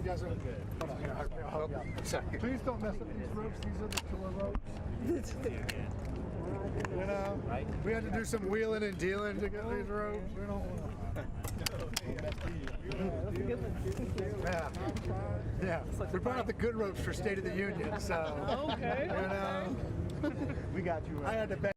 guys are good. Hold on, here, I'll help you out. Sorry. Please don't mess up these ropes. These are the killer ropes. You know, we had to do some wheeling and dealing to get these ropes. We don't want to. Yeah. We brought out the good ropes for State of the Union, so. Okay. You know, We got you. I had to bet.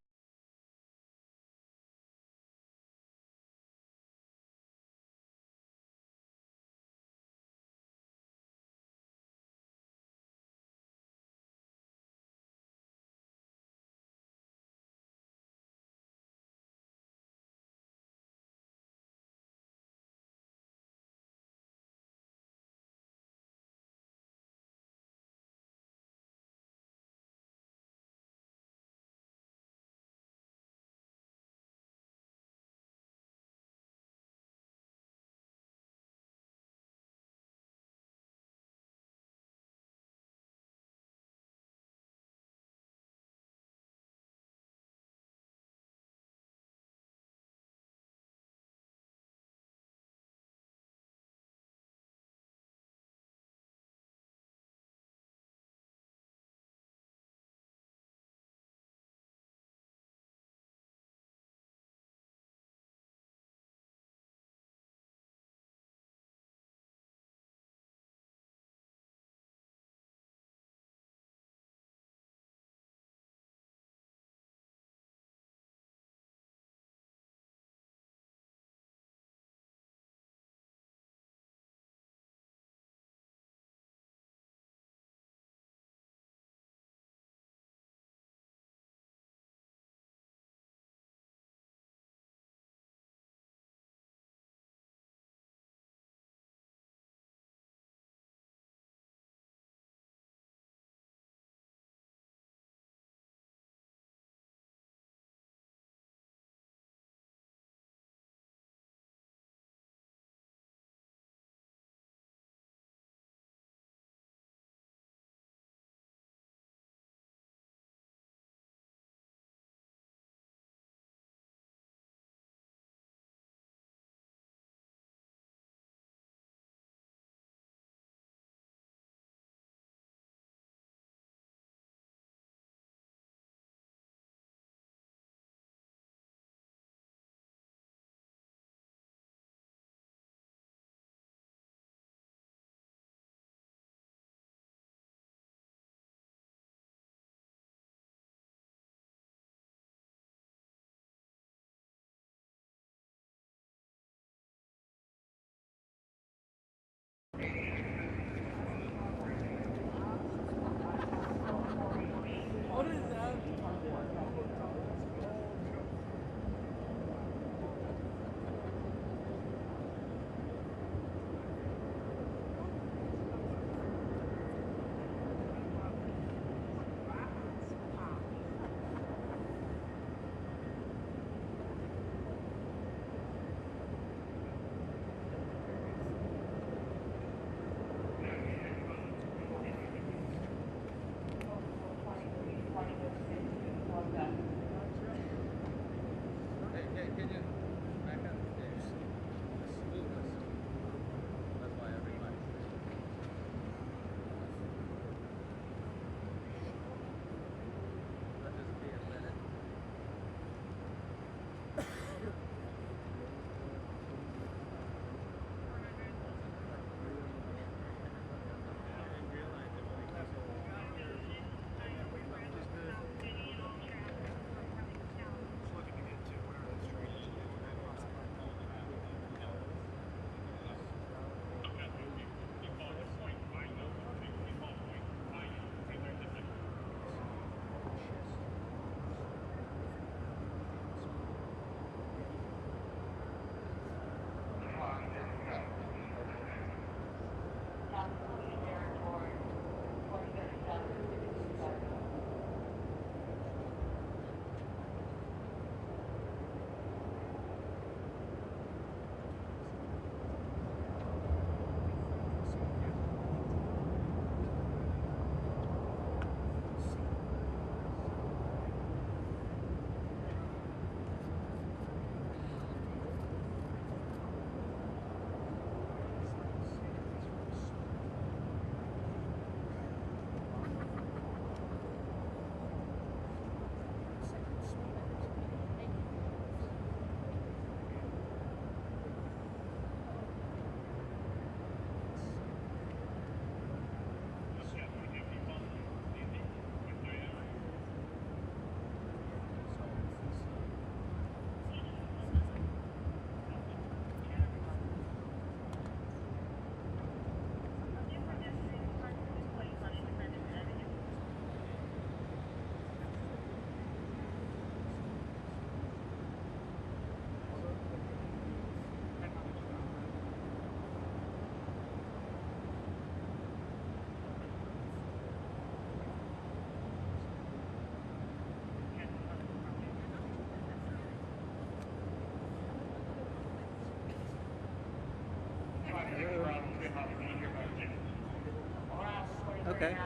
Okay.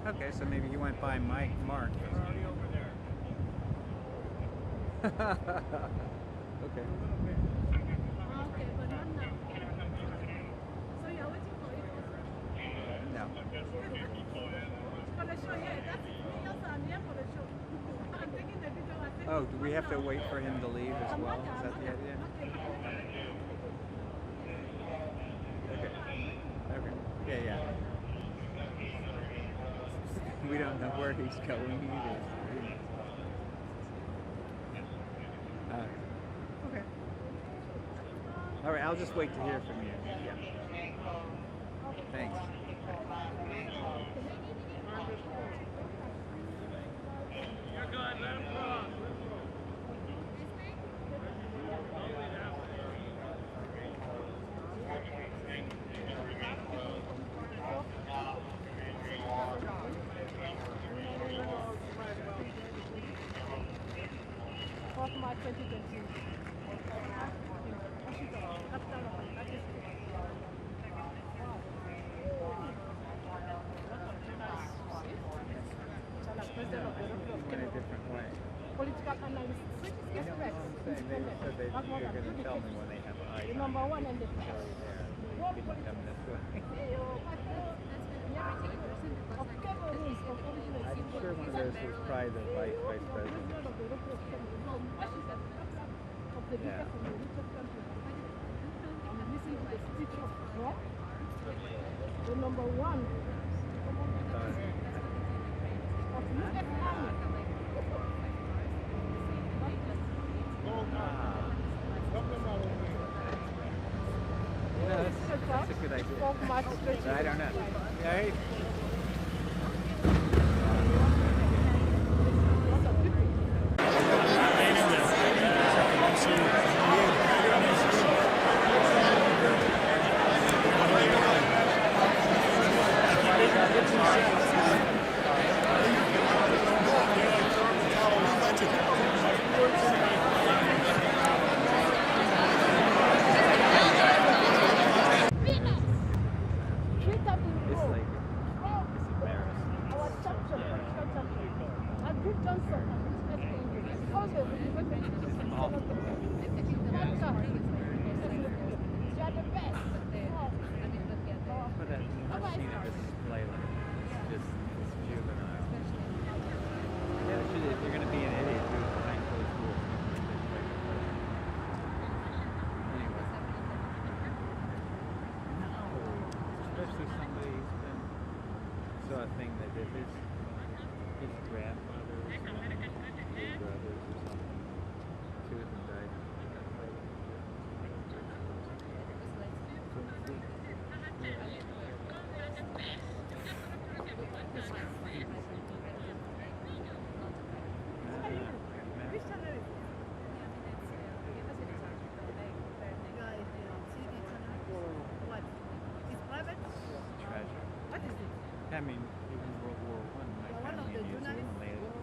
Okay, so maybe he went by Mark. Okay. Okay, but not now. So you're waiting for it also? No. For the show, yeah, that's me also. I'm here for the show. I'm taking the video. Oh, do we have to wait for him to leave as well? Is that the idea? Okay. Okay. Yeah, yeah. We don't know where he's going either. Okay. All right, I'll just wait to hear from you. Yeah. Thanks. You're good, let him cross. March 2020. In a different way. Political analysis. Which is You know what I'm saying? They said they're going to tell me when they have eyes. Number one and the There. You can come this way. I'm sure one of those was probably the vice president. Yeah. The number one. That's a good idea. I don't know. Right? I mean, even World War I, my family in New Zealand,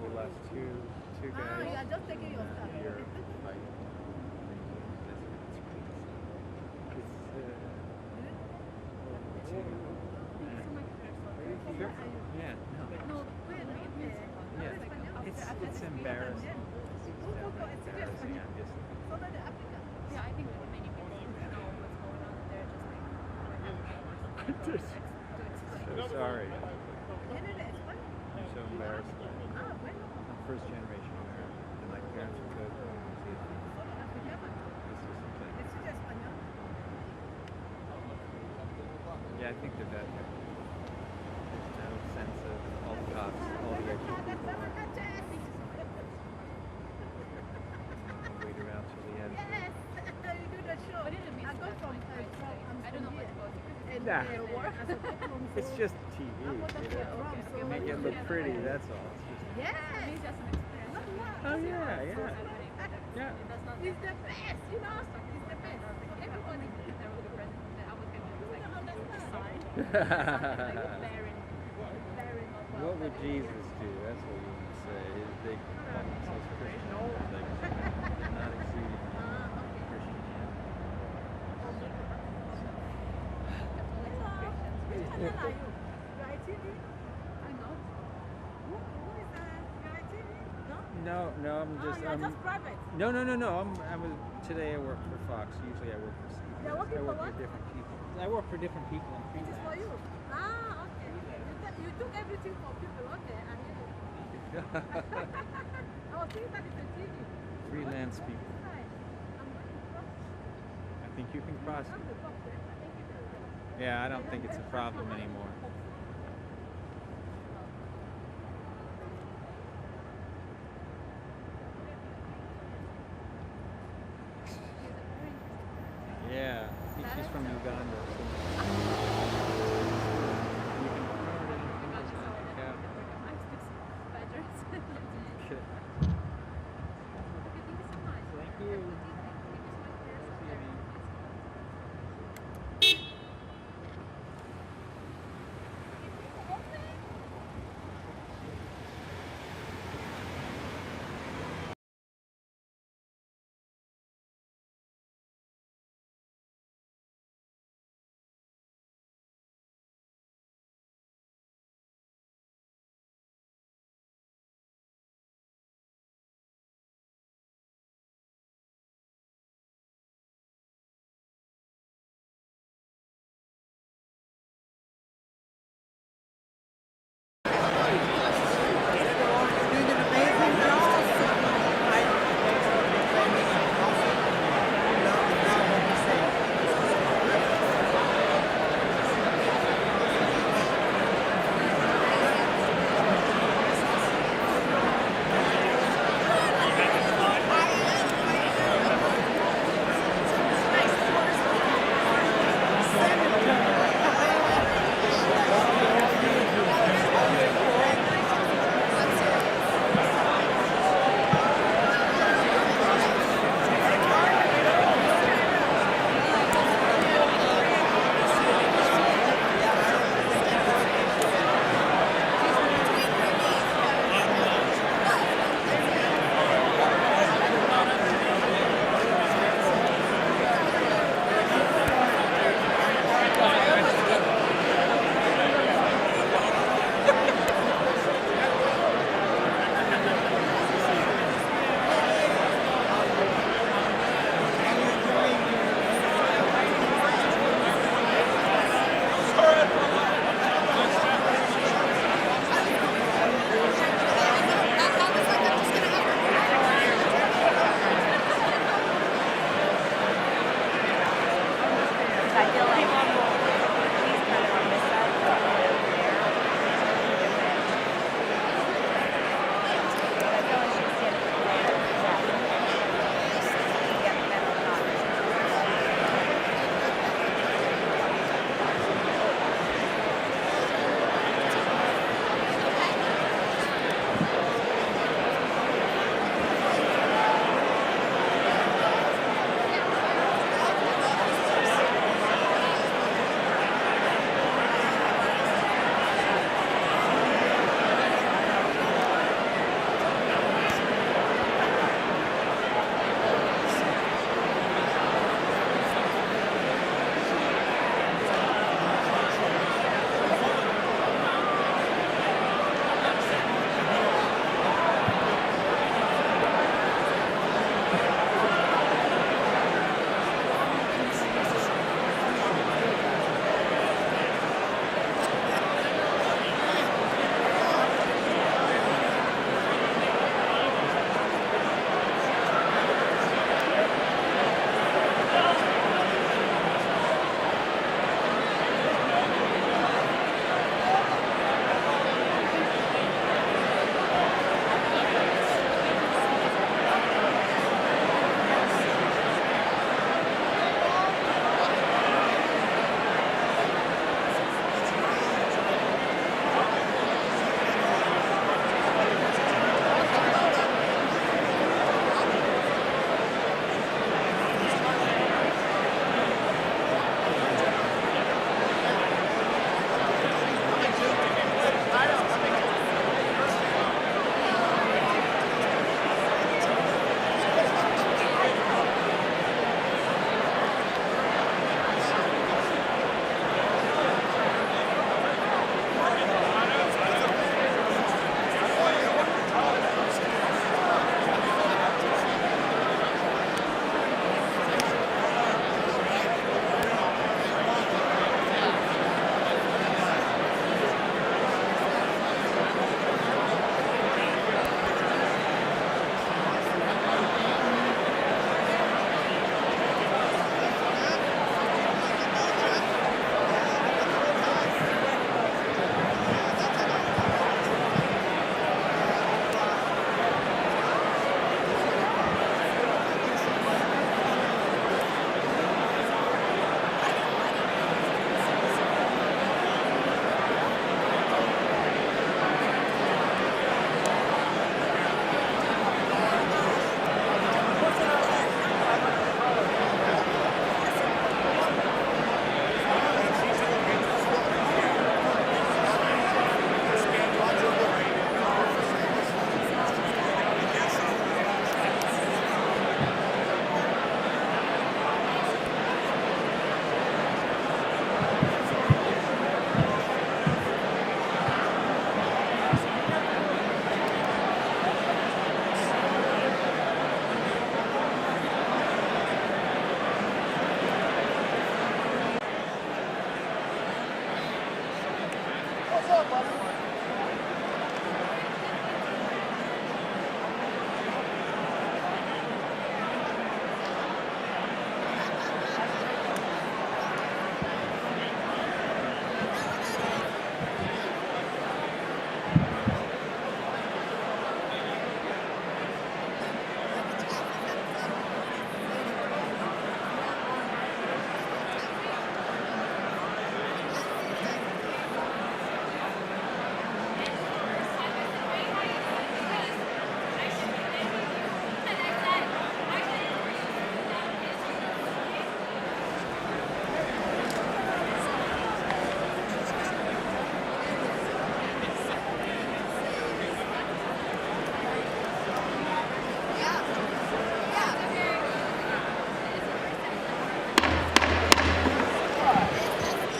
we lost two guys. You are just taking your stuff. Europe fighting. Sure. Yeah. No. Yeah. It's embarrassing. It's embarrassing. I'm just. Yeah, I think that many people know what's going on. They're just like. So sorry. I'm so embarrassed. I'm first generation American, and my parents were both from New Zealand. Yeah, I think that there's no sense of all the cops, all the education. Wait around till the end. Yes, you do the show. But in the I go from I don't know what to go to. Nah. It's just TV, you know. Make it look pretty, that's all. It's just... Yes. It's just an experience. Oh yeah, yeah. Yeah. He's the best, you know. He's the best. Everybody thinks there will be president. I was going to like What would Jesus do? That's what we would say. They call themselves Christian. They're not exceeding Christianity. the hell are you? You are a TV? I'm not. Who is you are a TV? No? No, I'm just. You're just private. No. Today I work for Fox. Usually I work for CBS. You're working I for work what? for different people. I work for different people and It is for you. Ah, okay. You took everything for people, okay. I hear you. I was thinking that it's a TV. Freelance What? people. Inside. I'm going to cross. I think you can cross. I'm the box, eh? Thank you very much. Yeah, I don't think it's a problem anymore. Yeah, I think she's from Uganda.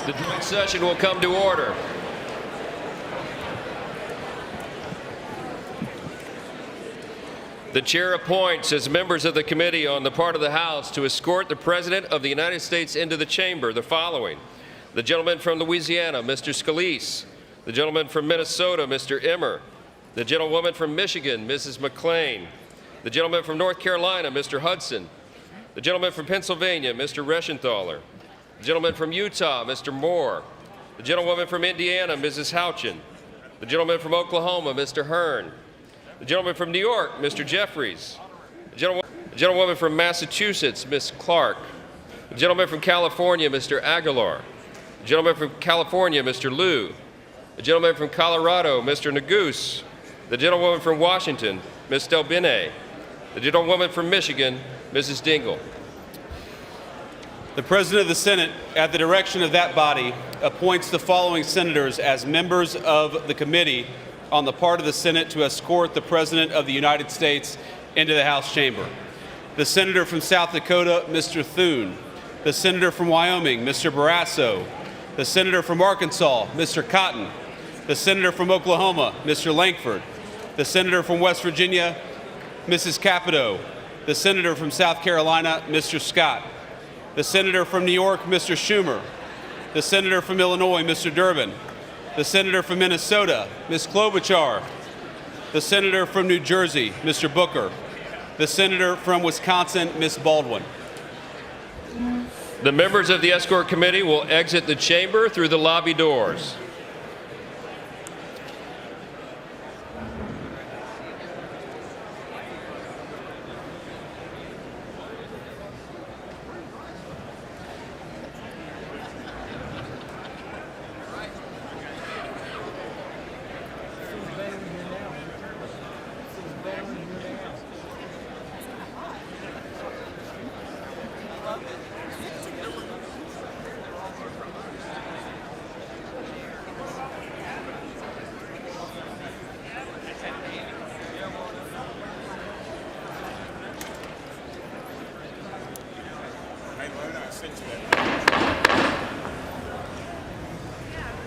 The joint session will come to order. The chair appoints as members of the committee on the part of the House to escort the President of the United States into the chamber the following: the gentleman from Louisiana, Mr. Scalise; the gentleman from Minnesota, Mr. Emmer; the gentlewoman from Michigan, Mrs. McClain; the gentleman from North Carolina, Mr. Hudson; the gentleman from Pennsylvania, Mr. Reschenthaler; the gentleman from Utah, Mr. Moore; the gentlewoman from Indiana, Mrs. Houchin; the gentleman from Oklahoma, Mr. Hearn; the gentleman from New York, Mr. Jeffries; the gentlewoman from Massachusetts, Ms. Clark; the gentleman from California, Mr. Aguilar; the gentleman from California, Mr. Liu; the gentleman from Colorado, Mr. Neguse; the gentlewoman from Washington, Ms. Delbene; the gentlewoman from Michigan, Mrs. Dingell. The President of the Senate, at the direction of that body, appoints the following senators as members of the committee on the part of the Senate to escort the President of the United States into the House chamber: the Senator from South Dakota, Mr. Thune; the Senator from Wyoming, Mr. Barrasso; the Senator from Arkansas, Mr. Cotton; the Senator from Oklahoma, Mr. Lankford; the Senator from West Virginia, Mrs. Capito; the Senator from South Carolina, Mr. Scott; the Senator from New York, Mr. Schumer; the Senator from Illinois, Mr. Durbin; the Senator from Minnesota, Ms. Klobuchar; the Senator from New Jersey, Mr. Booker; the Senator from Wisconsin, Ms. Baldwin. The members of the escort committee will exit the chamber through the lobby doors.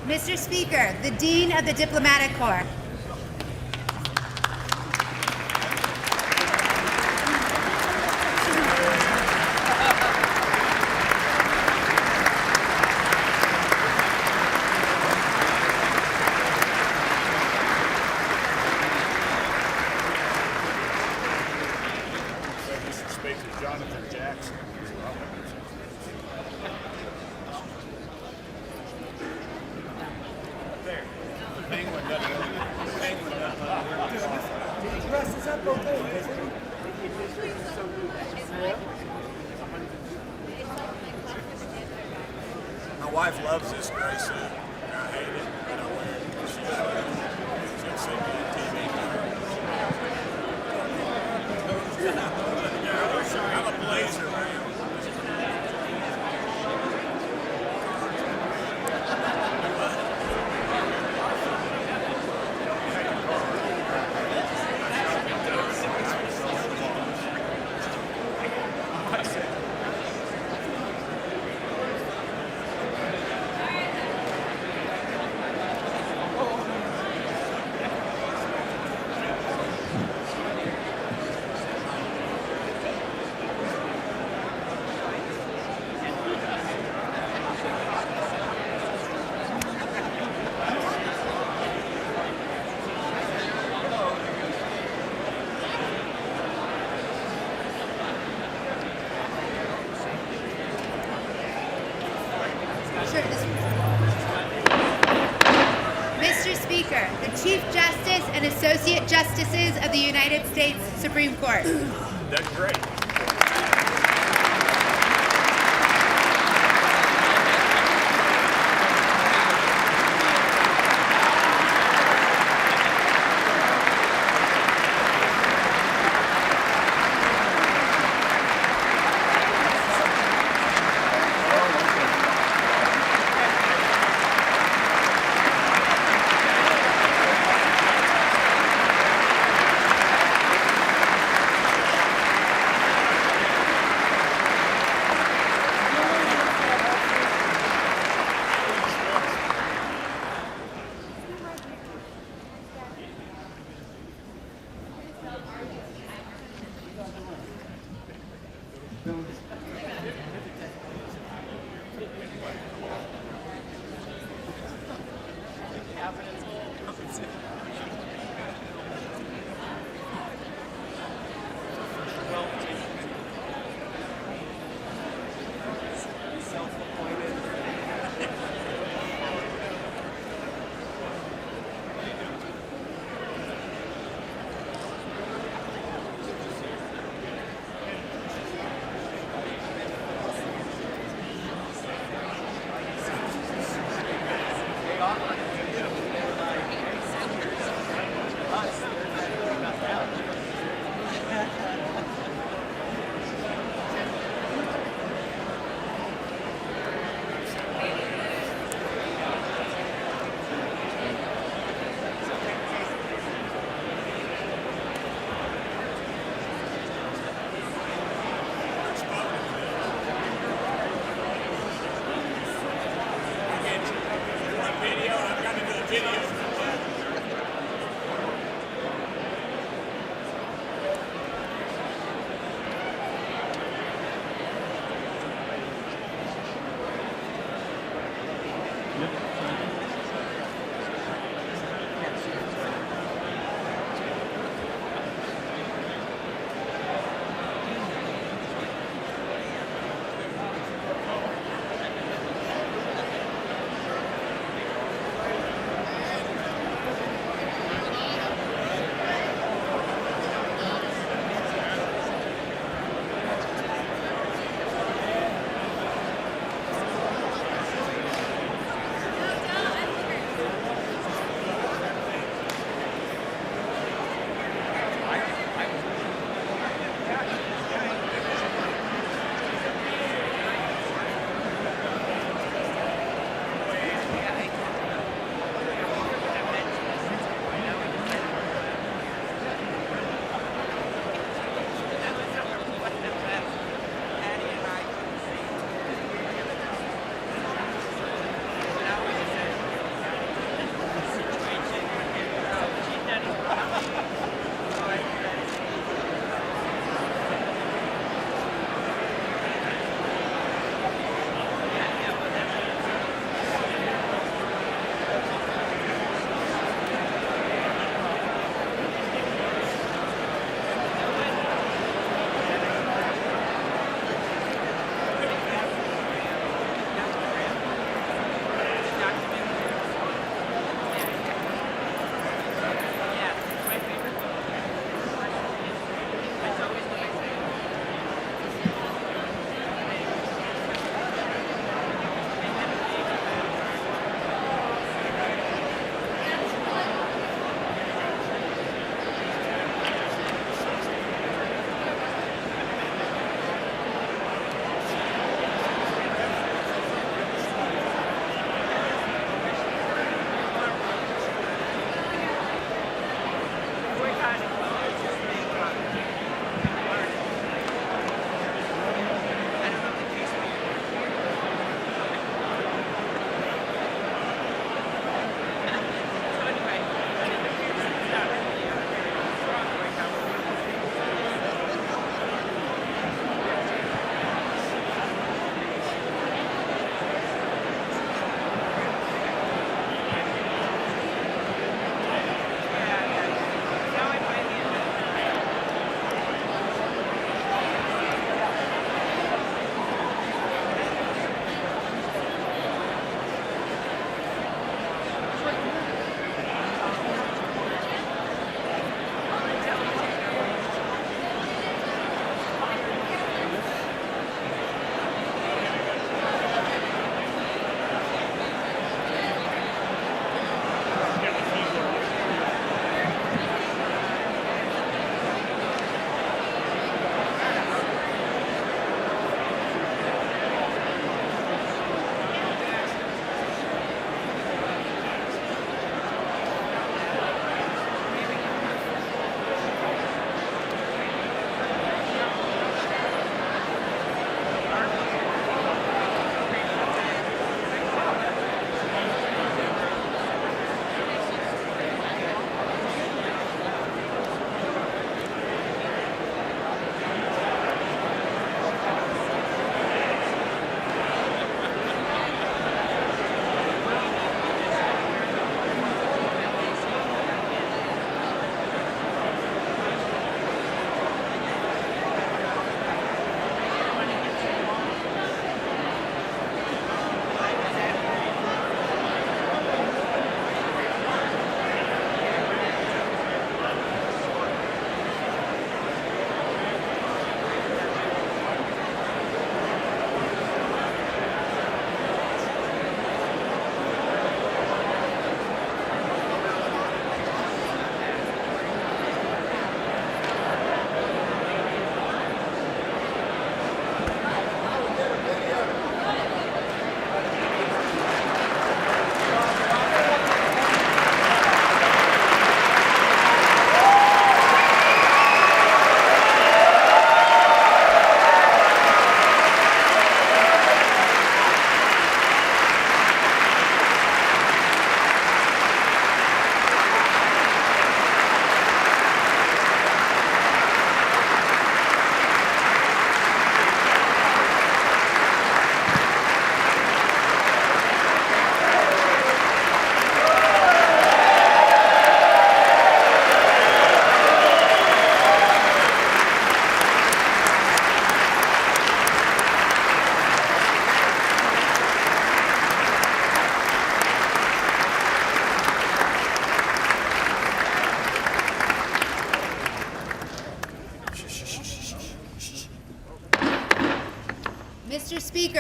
Mr. Speaker, the Dean of the Diplomatic Corps. Mr. Speaker, Jonathan Jackson. My wife loves this gray suit. I hate it, but I wear it. She'll see me on TV. I'm a blazer, man. Speaker, the Chief Justice and Associate Justices of the United States Supreme Court. That's great.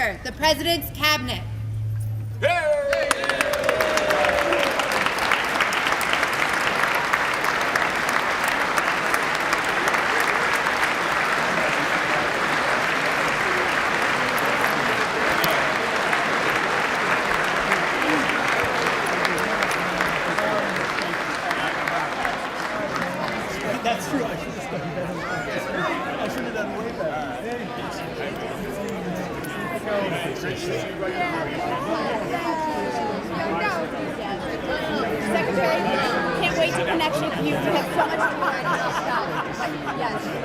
Speaker, the President's Cabinet. That's true. I should have done better. I should have done way Secretary, can't wait to connect with you. You have so much fun. Yes.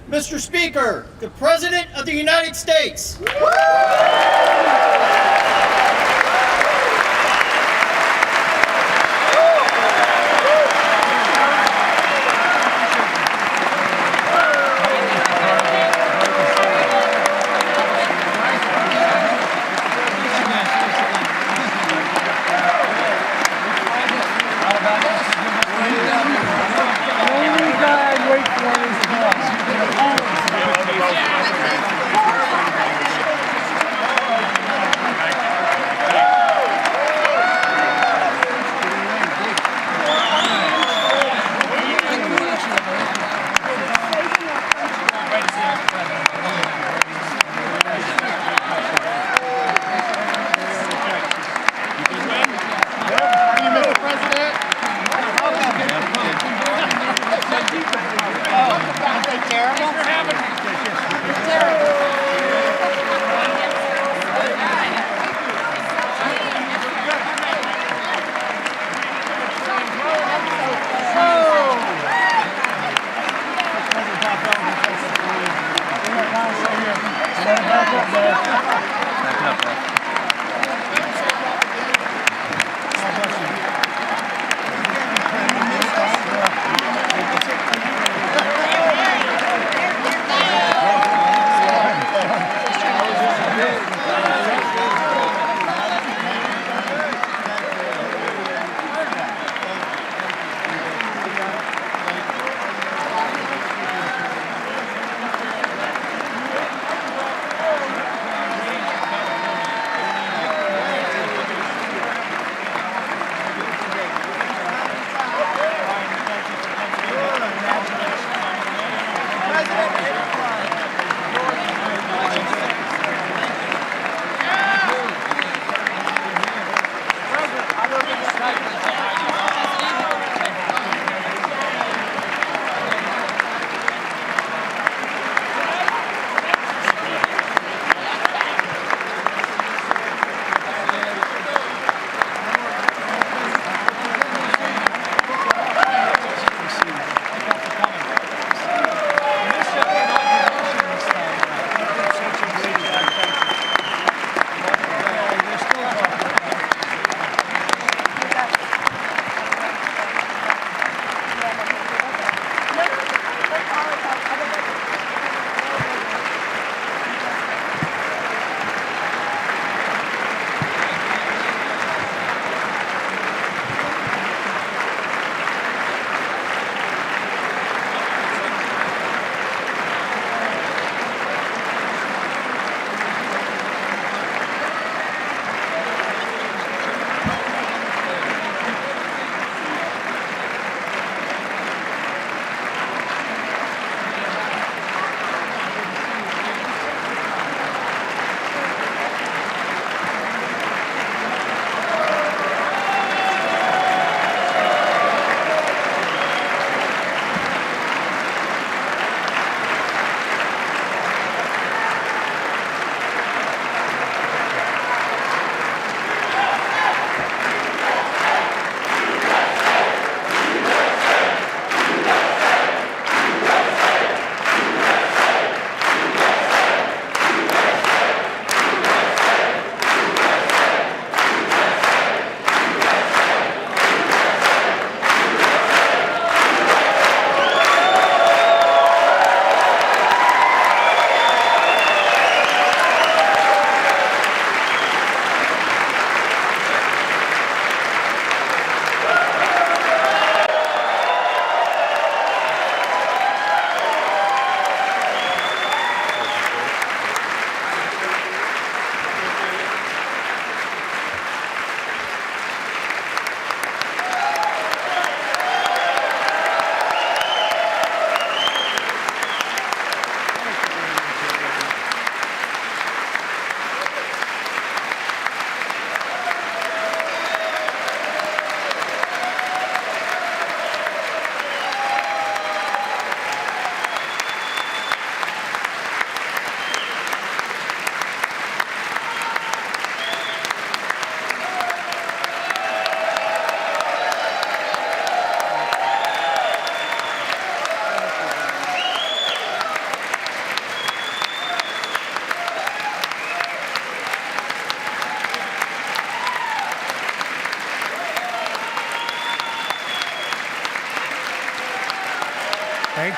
Mr. Speaker, the President of the United States.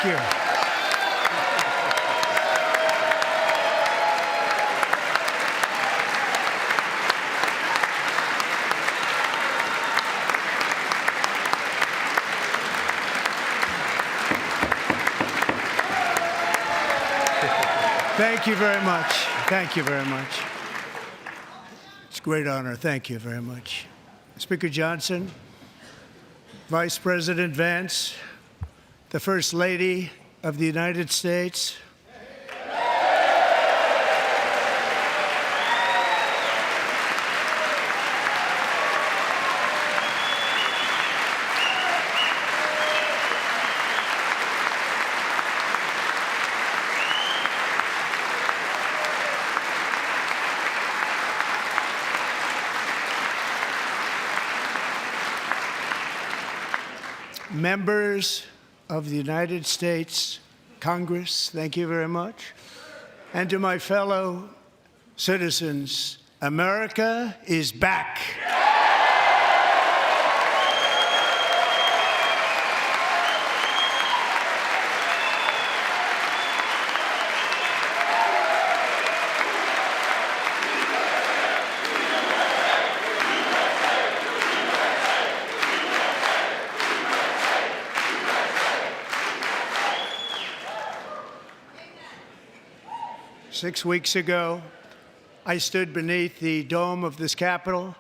Thank you. Thank you very much. Thank you very much. It's a great honor. Thank you very much. Speaker Johnson, Vice President Vance, the First Lady of the United States, members of the United States Congress, thank you very much. And to my fellow citizens, America is back. 6 weeks ago, I stood beneath the dome of this Capitol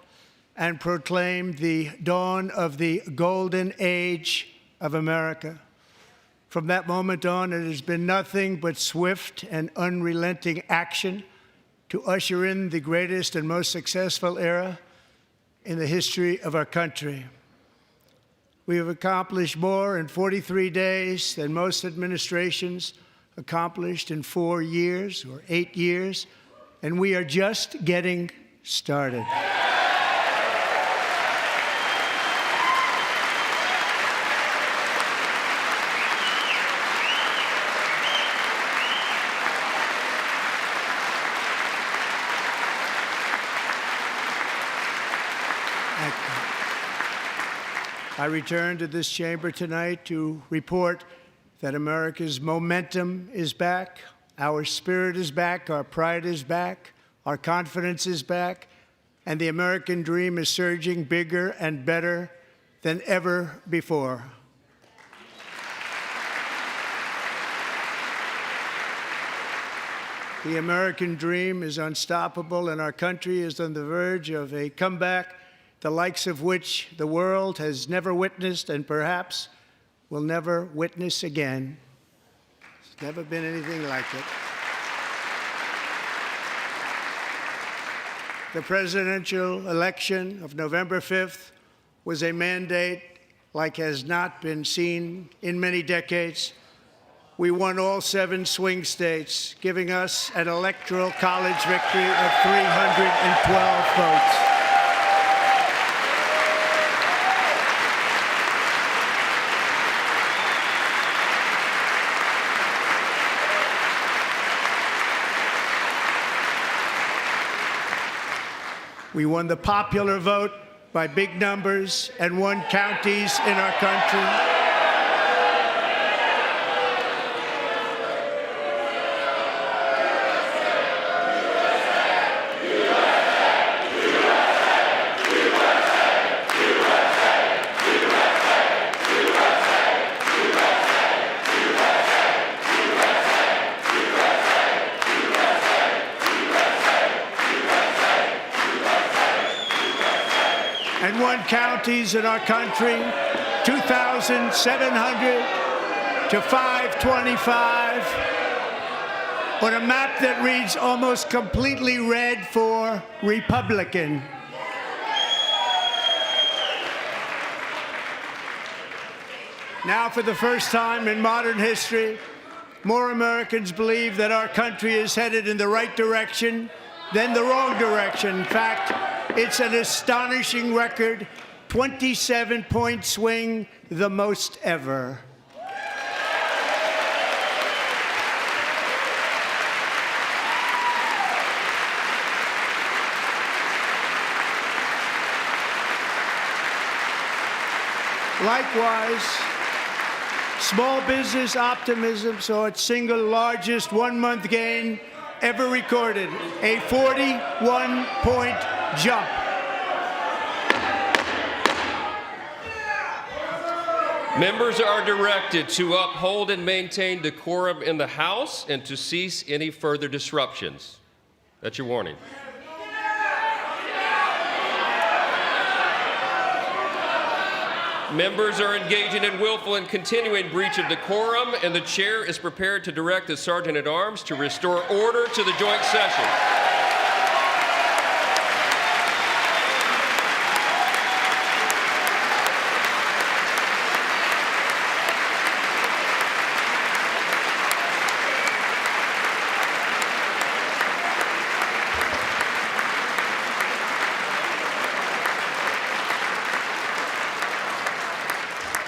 and proclaimed the dawn of the golden age of America. From that moment on, it has been nothing but swift and unrelenting action to usher in the greatest and most successful era in the history of our country. We have accomplished more in 43 days than most administrations accomplished in 4 years or 8 years, and we are just getting started. I return to this chamber tonight to report that America's momentum is back, our spirit is back, our pride is back, our confidence is back, and the American dream is surging bigger and better than ever before. The American dream is unstoppable, and our country is on the verge of a comeback, the likes of which the world has never witnessed and perhaps will never witness again. There's never been anything like it. The presidential election of November 5th was a mandate like has not been seen in many decades. We won all 7 swing states, giving us an electoral college victory of 312 votes. We won the popular vote by big numbers and won counties in our country. And won counties in our country, 2,700 to 525, on a map that reads almost completely red for Republican. Now, for the first time in modern history, more Americans believe that our country is headed in the right direction than the wrong direction. In fact, it's an astonishing record, 27-point swing, the most ever. Small business optimism saw its single largest one-month gain ever recorded, a 41-point jump. Members are directed to uphold and maintain decorum in the House and to cease any further disruptions. That's your warning. Members are engaging in willful and continuing breach of decorum, and the chair is prepared to direct the Sergeant-at-Arms to restore order to the joint session.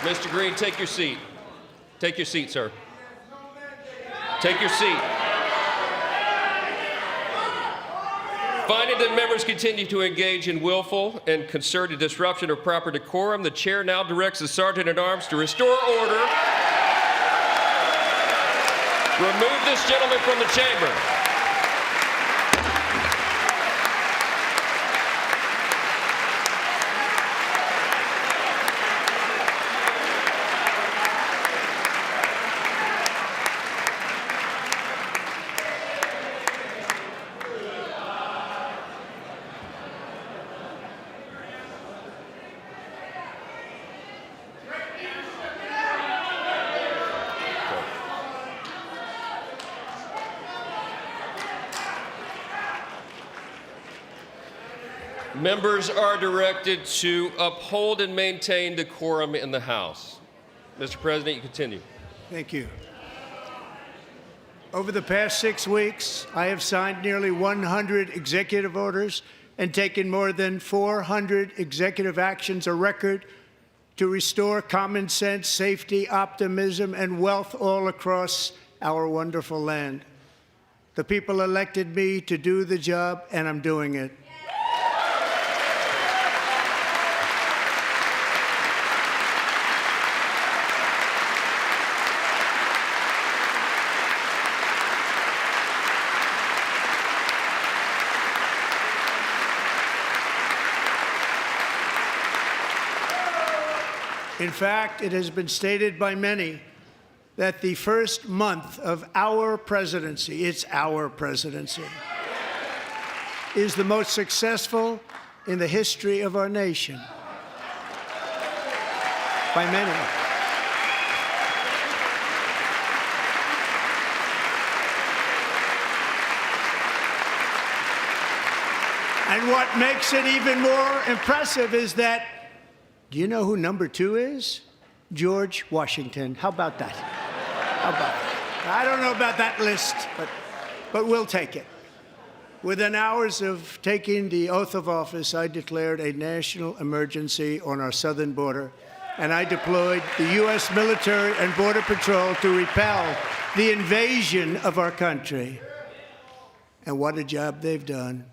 Mr. Green, take your seat. Take your seat, sir. Take your seat. Finding that members continue to engage in willful and concerted disruption of proper decorum, the chair now directs the Sergeant-at-Arms to restore order. Remove this gentleman from the chamber. Members are directed to uphold and maintain decorum in the House. Mr. President, you continue. Thank you. Over the past 6 weeks, I have signed nearly 100 executive orders and taken more than 400 executive actions, a record to restore common sense, safety, optimism, and wealth all across our wonderful land. The people elected me to do the job, and I'm doing it. In fact, it has been stated by many that the first month of our presidency, it's our presidency, is the most successful in the history of our nation. By many. And what makes it even more impressive is that, do you know who number 2 is? George Washington. How about that? How about that? I don't know about that list, but we'll take it. Within hours of taking the oath of office, I declared a national emergency on our southern border, and I deployed the U.S. military and Border Patrol to repel the invasion of our country. And what a job they've done.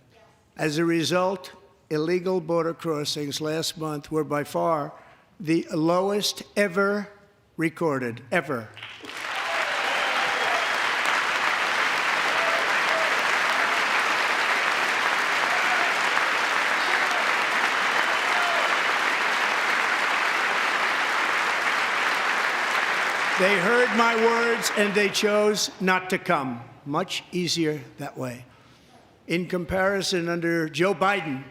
As a result, illegal border crossings last month were by far the lowest ever recorded, ever. They heard my words and they chose not to come. Much easier that way. In comparison, under Joe Biden,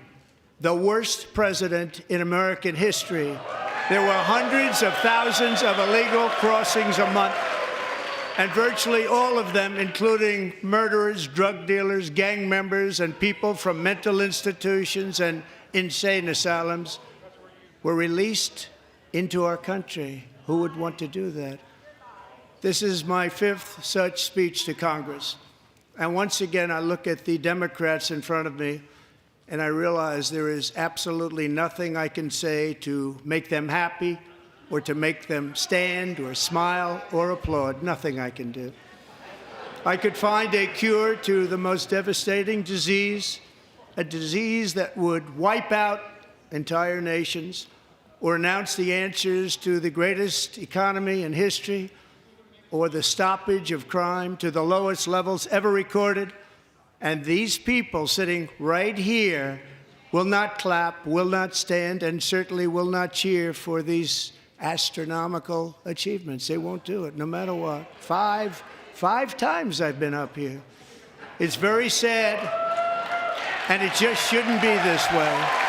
the worst president in American history, there were hundreds of thousands of illegal crossings a month, and virtually all of them, including murderers, drug dealers, gang members, and people from mental institutions and insane asylums, were released into our country. Who would want to do that? This is my 5th such speech to Congress. And once again, I look at the Democrats in front of me, and I realize there is absolutely nothing I can say to make them happy or to make them stand or smile or applaud. Nothing I can do. I could find a cure to the most devastating disease, a disease that would wipe out entire nations, or announce the answers to the greatest economy in history or the stoppage of crime to the lowest levels ever recorded. And these people sitting right here will not clap, will not stand, and certainly will not cheer for these astronomical achievements. They won't do it, no matter what. Five times I've been up here. It's very sad, and it just shouldn't be this way.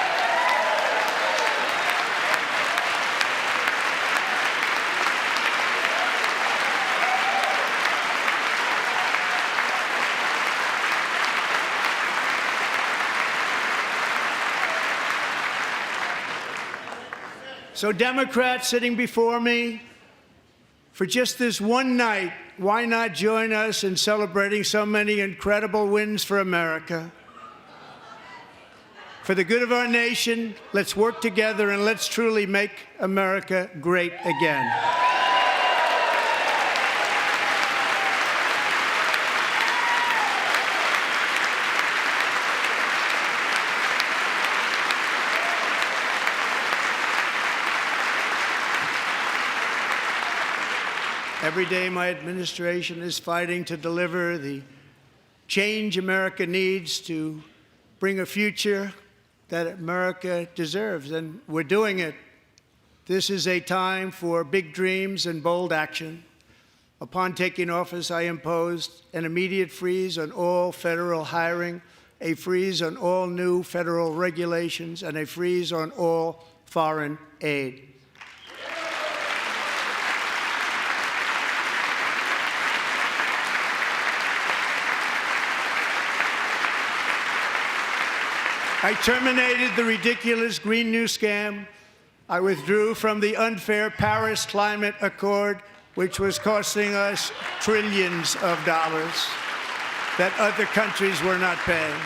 So Democrats sitting before me, for just this one night, why not join us in celebrating so many incredible wins for America? For the good of our nation, let's work together and let's truly make America great again. Every day, my administration is fighting to deliver the change America needs to bring a future that America deserves, and we're doing it. This is a time for big dreams and bold action. Upon taking office, I imposed an immediate freeze on all federal hiring, a freeze on all new federal regulations, and a freeze on all foreign aid. I terminated the ridiculous Green New Scam. I withdrew from the unfair Paris Climate Accord, which was costing us trillions of dollars that other countries were not paying.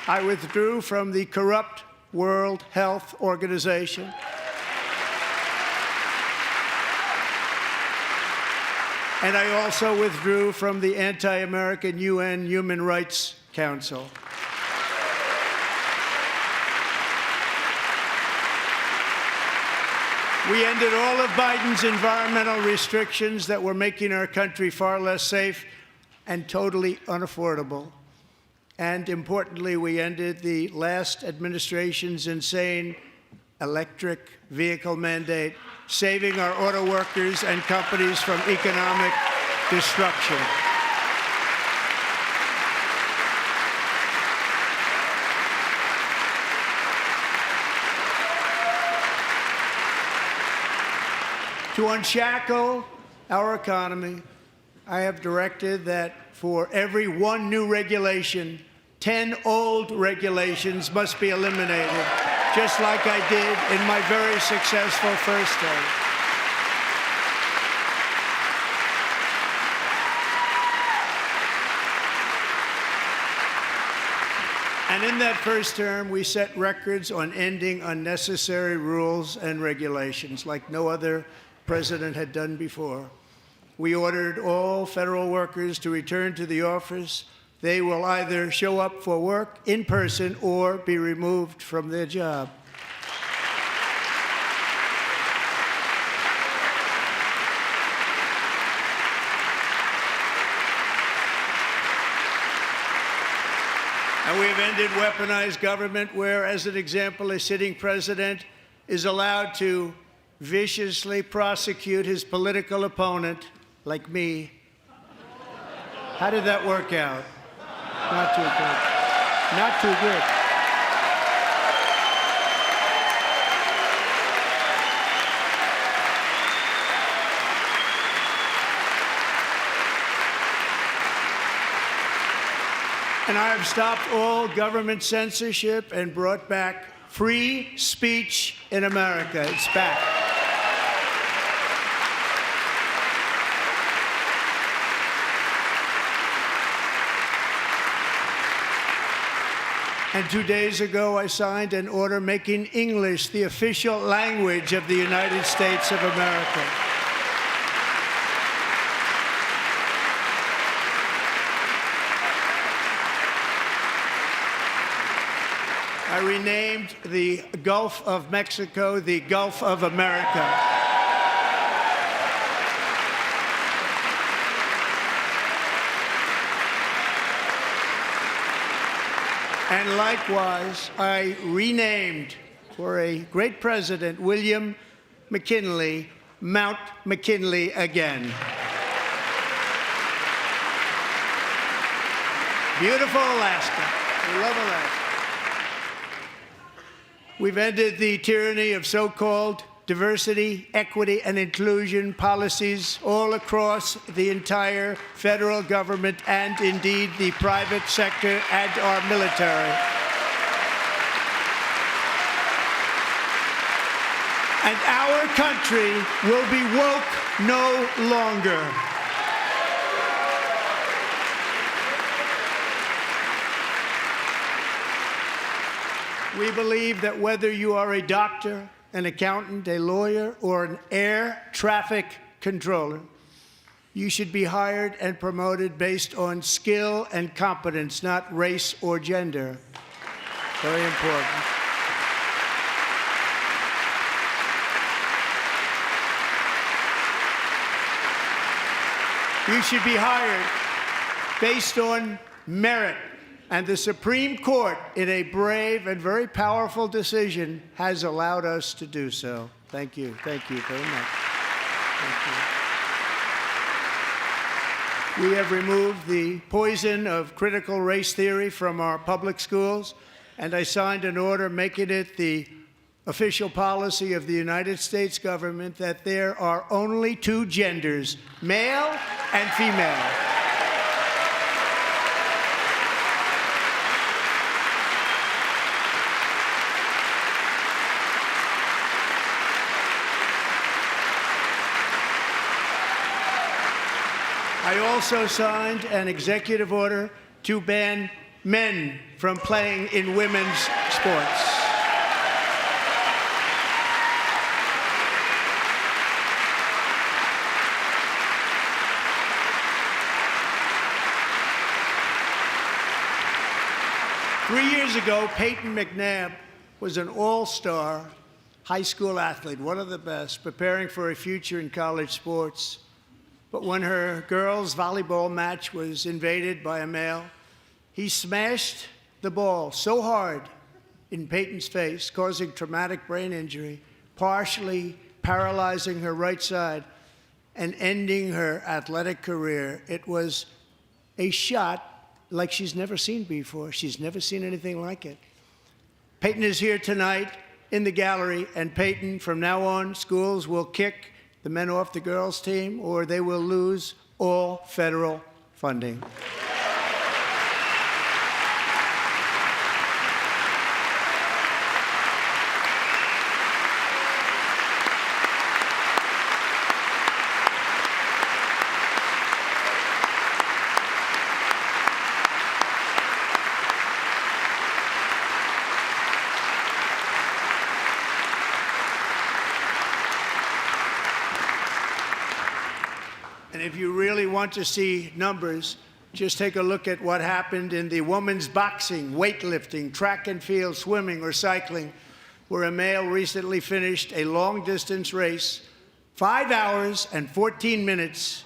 I withdrew from the corrupt World Health Organization. And I also withdrew from the anti-American UN Human Rights Council. We ended all of Biden's environmental restrictions that were making our country far less safe and totally unaffordable. And importantly, we ended the last administration's insane electric vehicle mandate, saving our auto workers and companies from economic destruction. To unshackle our economy, I have directed that for every one new regulation, 10 old regulations must be eliminated, just like I did in my very successful first term. And in that first term, we set records on ending unnecessary rules and regulations like no other president had done before. We ordered all federal workers to return to the office. They will either show up for work in person or be removed from their job. And we have ended weaponized government where, as an example, a sitting president is allowed to viciously prosecute his political opponent, like me. How did that work out? Not too good. Not too good. And I have stopped all government censorship and brought back free speech in America. It's back. And 2 days ago, I signed an order making English the official language of the United States of America. I renamed the Gulf of Mexico the Gulf of America. And likewise, I renamed, for a great president, William McKinley, Mount McKinley again. Beautiful Alaska. We love Alaska. We've ended the tyranny of so-called diversity, equity, and inclusion policies all across the entire federal government and indeed the private sector and our military. And our country will be woke no longer. We believe that whether you are a doctor, an accountant, a lawyer, or an air traffic controller, you should be hired and promoted based on skill and competence, not race or gender. Very important. You should be hired based on merit. And the Supreme Court, in a brave and very powerful decision, has allowed us to do so. Thank you. Thank you very much. Thank you. We have removed the poison of critical race theory from our public schools, and I signed an order making it the official policy of the United States government that there are only two genders, male and female. I also signed an executive order to ban men from playing in women's sports. Three years ago, Peyton McNabb was an all-star high school athlete, one of the best, preparing for a future in college sports. But when her girls' volleyball match was invaded by a male, he smashed the ball so hard in Peyton's face, causing traumatic brain injury, partially paralyzing her right side, and ending her athletic career. It was a shot like she's never seen before. She's never seen anything like it. Peyton is here tonight in the gallery, and Peyton, from now on, schools will kick the men off the girls' team, or they will lose all federal funding. And if you really want to see numbers, just take a look at what happened in the women's boxing, weightlifting, track and field, swimming, or cycling, where a male recently finished a long-distance race 5 hours and 14 minutes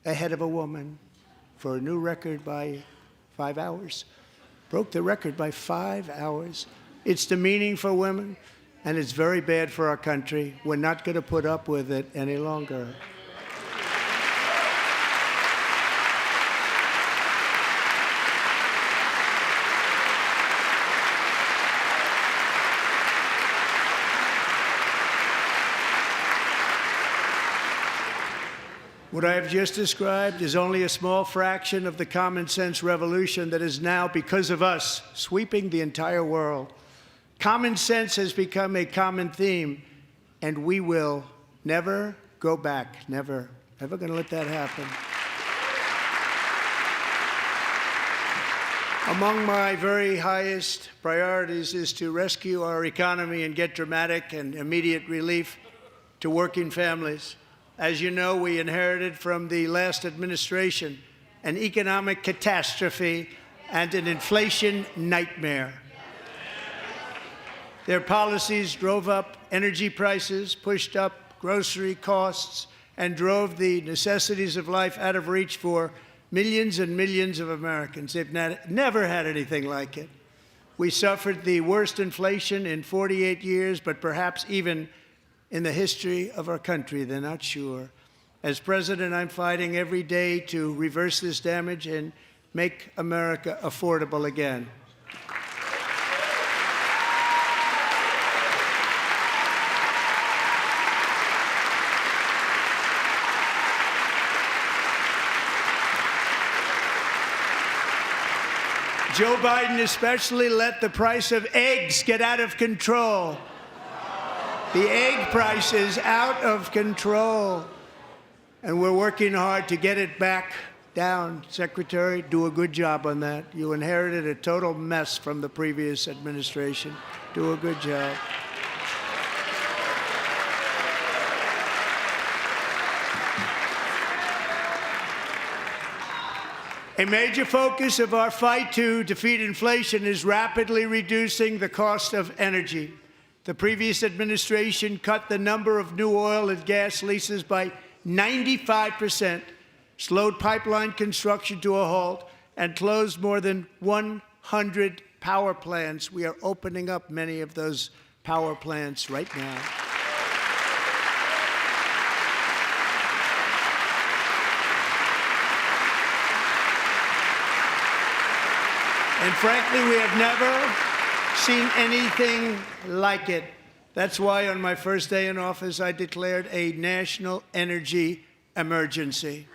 ahead of a woman for a new record by 5 hours. Broke the record by 5 hours. It's demeaning for women, and it's very bad for our country. We're not going to put up with it any longer. What I have just described is only a small fraction of the common sense revolution that is now, because of us, sweeping the entire world. Common sense has become a common theme, and we will never go back. Never. Never going to let that happen. Among my very highest priorities is to rescue our economy and get dramatic and immediate relief to working families. As you know, we inherited from the last administration an economic catastrophe and an inflation nightmare. Their policies drove up energy prices, pushed up grocery costs, and drove the necessities of life out of reach for millions and millions of Americans. They've never had anything like it. We suffered the worst inflation in 48 years, but perhaps even in the history of our country. They're not sure. As president, I'm fighting every day to reverse this damage and make America affordable again. Joe Biden especially let the price of eggs get out of control. The egg price is out of control, and we're working hard to get it back down. Secretary, do a good job on that. You inherited a total mess from the previous administration. Do a good job. A major focus of our fight to defeat inflation is rapidly reducing the cost of energy. The previous administration cut the number of new oil and gas leases by 95%, slowed pipeline construction to a halt, and closed more than 100 power plants. We are opening up many of those power plants right now. And frankly, we have never seen anything like it. That's why on my first day in office, I declared a national energy emergency.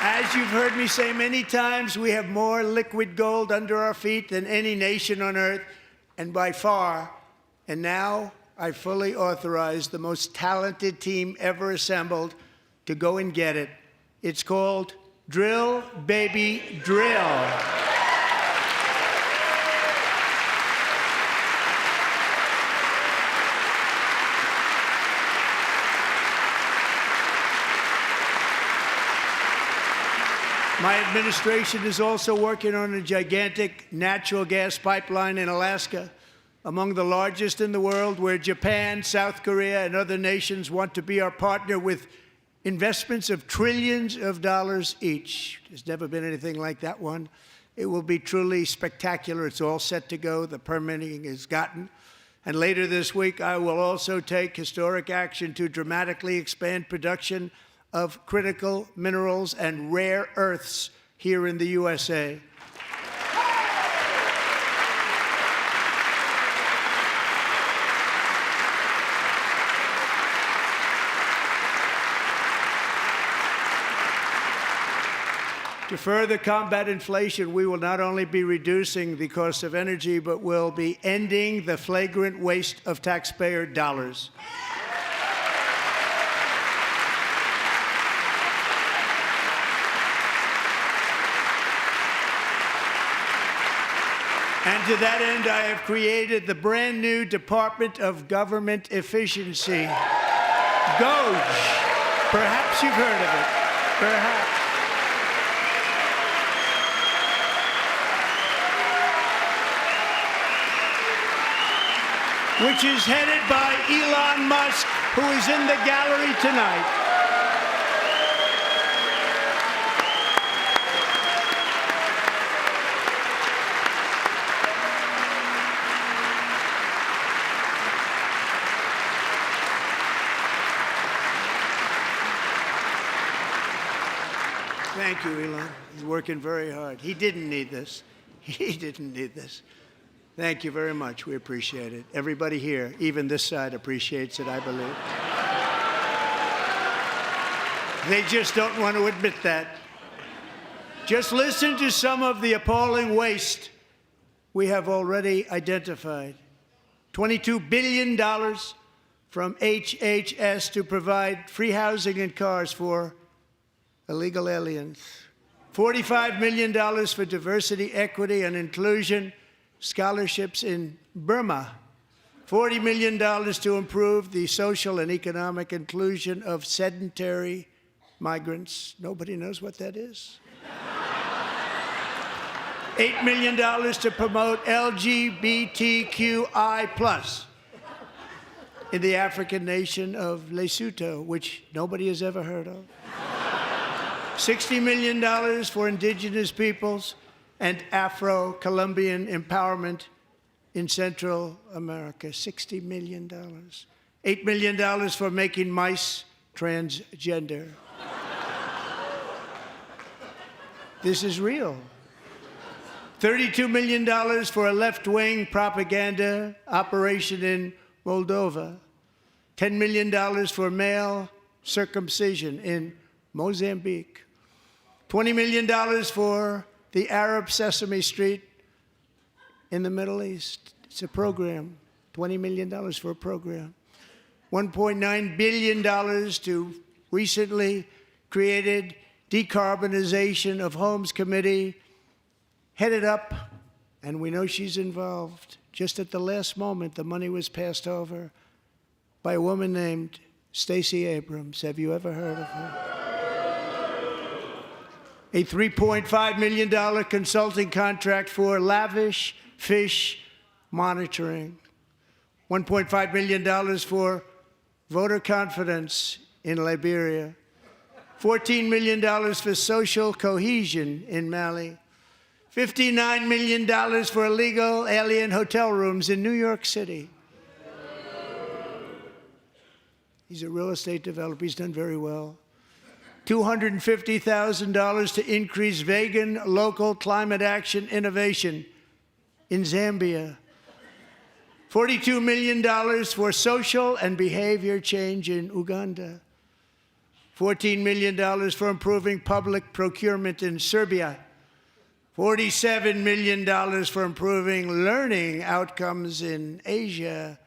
As you've heard me say many times, we have more liquid gold under our feet than any nation on earth, and by far. And now I fully authorize the most talented team ever assembled to go and get it. It's called Drill, Baby, Drill. My administration is also working on a gigantic natural gas pipeline in Alaska, among the largest in the world, where Japan, South Korea, and other nations want to be our partner with investments of trillions of dollars each. There's never been anything like that one. It will be truly spectacular. It's all set to go. The permitting is gotten. And later this week, I will also take historic action to dramatically expand production of critical minerals and rare earths here in the USA. To further combat inflation, we will not only be reducing the cost of energy, but will be ending the flagrant waste of taxpayer dollars. And to that end, I have created the brand new Department of Government Efficiency, DOGE. Perhaps you've heard of it. Perhaps. Which is headed by Elon Musk, who is in the gallery tonight. Thank you, Elon. He's working very hard. He didn't need this. He didn't need this. Thank you very much. We appreciate it. Everybody here, even this side, appreciates it, I believe. They just don't want to admit that. Just listen to some of the appalling waste we have already identified. $22 billion from HHS to provide free housing and cars for illegal aliens. $45 million for diversity, equity, and inclusion scholarships in Burma. $40 million to improve the social and economic inclusion of sedentary migrants. Nobody knows what that is. $8 million to promote LGBTQI+ in the African nation of Lesotho, which nobody has ever heard of. $60 million for indigenous peoples and Afro-Colombian empowerment in Central America. $60 million. $8 million for making mice transgender. This is real. $32 million for a left-wing propaganda operation in Moldova. $10 million for male circumcision in Mozambique. $20 million for the Arab Sesame Street in the Middle East. It's a program. $20 million for a program. $1.9 billion to recently created Decarbonization of Homes Committee, headed up, and we know she's involved. Just at the last moment, the money was passed over by a woman named Stacey Abrams. Have you ever heard of her? A $3.5 million consulting contract for lavish fish monitoring. $1.5 million for voter confidence in Liberia. $14 million for social cohesion in Mali. $59 million for illegal alien hotel rooms in New York City. He's a real estate developer. He's done very well. $250,000 to increase vegan local climate action innovation in Zambia. $42 million for social and behavior change in Uganda. $14 million for improving public procurement in Serbia. $47 million for improving learning outcomes in Asia.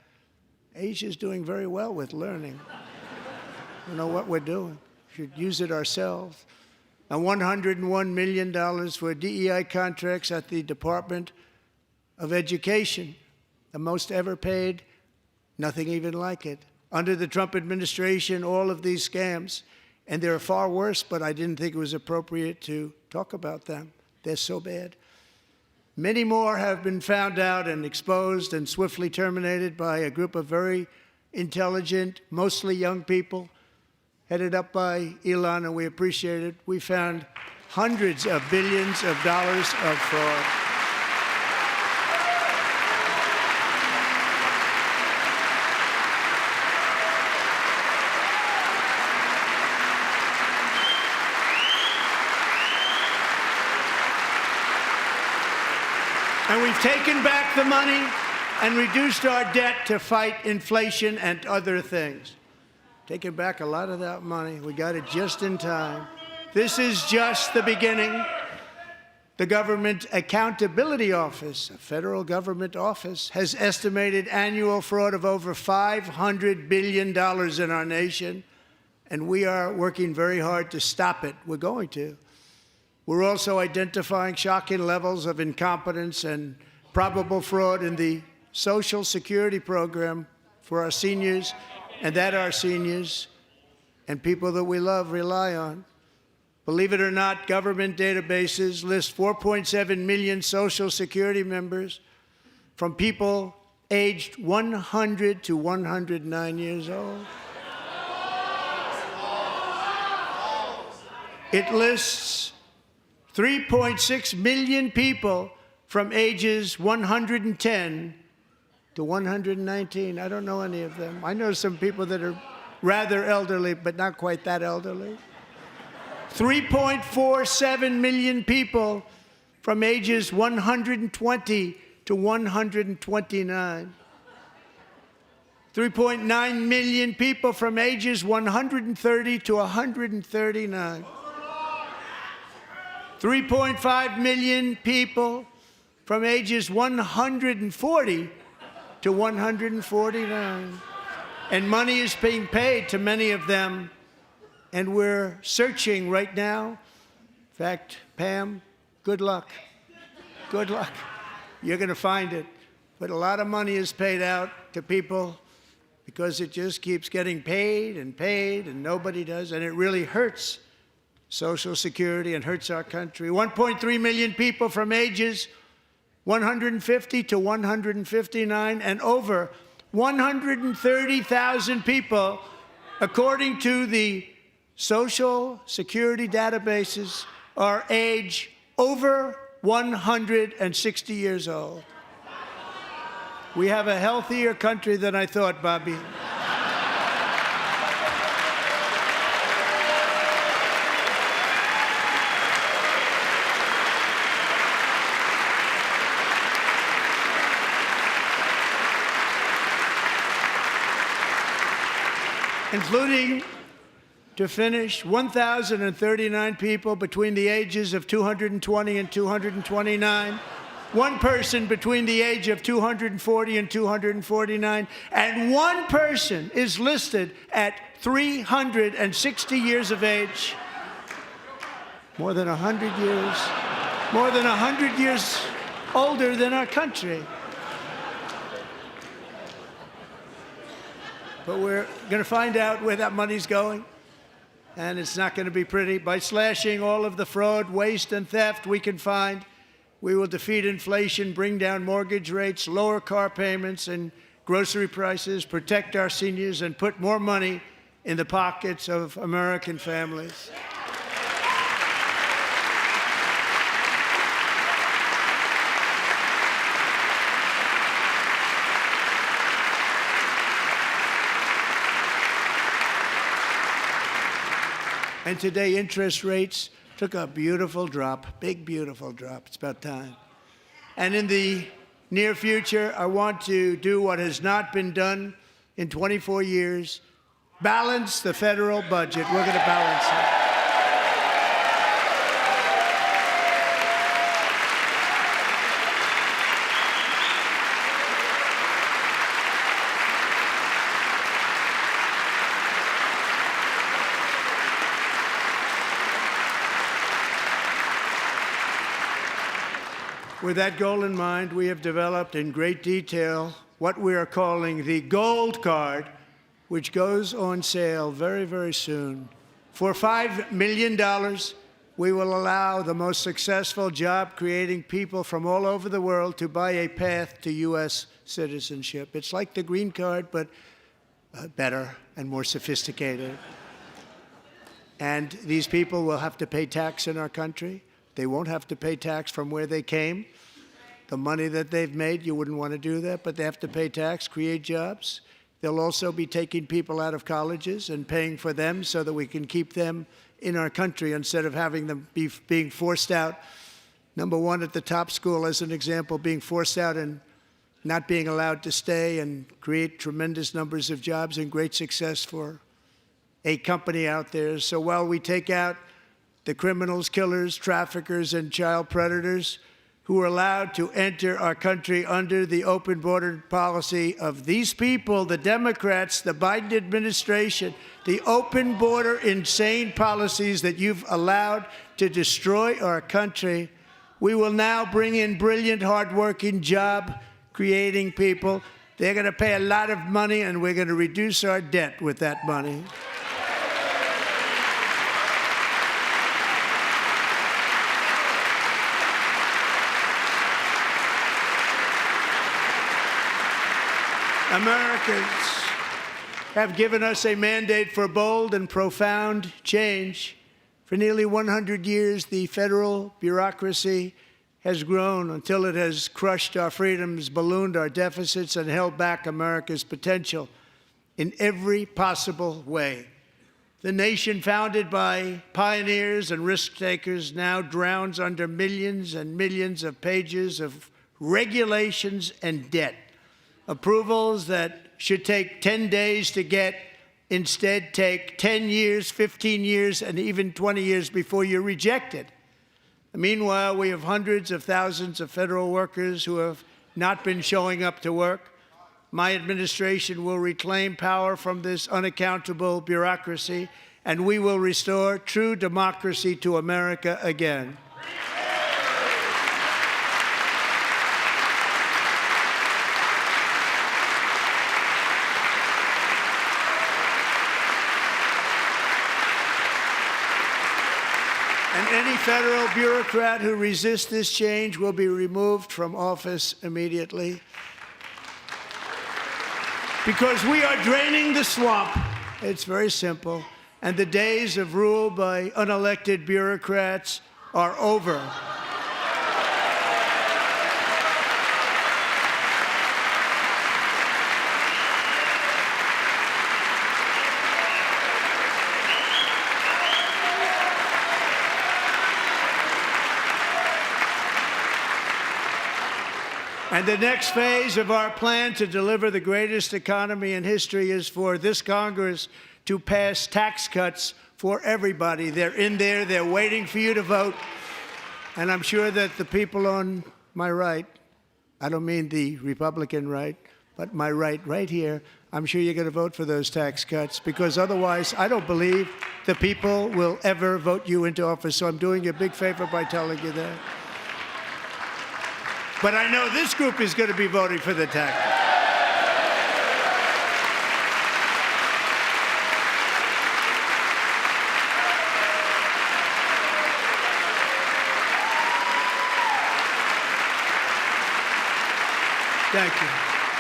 Asia's doing very well with learning. We know what we're doing. We should use it ourselves. And $101 million for DEI contracts at the Department of Education. The most ever paid, nothing even like it. Under the Trump administration, all of these scams, and they're far worse, but I didn't think it was appropriate to talk about them. They're so bad. Many more have been found out and exposed and swiftly terminated by a group of very intelligent, mostly young people, headed up by Elon, and we appreciate it. We found hundreds of billions of dollars of fraud. And we've taken back the money and reduced our debt to fight inflation and other things. Taken back a lot of that money. We got it just in time. This is just the beginning. The Government Accountability Office, a federal government office, has estimated annual fraud of over $500 billion in our nation, and we are working very hard to stop it. We're going to. We're also identifying shocking levels of incompetence and probable fraud in the Social Security program for our seniors, and that our seniors and people that we love rely on. Believe it or not, government databases list 4.7 million Social Security members from people aged 100 to 109 years old. It lists 3.6 million people from ages 110 to 119. I don't know any of them. I know some people that are rather elderly, but not quite that elderly. 3.47 million people from ages 120 to 129. 3.9 million people from ages 130 to 139. 3.5 million people from ages 140 to 149. And money is being paid to many of them, and we're searching right now. In fact, Pam, good luck. Good luck. You're going to find it. But a lot of money is paid out to people because it just keeps getting paid, and nobody does, and it really hurts Social Security and hurts our country. 1.3 million people from ages 150 to 159, and over 130,000 people, according to the Social Security databases, are age over 160 years old. We have a healthier country than I thought, Bobby. Including, to finish, 1,039 people between the ages of 220 and 229, one person between the age of 240 and 249, and one person is listed at 360 years of age. More than 100 years older than our country. But we're going to find out where that money's going, and it's not going to be pretty. By slashing all of the fraud, waste, and theft we can find, we will defeat inflation, bring down mortgage rates, lower car payments and grocery prices, protect our seniors, and put more money in the pockets of American families. And today, interest rates took a beautiful drop, big, beautiful drop. It's about time. And in the near future, I want to do what has not been done in 24 years, balance the federal budget. We're going to balance it. With that goal in mind, we have developed in great detail what we are calling the Gold Card, which goes on sale very, very soon. For $5 million, we will allow the most successful job-creating people from all over the world to buy a path to U.S. citizenship. It's like the green card, but better and more sophisticated. And these people will have to pay tax in our country. They won't have to pay tax from where they came. The money that they've made, you wouldn't want to do that, but they have to pay tax, create jobs. They'll also be taking people out of colleges and paying for them so that we can keep them in our country instead of having them being forced out. Number one, at the top school, as an example, being forced out and not being allowed to stay and create tremendous numbers of jobs and great success for a company out there. So while we take out the criminals, killers, traffickers, and child predators who are allowed to enter our country under the open border policy of these people, the Democrats, the Biden administration, the open border insane policies that you've allowed to destroy our country, we will now bring in brilliant, hardworking, job-creating people. They're going to pay a lot of money, and we're going to reduce our debt with that money. Americans have given us a mandate for bold and profound change. For nearly 100 years, the federal bureaucracy has grown until it has crushed our freedoms, ballooned our deficits, and held back America's potential in every possible way. The nation founded by pioneers and risk-takers now drowns under millions and millions of pages of regulations and debt. Approvals that should take 10 days to get instead take 10 years, 15 years, and even 20 years before you're rejected. Meanwhile, we have hundreds of thousands of federal workers who have not been showing up to work. My administration will reclaim power from this unaccountable bureaucracy, and we will restore true democracy to America again. And any federal bureaucrat who resists this change will be removed from office immediately. Because we are draining the swamp. It's very simple. And the days of rule by unelected bureaucrats are over. And the next phase of our plan to deliver the greatest economy in history is for this Congress to pass tax cuts for everybody. They're in there. They're waiting for you to vote. And I'm sure that the people on my right, I don't mean the Republican right, but my right here, I'm sure you're going to vote for those tax cuts, because otherwise I don't believe the people will ever vote you into office. So I'm doing you a big favor by telling you that. But I know this group is going to be voting for the tax. Thank you.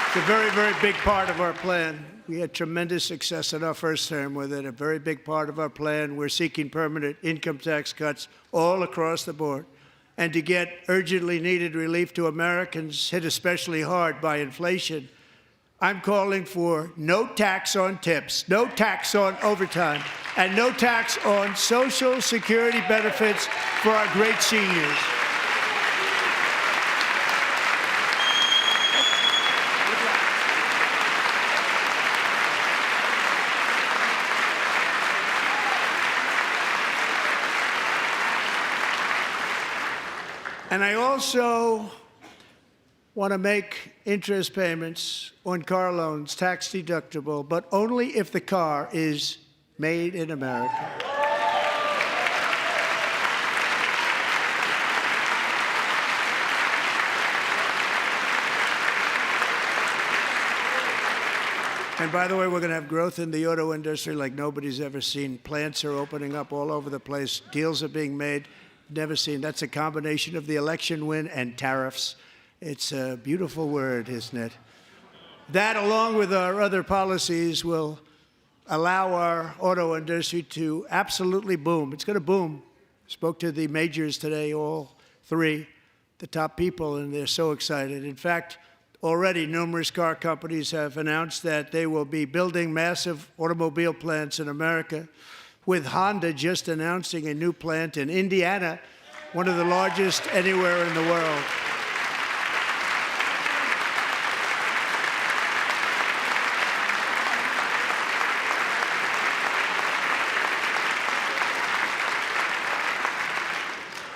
It's a very, very big part of our plan. We had tremendous success in our first term with it. A very big part of our plan. We're seeking permanent income tax cuts all across the board. And to get urgently needed relief to Americans hit especially hard by inflation, I'm calling for no tax on tips, no tax on overtime, and no tax on Social Security benefits for our great seniors. And I also want to make interest payments on car loans tax deductible, but only if the car is made in America. And by the way, we're going to have growth in the auto industry like nobody's ever seen. Plants are opening up all over the place. Deals are being made. Never seen. That's a combination of the election win and tariffs. It's a beautiful word, isn't it? That, along with our other policies, will allow our auto industry to absolutely boom. It's going to boom. Spoke to the majors today, all three, the top people, and they're so excited. In fact, already numerous car companies have announced that they will be building massive automobile plants in America, with Honda just announcing a new plant in Indiana, one of the largest anywhere in the world.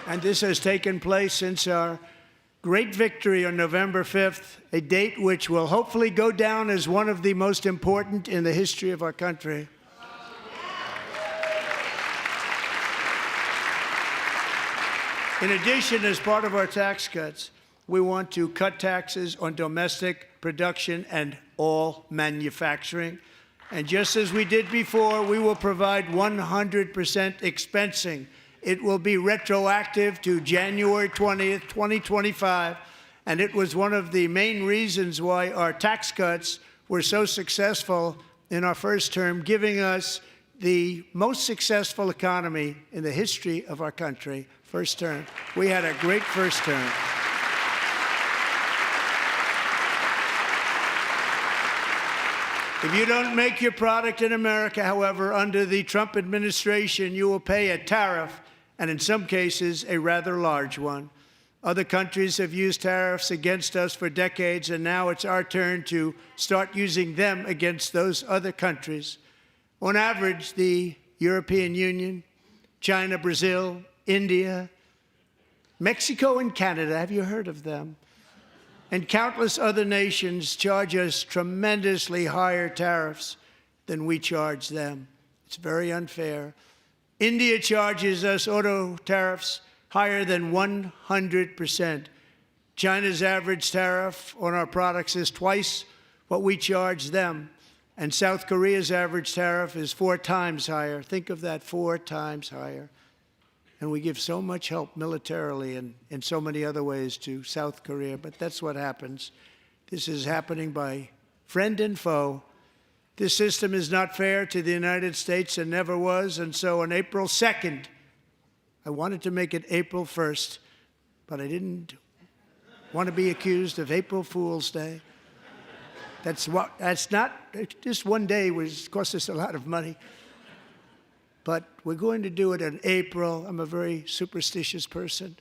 And this has taken place since our great victory on November 5th, a date which will hopefully go down as one of the most important in the history of our country. In addition, as part of our tax cuts, we want to cut taxes on domestic production and all manufacturing. And just as we did before, we will provide 100% expensing. It will be retroactive to January 20th, 2025. And it was one of the main reasons why our tax cuts were so successful in our first term, giving us the most successful economy in the history of our country. First term. We had a great first term. If you don't make your product in America, however, under the Trump administration, you will pay a tariff, and in some cases, a rather large one. Other countries have used tariffs against us for decades, and now it's our turn to start using them against those other countries. On average, the European Union, China, Brazil, India, Mexico, and Canada, have you heard of them? And countless other nations charge us tremendously higher tariffs than we charge them. It's very unfair. India charges us auto tariffs higher than 100%. China's average tariff on our products is twice what we charge them. And South Korea's average tariff is 4 times higher. Think of that, 4 times higher. And we give so much help militarily and in so many other ways to South Korea, but that's what happens. This is happening by friend and foe. This system is not fair to the United States and never was, and so on April 2nd, I wanted to make it April 1st, but I didn't want to be accused of April Fool's Day. That's not, just one day cost us a lot of money. But we're going to do it in April. I'm a very superstitious person.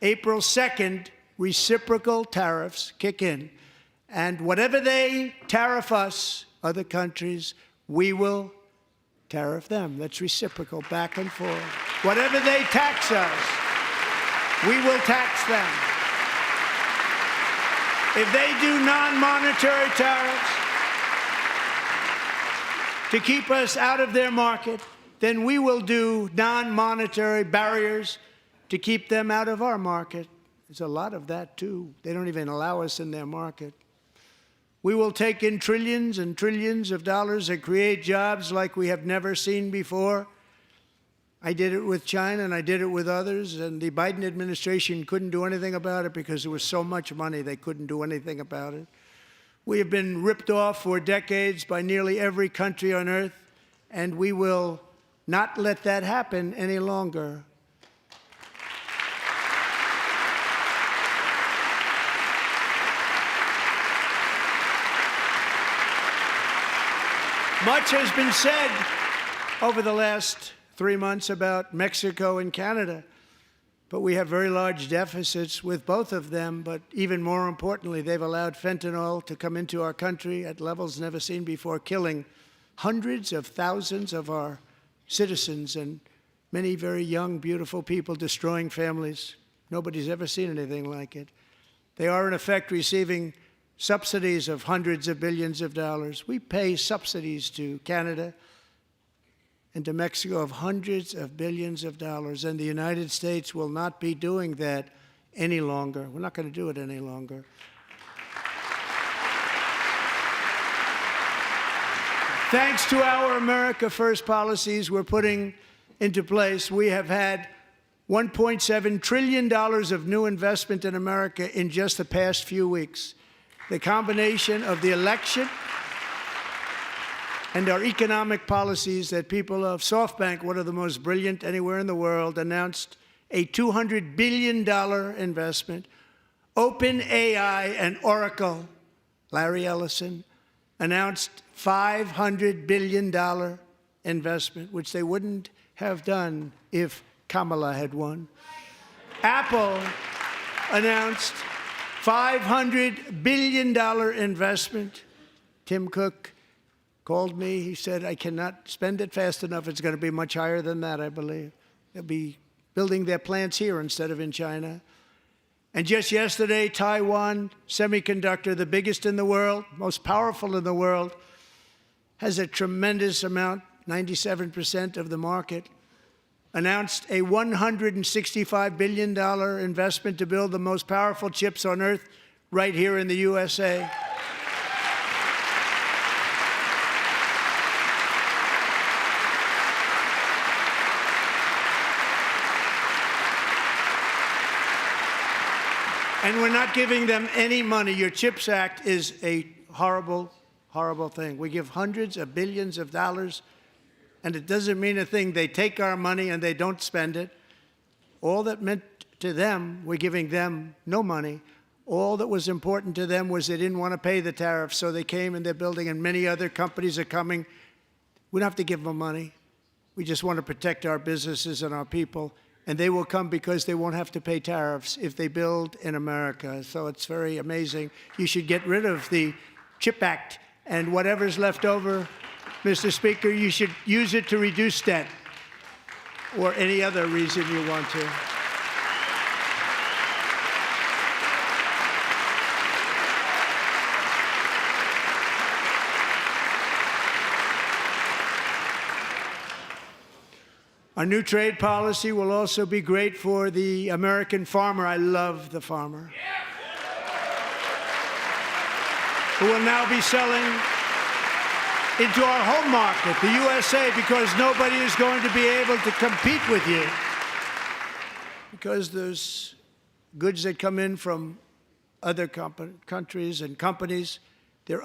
April 2nd, reciprocal tariffs kick in. And whatever they tariff us, other countries, we will tariff them. That's reciprocal, back and forth. Whatever they tax us, we will tax them. If they do non-monetary tariffs to keep us out of their market, then we will do non-monetary barriers to keep them out of our market. There's a lot of that, too. They don't even allow us in their market. We will take in trillions and trillions of dollars and create jobs like we have never seen before. I did it with China, and I did it with others, and the Biden administration couldn't do anything about it because there was so much money they couldn't do anything about it. We have been ripped off for decades by nearly every country on earth, and we will not let that happen any longer. Much has been said over the last 3 months about Mexico and Canada, but we have very large deficits with both of them. But even more importantly, they've allowed fentanyl to come into our country at levels never seen before, killing hundreds of thousands of our citizens and many very young, beautiful people, destroying families. Nobody's ever seen anything like it. They are, in effect, receiving subsidies of hundreds of billions of dollars. We pay subsidies to Canada and to Mexico of hundreds of billions of dollars, and the United States will not be doing that any longer. We're not going to do it any longer. Thanks to our America First policies we're putting into place, we have had $1.7 trillion of new investment in America in just the past few weeks. The combination of the election and our economic policies that people of SoftBank, one of the most brilliant anywhere in the world, announced a $200 billion investment. OpenAI and Oracle, Larry Ellison, announced $500 billion investment, which they wouldn't have done if Kamala had won. Apple announced $500 billion investment. Tim Cook called me. He said, I cannot spend it fast enough. It's going to be much higher than that, I believe. They'll be building their plants here instead of in China. And just yesterday, Taiwan Semiconductor, the biggest in the world, most powerful in the world, has a tremendous amount, 97% of the market, announced a $165 billion investment to build the most powerful chips on earth right here in the USA. And we're not giving them any money. Your CHIPS Act is a horrible, horrible thing. We give hundreds of billions of dollars, and it doesn't mean a thing. They take our money and they don't spend it. All that meant to them, we're giving them no money. All that was important to them was they didn't want to pay the tariffs, so they came and they're building, and many other companies are coming. We don't have to give them money. We just want to protect our businesses and our people. And they will come because they won't have to pay tariffs if they build in America. So it's very amazing. You should get rid of the CHIP Act, and whatever's left over, Mr. Speaker, you should use it to reduce debt or any other reason you want to. Our new trade policy will also be great for the American farmer. I love the farmer. Who will now be selling into our home market, the USA, because nobody is going to be able to compete with you. because there's goods that come in from other countries and companies. They're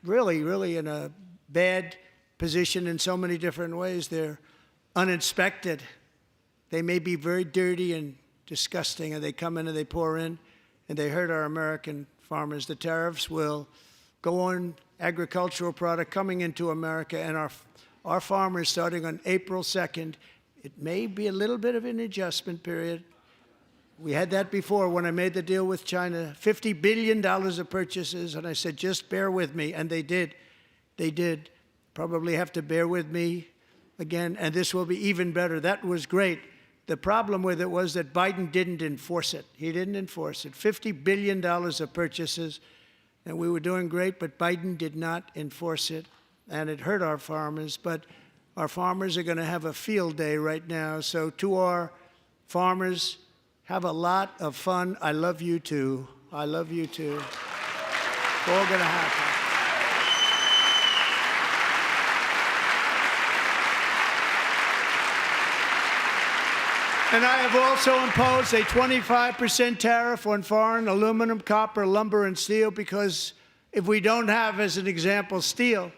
really in a bad position in so many different ways. They're uninspected. They may be very dirty and disgusting, and they come in and they pour in, and they hurt our American farmers. The tariffs will go on agricultural product coming into America, and our farmers, starting on April 2nd, it may be a little bit of an adjustment period. We had that before when I made the deal with China, $50 billion of purchases, and I said, just bear with me, and they did. They did. Probably have to bear with me again, and this will be even better. That was great. The problem with it was that Biden didn't enforce it. He didn't enforce it. $50 billion of purchases, and we were doing great, but Biden did not enforce it, and it hurt our farmers. But our farmers are going to have a field day right now. So to our farmers, have a lot of fun. I love you too. I love you too. It's all going to happen. And I have also imposed a 25% tariff on foreign aluminum, copper, lumber, and steel, because if we don't have, as an example, steel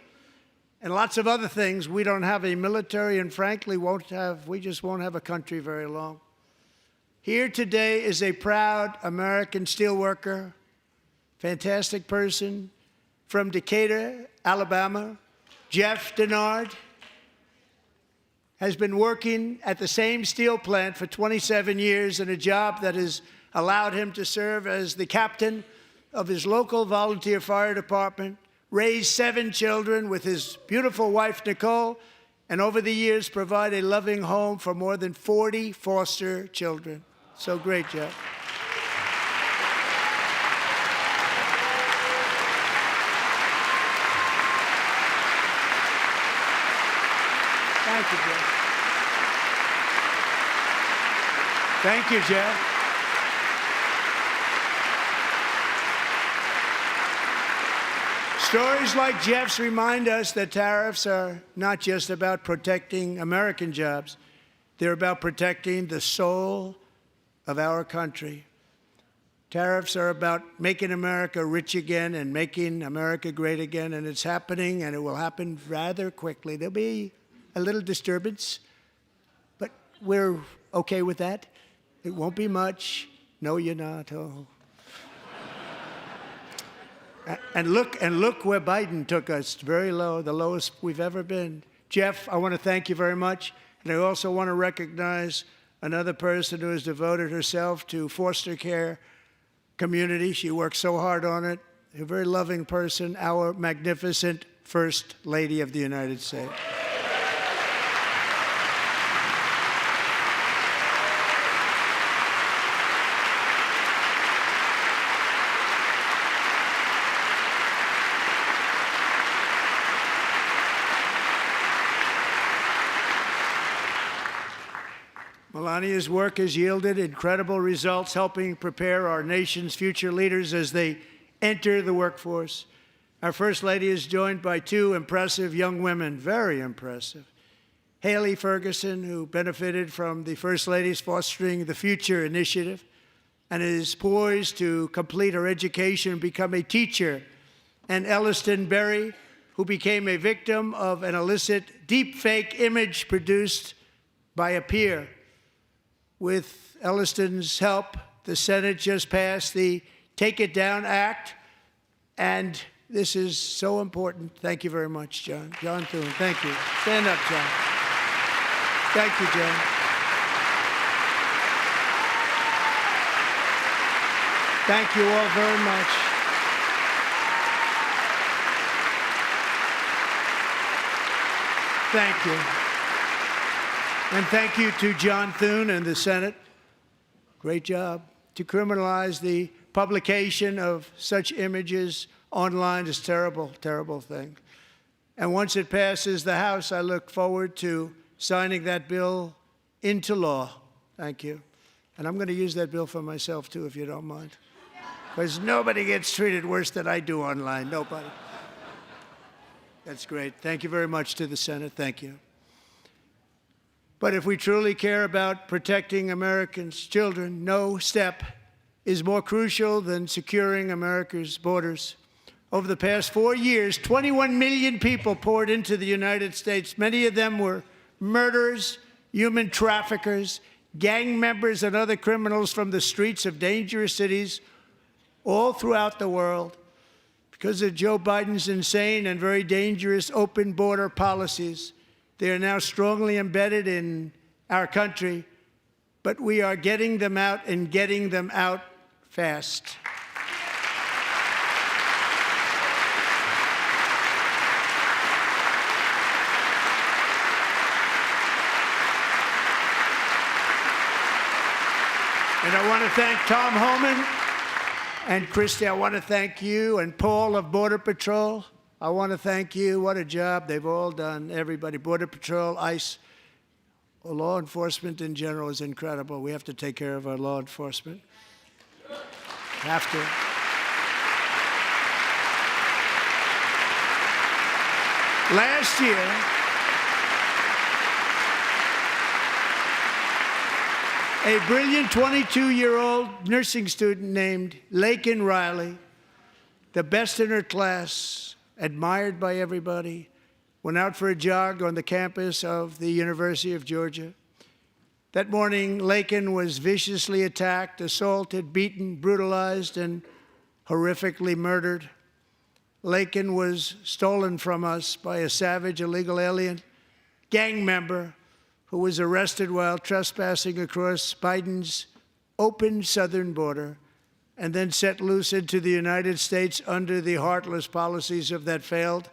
and lots of other things, we don't have a military, and frankly, we just won't have a country very long. Here today is a proud American steelworker, fantastic person from Decatur, Alabama, Jeff Denard. Has been working at the same steel plant for 27 years in a job that has allowed him to serve as the captain of his local volunteer fire department, raise 7 children with his beautiful wife, Nicole, and over the years provide a loving home for more than 40 foster children. So great, Jeff. Thank you, Jeff. Thank you, Jeff. Stories like Jeff's remind us that tariffs are not just about protecting American jobs. They're about protecting the soul of our country. Tariffs are about making America rich again and making America great again, and it's happening, and it will happen rather quickly. There'll be a little disturbance, but we're okay with that. It won't be much. No, you're not. Oh. And look where Biden took us, very low, the lowest we've ever been. Jeff, I want to thank you very much. And I also want to recognize another person who has devoted herself to foster care community. She works so hard on it. A very loving person, our magnificent First Lady of the United States. Melania's work has yielded incredible results, helping prepare our nation's future leaders as they enter the workforce. Our First Lady is joined by 2 impressive young women, very impressive. Haley Ferguson, who benefited from the First Lady's Fostering the Future initiative and is poised to complete her education and become a teacher. And Elliston Berry, who became a victim of an illicit deepfake image produced by a peer. With Elliston's help, the Senate just passed the Take It Down Act, and this is so important. Thank you very much, John. John Thune, thank you. Stand up, John. Thank you, John. Thank you all very much. Thank you. And thank you to John Thune and the Senate. Great job. To criminalize the publication of such images online is a terrible, terrible thing. And once it passes the House, I look forward to signing that bill into law. Thank you. And I'm going to use that bill for myself, too, if you don't mind. Because nobody gets treated worse than I do online. Nobody. That's great. Thank you very much to the Senate. Thank you. But if we truly care about protecting Americans' children, no step is more crucial than securing America's borders. Over the past 4 years, 21 million people poured into the United States. Many of them were murderers, human traffickers, gang members, and other criminals from the streets of dangerous cities all throughout the world. Because of Joe Biden's insane and very dangerous open border policies, they are now strongly embedded in our country, but we are getting them out and getting them out fast. And I want to thank Tom Homan and Christy. I want to thank you and Paul of Border Patrol. I want to thank you. What a job they've all done. Everybody, Border Patrol, ICE, law enforcement in general is incredible. We have to take care of our law enforcement. Have to. Last year, a brilliant 22-year-old nursing student named Laken Riley, the best in her class, admired by everybody, went out for a jog on the campus of the University of Georgia. That morning, Laken was viciously attacked, assaulted, beaten, brutalized, and horrifically murdered. Laken was stolen from us by a savage illegal alien gang member who was arrested while trespassing across Biden's open southern border and then set loose into the United States under the heartless policies of that failed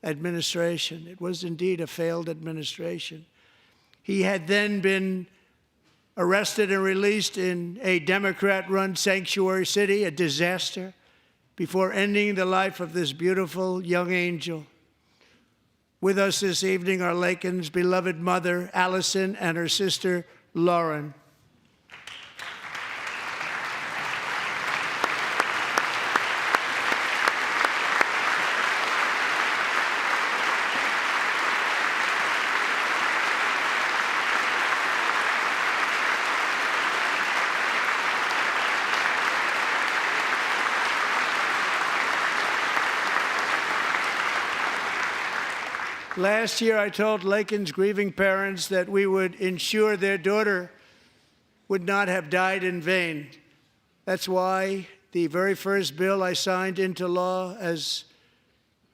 administration. It was indeed a failed administration. He had then been arrested and released in a Democrat-run sanctuary city, a disaster, before ending the life of this beautiful young angel. With us this evening are Laken's beloved mother, Allison, and her sister, Lauren. Last year, I told Laken's grieving parents that we would ensure their daughter would not have died in vain. That's why the very first bill I signed into law as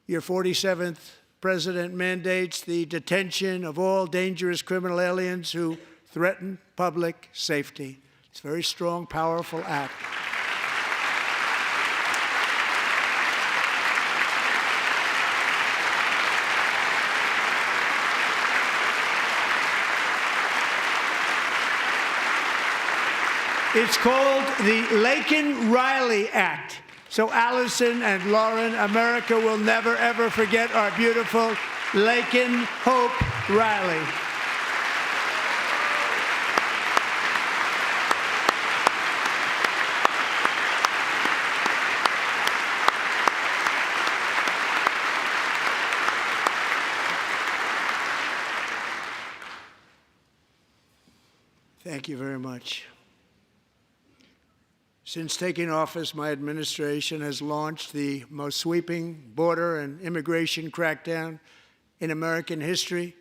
your 47th president mandates the detention of all dangerous criminal aliens who threaten public safety. It's a very strong, powerful act. It's called the Laken-Riley Act. So Allison and Lauren, America will never, ever forget our beautiful Laken Hope Riley. Thank you very much. Since taking office, my administration has launched the most sweeping border and immigration crackdown in American history,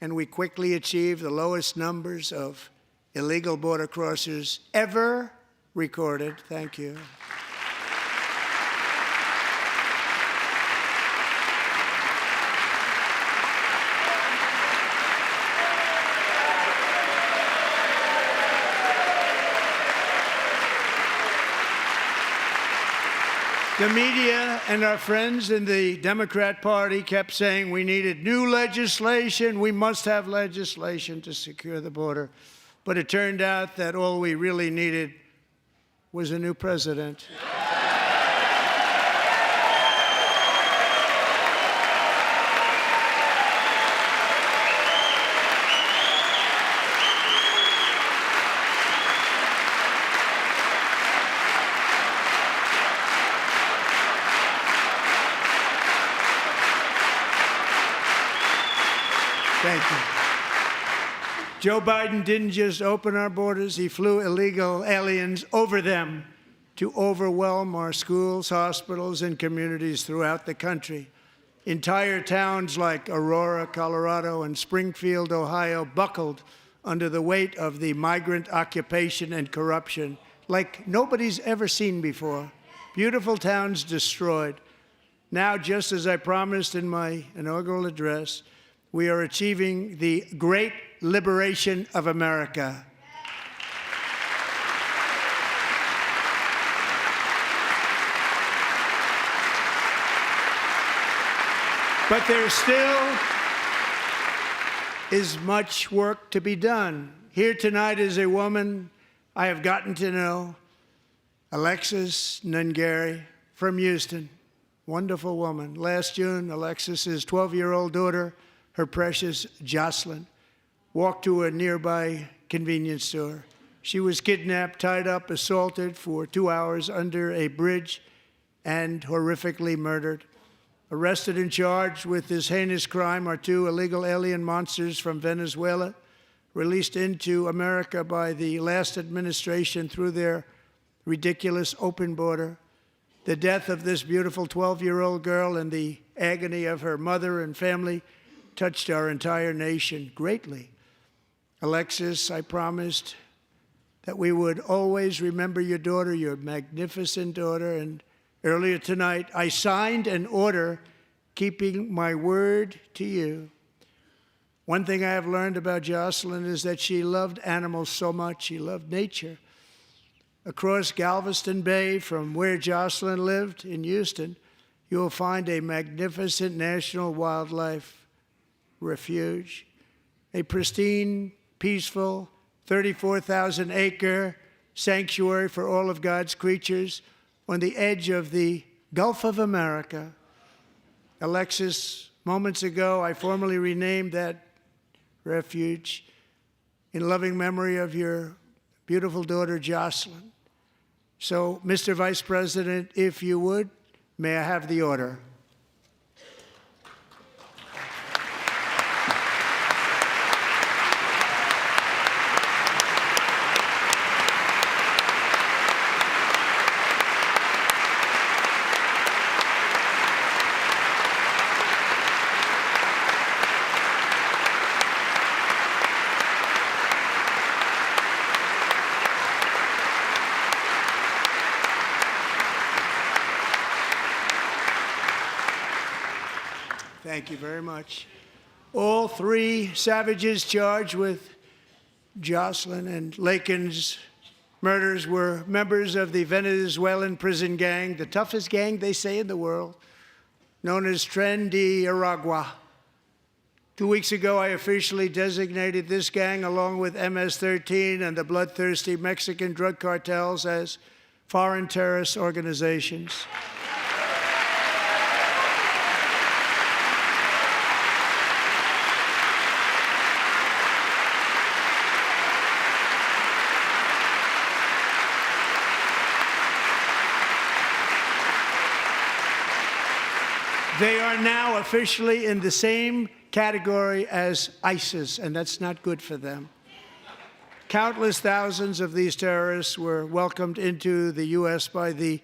and we quickly achieved the lowest numbers of illegal border crossers ever recorded. Thank you. The media and our friends in the Democrat Party kept saying we needed new legislation, we must have legislation to secure the border. But it turned out that all we really needed was a new president. Thank you. Joe Biden didn't just open our borders, he flew illegal aliens over them to overwhelm our schools, hospitals, and communities throughout the country. Entire towns like Aurora, Colorado, and Springfield, Ohio, buckled under the weight of the migrant occupation and corruption like nobody's ever seen before. Beautiful towns destroyed. Now, just as I promised in my inaugural address, we are achieving the great liberation of America. But there still is much work to be done. Here tonight is a woman I have gotten to know, Alexis Nungari from Houston. Wonderful woman. Last June, Alexis's 12-year-old daughter, her precious Jocelyn, walked to a nearby convenience store. She was kidnapped, tied up, assaulted for 2 hours under a bridge, and horrifically murdered. Arrested and charged with this heinous crime are 2 illegal alien monsters from Venezuela, released into America by the last administration through their ridiculous open border. The death of this beautiful 12-year-old girl and the agony of her mother and family touched our entire nation greatly. Alexis, I promised that we would always remember your daughter, your magnificent daughter, and earlier tonight, I signed an order keeping my word to you. One thing I have learned about Jocelyn is that she loved animals so much. She loved nature. Across Galveston Bay, from where Jocelyn lived in Houston, you will find a magnificent national wildlife refuge, a pristine, peaceful, 34,000-acre sanctuary for all of God's creatures on the edge of the Gulf of America. Alexis, moments ago, I formally renamed that refuge in loving memory of your beautiful daughter, Jocelyn. So, Mr. Vice President, if you would, may I have the order? Thank you very much. All 3 savages charged with Jocelyn and Lakin's murders were members of the Venezuelan prison gang, the toughest gang, they say, in the world, known as Tren de Aragua. 2 weeks ago, I officially designated this gang, along with MS-13 and the bloodthirsty Mexican drug cartels, as foreign terrorist organizations. They are now officially in the same category as ISIS, and that's not good for them. Countless thousands of these terrorists were welcomed into the U.S. by the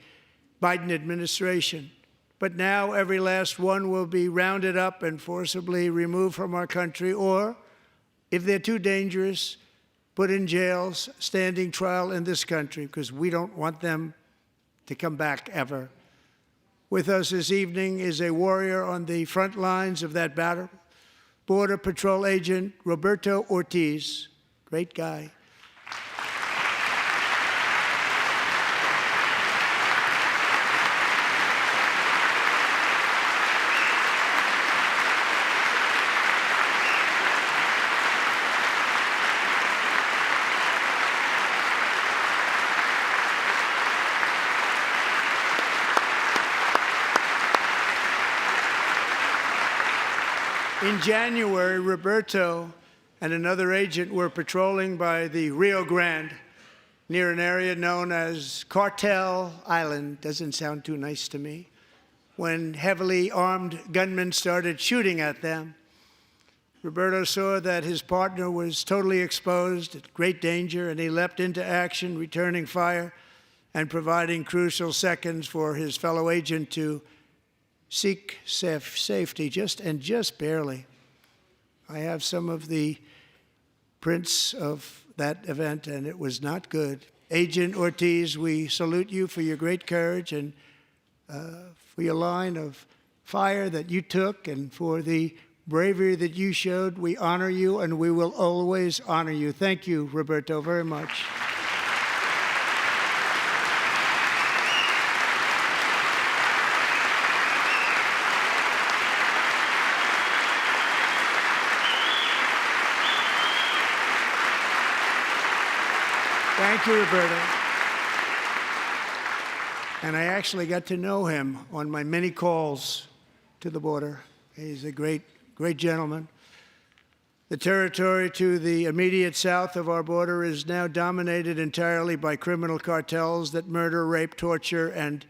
Biden administration. But now every last one will be rounded up and forcibly removed from our country, or, if they're too dangerous, put in jails, standing trial in this country, because we don't want them to come back ever. With us this evening is a warrior on the front lines of that battle, Border Patrol Agent Roberto Ortiz. Great guy. In January, Roberto and another agent were patrolling by the Rio Grande near an area known as Cartel Island. Doesn't sound too nice to me. When heavily armed gunmen started shooting at them. Roberto saw that his partner was totally exposed, at great danger, and he leapt into action, returning fire and providing crucial seconds for his fellow agent to seek safety, just barely. I have some of the prints of that event, and it was not good. Agent Ortiz, we salute you for your great courage and for your line of fire that you took and for the bravery that you showed. We honor you, and we will always honor you. Thank you, Roberto, very much. Thank you, Roberto. And I actually got to know him on my many calls to the border. He's a great gentleman. The territory to the immediate south of our border is now dominated entirely by criminal cartels that murder, rape, torture, and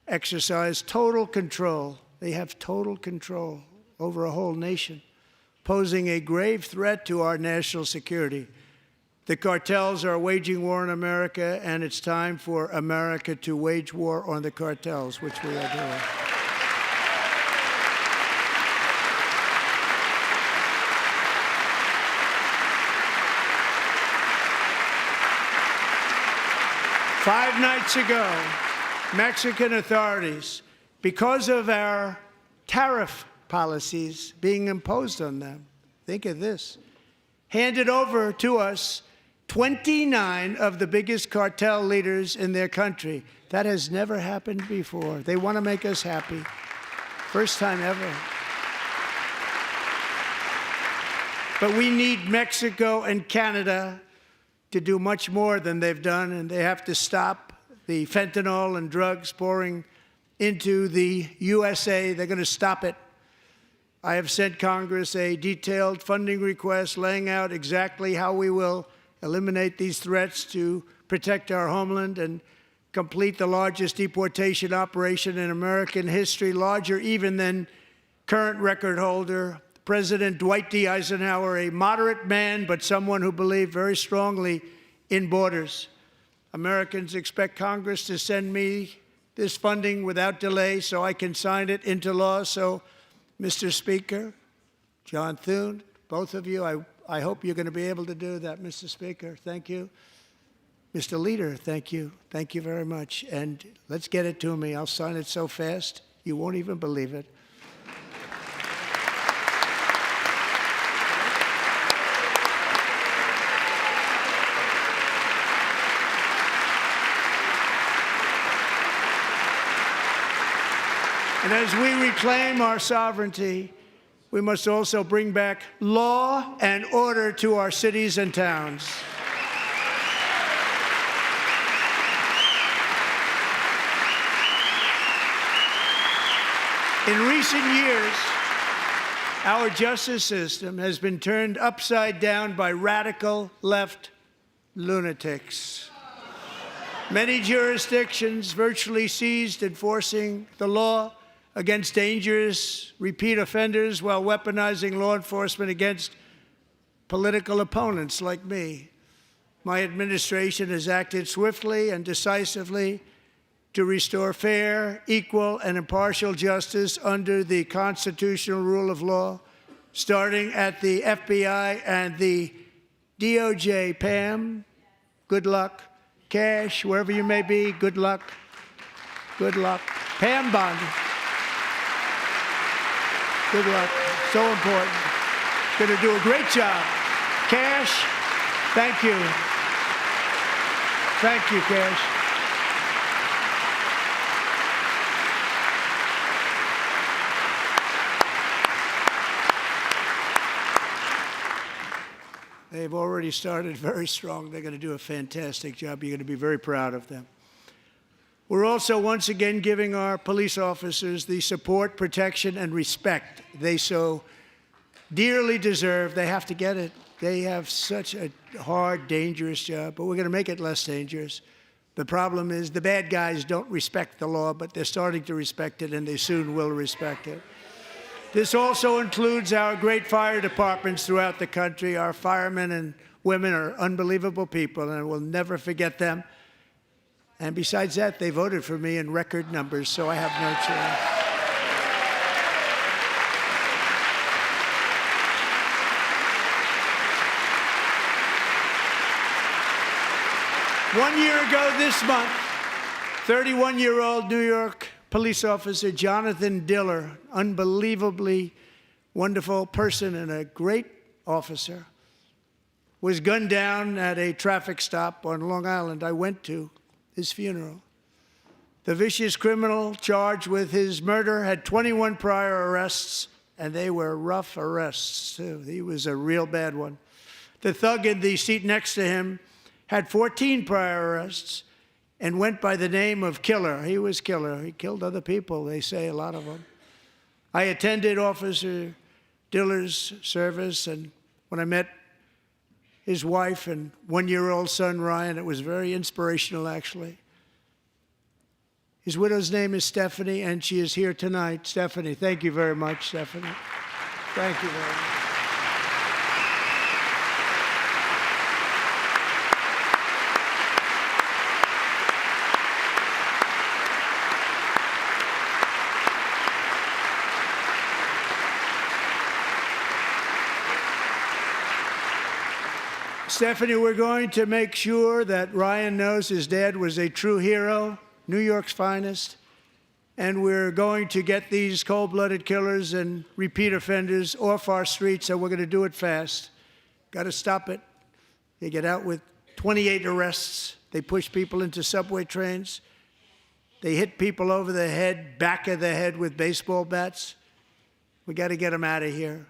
exercise total control. They have total control over a whole nation, posing a grave threat to our national security. The cartels are waging war in America, and it's time for America to wage war on the cartels, which we are doing. Five nights ago, Mexican authorities, because of our tariff policies being imposed on them, think of this, handed over to us 29 of the biggest cartel leaders in their country. That has never happened before. They want to make us happy. First time ever. But we need Mexico and Canada to do much more than they've done, and they have to stop the fentanyl and drugs pouring into the USA. They're going to stop it. I have sent Congress a detailed funding request laying out exactly how we will eliminate these threats to protect our homeland and complete the largest deportation operation in American history, larger even than current record holder, President Dwight D. Eisenhower, a moderate man, but someone who believed very strongly in borders. Americans expect Congress to send me this funding without delay so I can sign it into law. So, Mr. Speaker, John Thune, both of you, I hope you're going to be able to do that, Mr. Speaker. Thank you. Mr. Leader, thank you. Thank you very much. And let's get it to me. I'll sign it so fast, you won't even believe it. And as we reclaim our sovereignty, we must also bring back law and order to our cities and towns. In recent years, our justice system has been turned upside down by radical left lunatics. Many jurisdictions virtually ceased enforcing the law against dangerous repeat offenders while weaponizing law enforcement against political opponents like me. My administration has acted swiftly and decisively to restore fair, equal, and impartial justice under the constitutional rule of law, starting at the FBI and the DOJ. Pam, good luck. Cash, wherever you may be, good luck. Good luck. Pam Bondi. Good luck. So important. Going to do a great job. Cash, thank you. Thank you, Cash. They've already started very strong. They're going to do a fantastic job. You're going to be very proud of them. We're also once again giving our police officers the support, protection, and respect they so dearly deserve. They have to get it. They have such a hard, dangerous job, but we're going to make it less dangerous. The problem is the bad guys don't respect the law, but they're starting to respect it, and they soon will respect it. This also includes our great fire departments throughout the country. Our firemen and women are unbelievable people, and we'll never forget them. And besides that, they voted for me in record numbers, so I have no choice. 1 year ago this month, 31-year-old New York police officer Jonathan Diller, unbelievably wonderful person and a great officer, was gunned down at a traffic stop on Long Island. I went to his funeral. The vicious criminal charged with his murder had 21 prior arrests, and they were rough arrests, too. He was a real bad one. The thug in the seat next to him had 14 prior arrests and went by the name of Killer. He was Killer. He killed other people, they say, a lot of them. I attended Officer Diller's service, and when I met his wife and one-year-old son, Ryan, it was very inspirational, actually. His widow's name is Stephanie, and she is here tonight. Stephanie, thank you very much, Stephanie. Thank you very much. Stephanie, we're going to make sure that Ryan knows his dad was a true hero, New York's finest, and we're going to get these cold-blooded killers and repeat offenders off our streets, and we're going to do it fast. Got to stop it. They get out with 28 arrests. They push people into subway trains. They hit people over the head, back of the head with baseball bats. We got to get them out of here.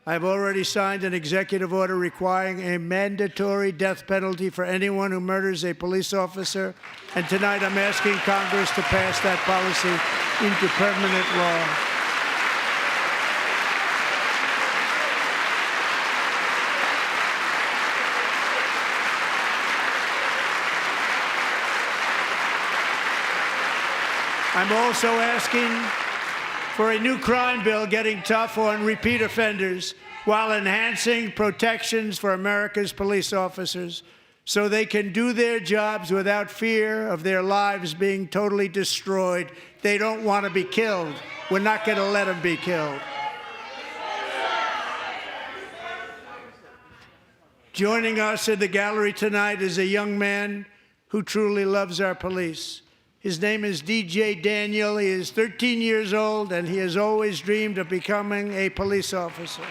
I've already signed an executive order requiring a mandatory death penalty for anyone who murders a police officer, and tonight I'm asking Congress to pass that policy into permanent law. I'm also asking for a new crime bill getting tough on repeat offenders while enhancing protections for America's police officers so they can do their jobs without fear of their lives being totally destroyed. They don't want to be killed. We're not going to let them be killed. Joining us in the gallery tonight is a young man who truly loves our police. His name is DJ Daniel. He is 13 years old, and he has always dreamed of becoming a police officer.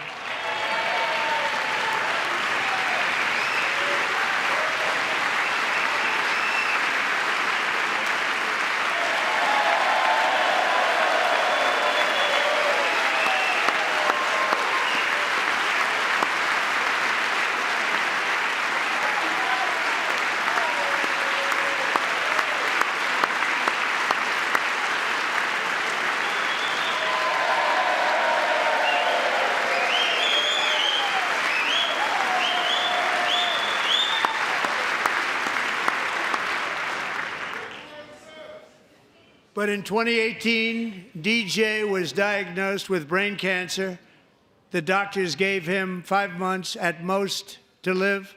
But in 2018, DJ was diagnosed with brain cancer. The doctors gave him 5 months at most to live.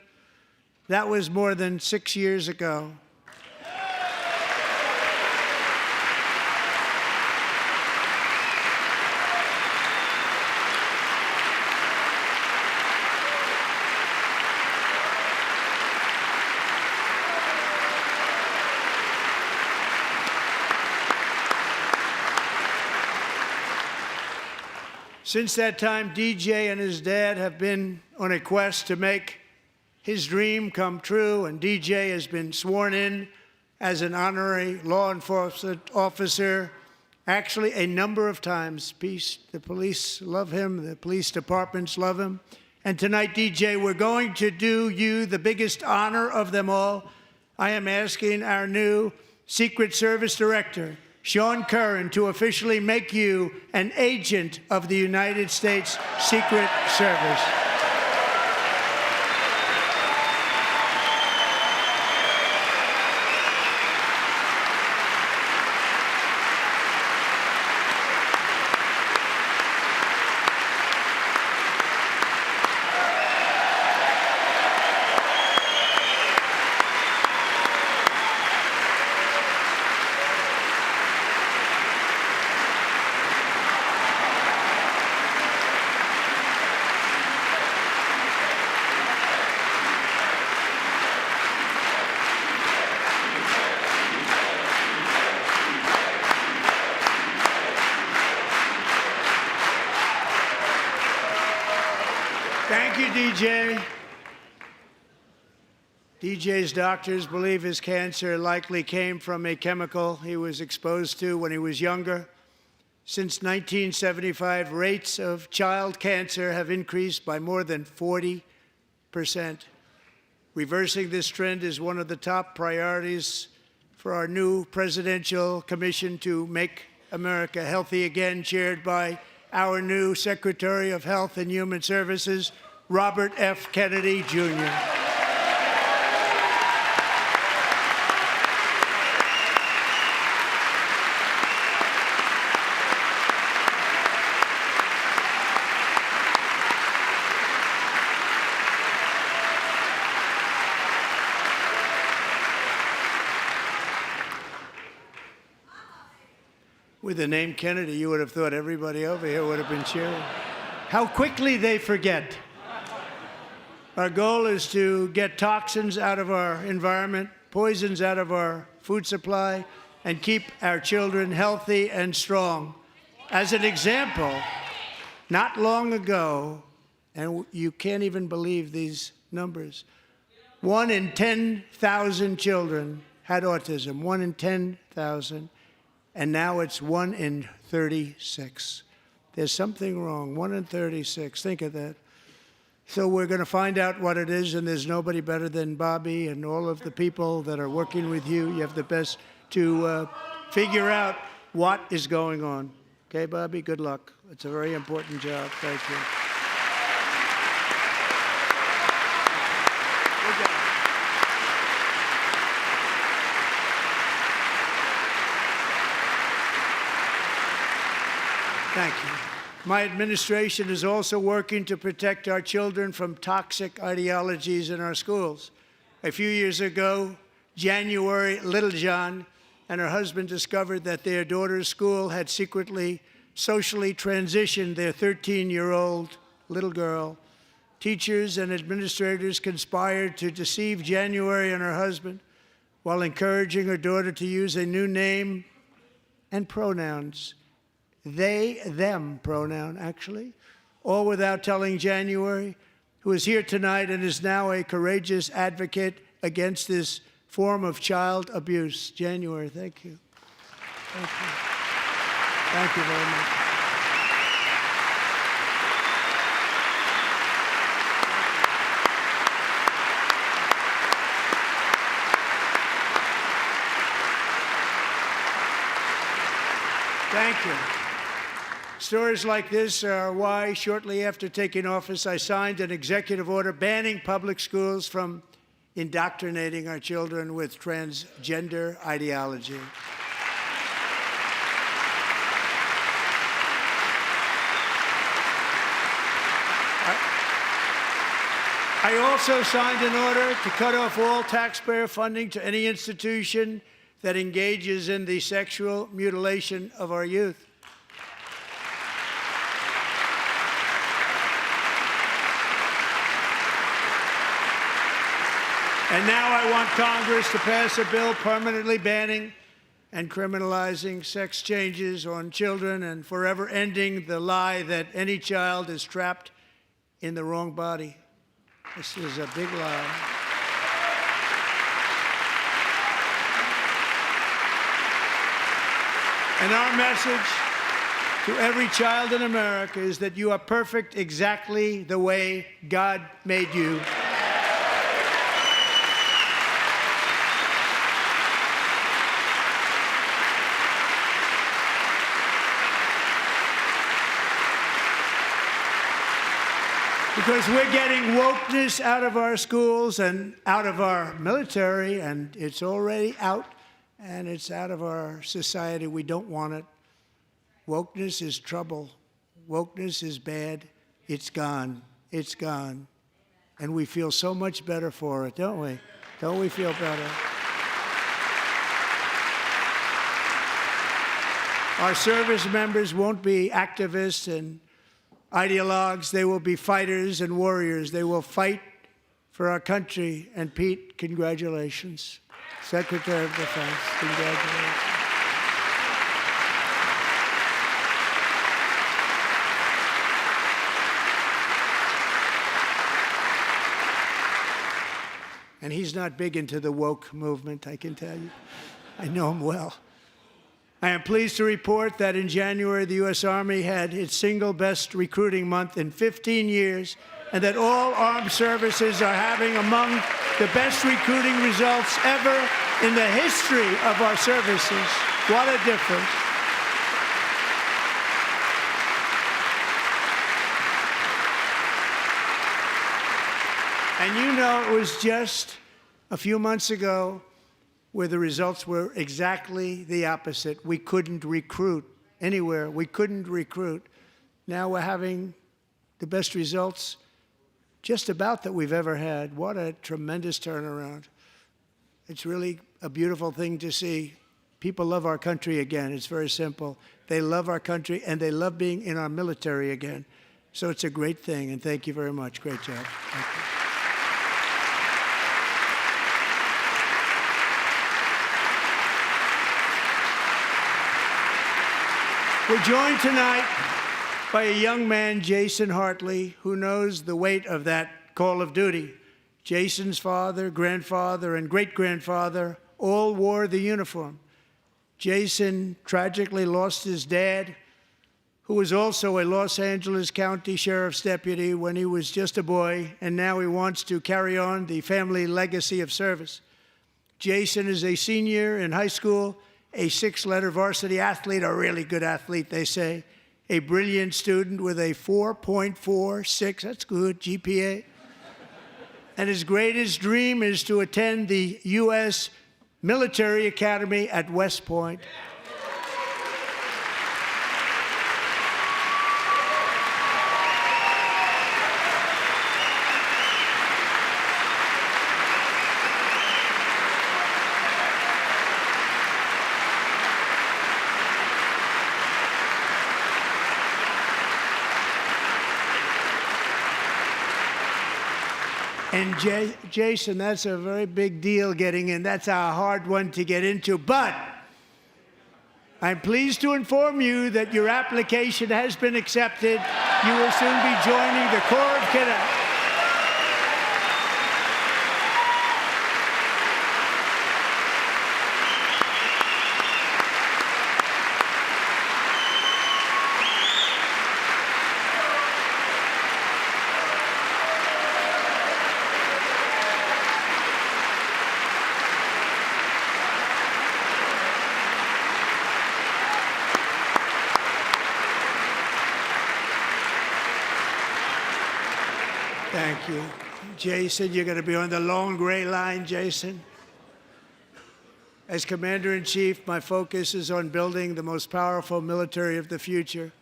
That was more than 6 years ago. Since that time, DJ and his dad have been on a quest to make his dream come true, and DJ has been sworn in as an honorary law enforcement officer, actually a number of times. The police love him, the police departments love him. And tonight, DJ, we're going to do you the biggest honor of them all. I am asking our new Secret Service Director, Sean Curran, to officially make you an agent of the United States Secret Service. DJ. DJ's doctors believe his cancer likely came from a chemical he was exposed to when he was younger. Since 1975, rates of child cancer have increased by more than 40%. Reversing this trend is one of the top priorities for our new presidential commission to make America healthy again, chaired by our new Secretary of Health and Human Services, Robert F. Kennedy, Jr. With the name Kennedy, you would have thought everybody over here would have been cheering. How quickly they forget. Our goal is to get toxins out of our environment, poisons out of our food supply, and keep our children healthy and strong. As an example, not long ago, and you can't even believe these numbers, 1 in 10,000 children had autism, 1 in 10,000. And now it's 1 in 36. There's something wrong, 1 in 36. Think of that. So we're going to find out what it is, and there's nobody better than Bobby and all of the people that are working with you. You have the best to figure out what is going on. Okay, Bobby, good luck. It's a very important job. Thank you. Good job. Thank you. My administration is also working to protect our children from toxic ideologies in our schools. A few years ago, January Littlejohn and her husband discovered that their daughter's school had secretly socially transitioned their 13-year-old little girl. Teachers and administrators conspired to deceive January and her husband while encouraging her daughter to use a new name and pronouns. They, them pronoun, actually, all without telling January, who is here tonight and is now a courageous advocate against this form of child abuse. January, thank you. Thank you. Thank you very much. Thank you. Stories like this are why, shortly after taking office, I signed an executive order banning public schools from indoctrinating our children with transgender ideology. I also signed an order to cut off all taxpayer funding to any institution that engages in the sexual mutilation of our youth. And now I want Congress to pass a bill permanently banning and criminalizing sex changes on children and forever ending the lie that any child is trapped in the wrong body. This is a big lie. And our message to every child in America is that you are perfect exactly the way God made you. Because we're getting wokeness out of our schools and out of our military, and it's already out, and it's out of our society. We don't want it. Wokeness is trouble. Wokeness is bad. It's gone. It's gone. And we feel so much better for it, don't we? Don't we feel better? Our service members won't be activists and ideologues. They will be fighters and warriors. They will fight for our country. And Pete, congratulations. Secretary of Defense, congratulations. And he's not big into the woke movement, I can tell you. I know him well. I am pleased to report that in January, the U.S. Army had its single best recruiting month in 15 years, and that all armed services are having among the best recruiting results ever in the history of our services. What a difference. And you know, it was just a few months ago where the results were exactly the opposite. We couldn't recruit anywhere. We couldn't recruit. Now we're having the best results just about that we've ever had. What a tremendous turnaround. It's really a beautiful thing to see. People love our country again. It's very simple. They love our country, and they love being in our military again. So it's a great thing, and thank you very much. Great job. Thank you. We're joined tonight by a young man, Jason Hartley, who knows the weight of that call of duty. Jason's father, grandfather, and great-grandfather all wore the uniform. Jason tragically lost his dad, who was also a Los Angeles County Sheriff's deputy when he was just a boy, and now he wants to carry on the family legacy of service. Jason is a senior in high school, a 6-letter varsity athlete, a really good athlete, they say, a brilliant student with a 4.46, that's good, GPA. And his greatest dream is to attend the U.S. Military Academy at West Point. And Jason, that's a very big deal getting in. That's a hard one to get into. But I'm pleased to inform you that your application has been accepted. You will soon be joining the Corps of Cadets. Thank you. Jason, you're going to be on the long gray line, Jason. As Commander-in-Chief, my focus is on building the most powerful military of the future.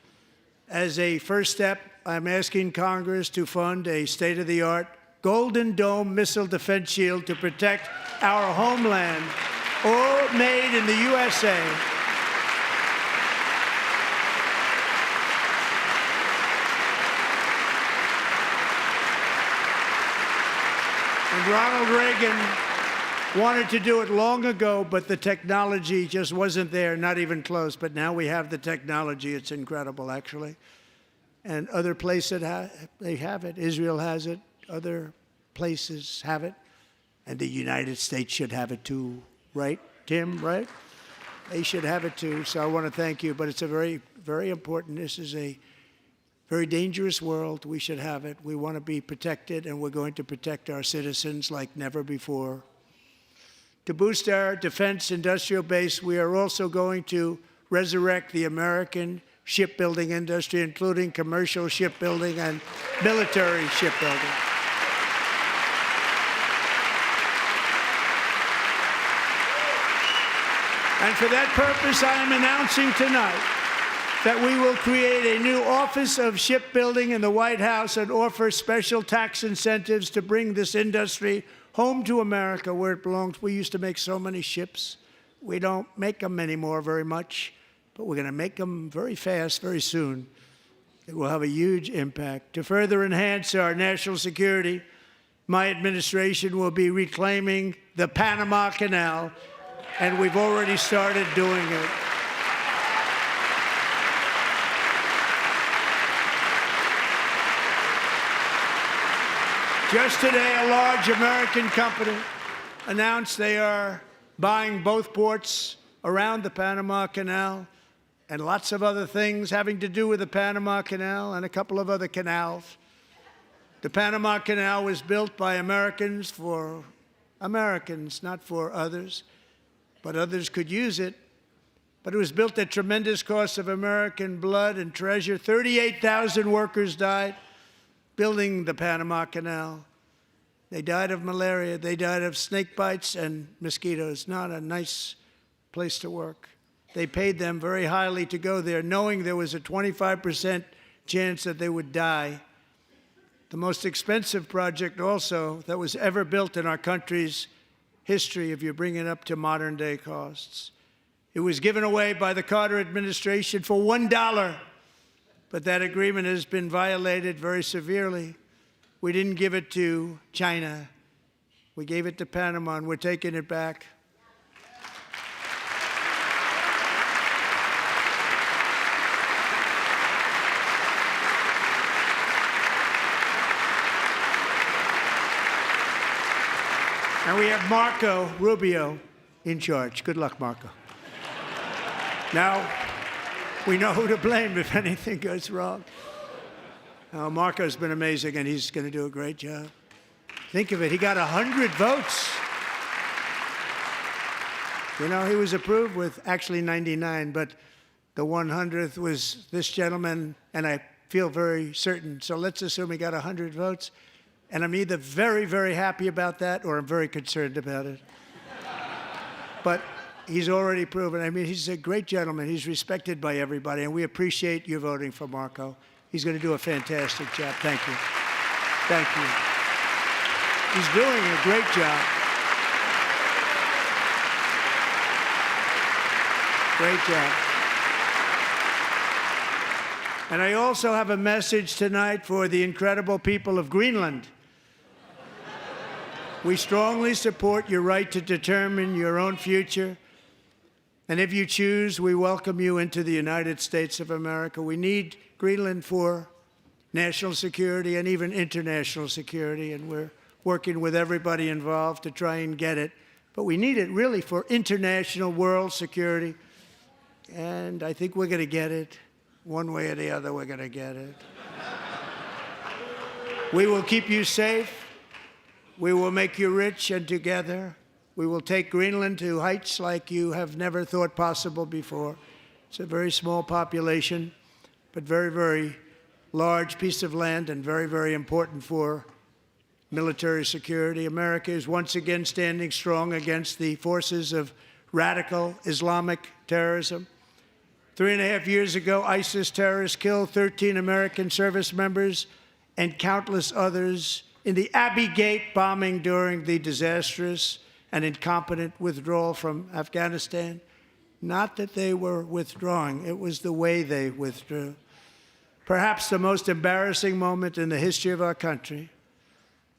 As a first step, I'm asking Congress to fund a state-of-the-art Golden Dome missile defense shield to protect our homeland, all made in the USA. And Ronald Reagan wanted to do it long ago, but the technology just wasn't there, not even close. But now we have the technology. It's incredible, actually. And other places, they have it. Israel has it. Other places have it. And the United States should have it too, right, Tim, right? They should have it too. So I want to thank you. But it's a very, very important. This is a very dangerous world. We should have it. We want to be protected, and we're going to protect our citizens like never before. To boost our defense industrial base, we are also going to resurrect the American shipbuilding industry, including commercial shipbuilding and military shipbuilding. And for that purpose, I am announcing tonight that we will create a new Office of Shipbuilding in the White House and offer special tax incentives to bring this industry home to America where it belongs. We used to make so many ships. We don't make them anymore very much, but we're going to make them very fast, very soon. It will have a huge impact. To further enhance our national security, my administration will be reclaiming the Panama Canal, and we've already started doing it. Just today, a large American company announced they are buying both ports around the Panama Canal and lots of other things having to do with the Panama Canal and a couple of other canals. The Panama Canal was built by Americans for Americans, not for others, but others could use it. But it was built at tremendous cost of American blood and treasure. 38,000 workers died building the Panama Canal. They died of malaria. They died of snake bites and mosquitoes. Not a nice place to work. They paid them very highly to go there, knowing there was a 25% chance that they would die. The most expensive project also that was ever built in our country's history, if you bring it up to modern day costs. It was given away by the Carter administration for $1, but that agreement has been violated very severely. We didn't give it to China. We gave it to Panama, and we're taking it back. And we have Marco Rubio in charge. Good luck, Marco. Now, we know who to blame if anything goes wrong. Marco's been amazing, and he's going to do a great job. Think of it. He got 100 votes. You know, he was approved with actually 99, but the 100th was this gentleman, and I feel very certain. So let's assume he got 100 votes. And I'm either very, very happy about that or I'm very concerned about it. But he's already proven. I mean, he's a great gentleman. He's respected by everybody, and we appreciate you voting for Marco. He's going to do a fantastic job. Thank you. Thank you. He's doing a great job. Great job. And I also have a message tonight for the incredible people of Greenland. We strongly support your right to determine your own future. And if you choose, we welcome you into the United States of America. We need Greenland for national security and even international security, and we're working with everybody involved to try and get it. But we need it really for international world security, and I think we're going to get it. One way or the other, we're going to get it. We will keep you safe. We will make you rich, and together we will take Greenland to heights like you have never thought possible before. It's a very small population, but very, very large piece of land and very, very important for military security. America is once again standing strong against the forces of radical Islamic terrorism. 3.5 years ago, ISIS terrorists killed 13 American service members and countless others in the Abbey Gate bombing during the disastrous and incompetent withdrawal from Afghanistan. Not that they were withdrawing, it was the way they withdrew. Perhaps the most embarrassing moment in the history of our country.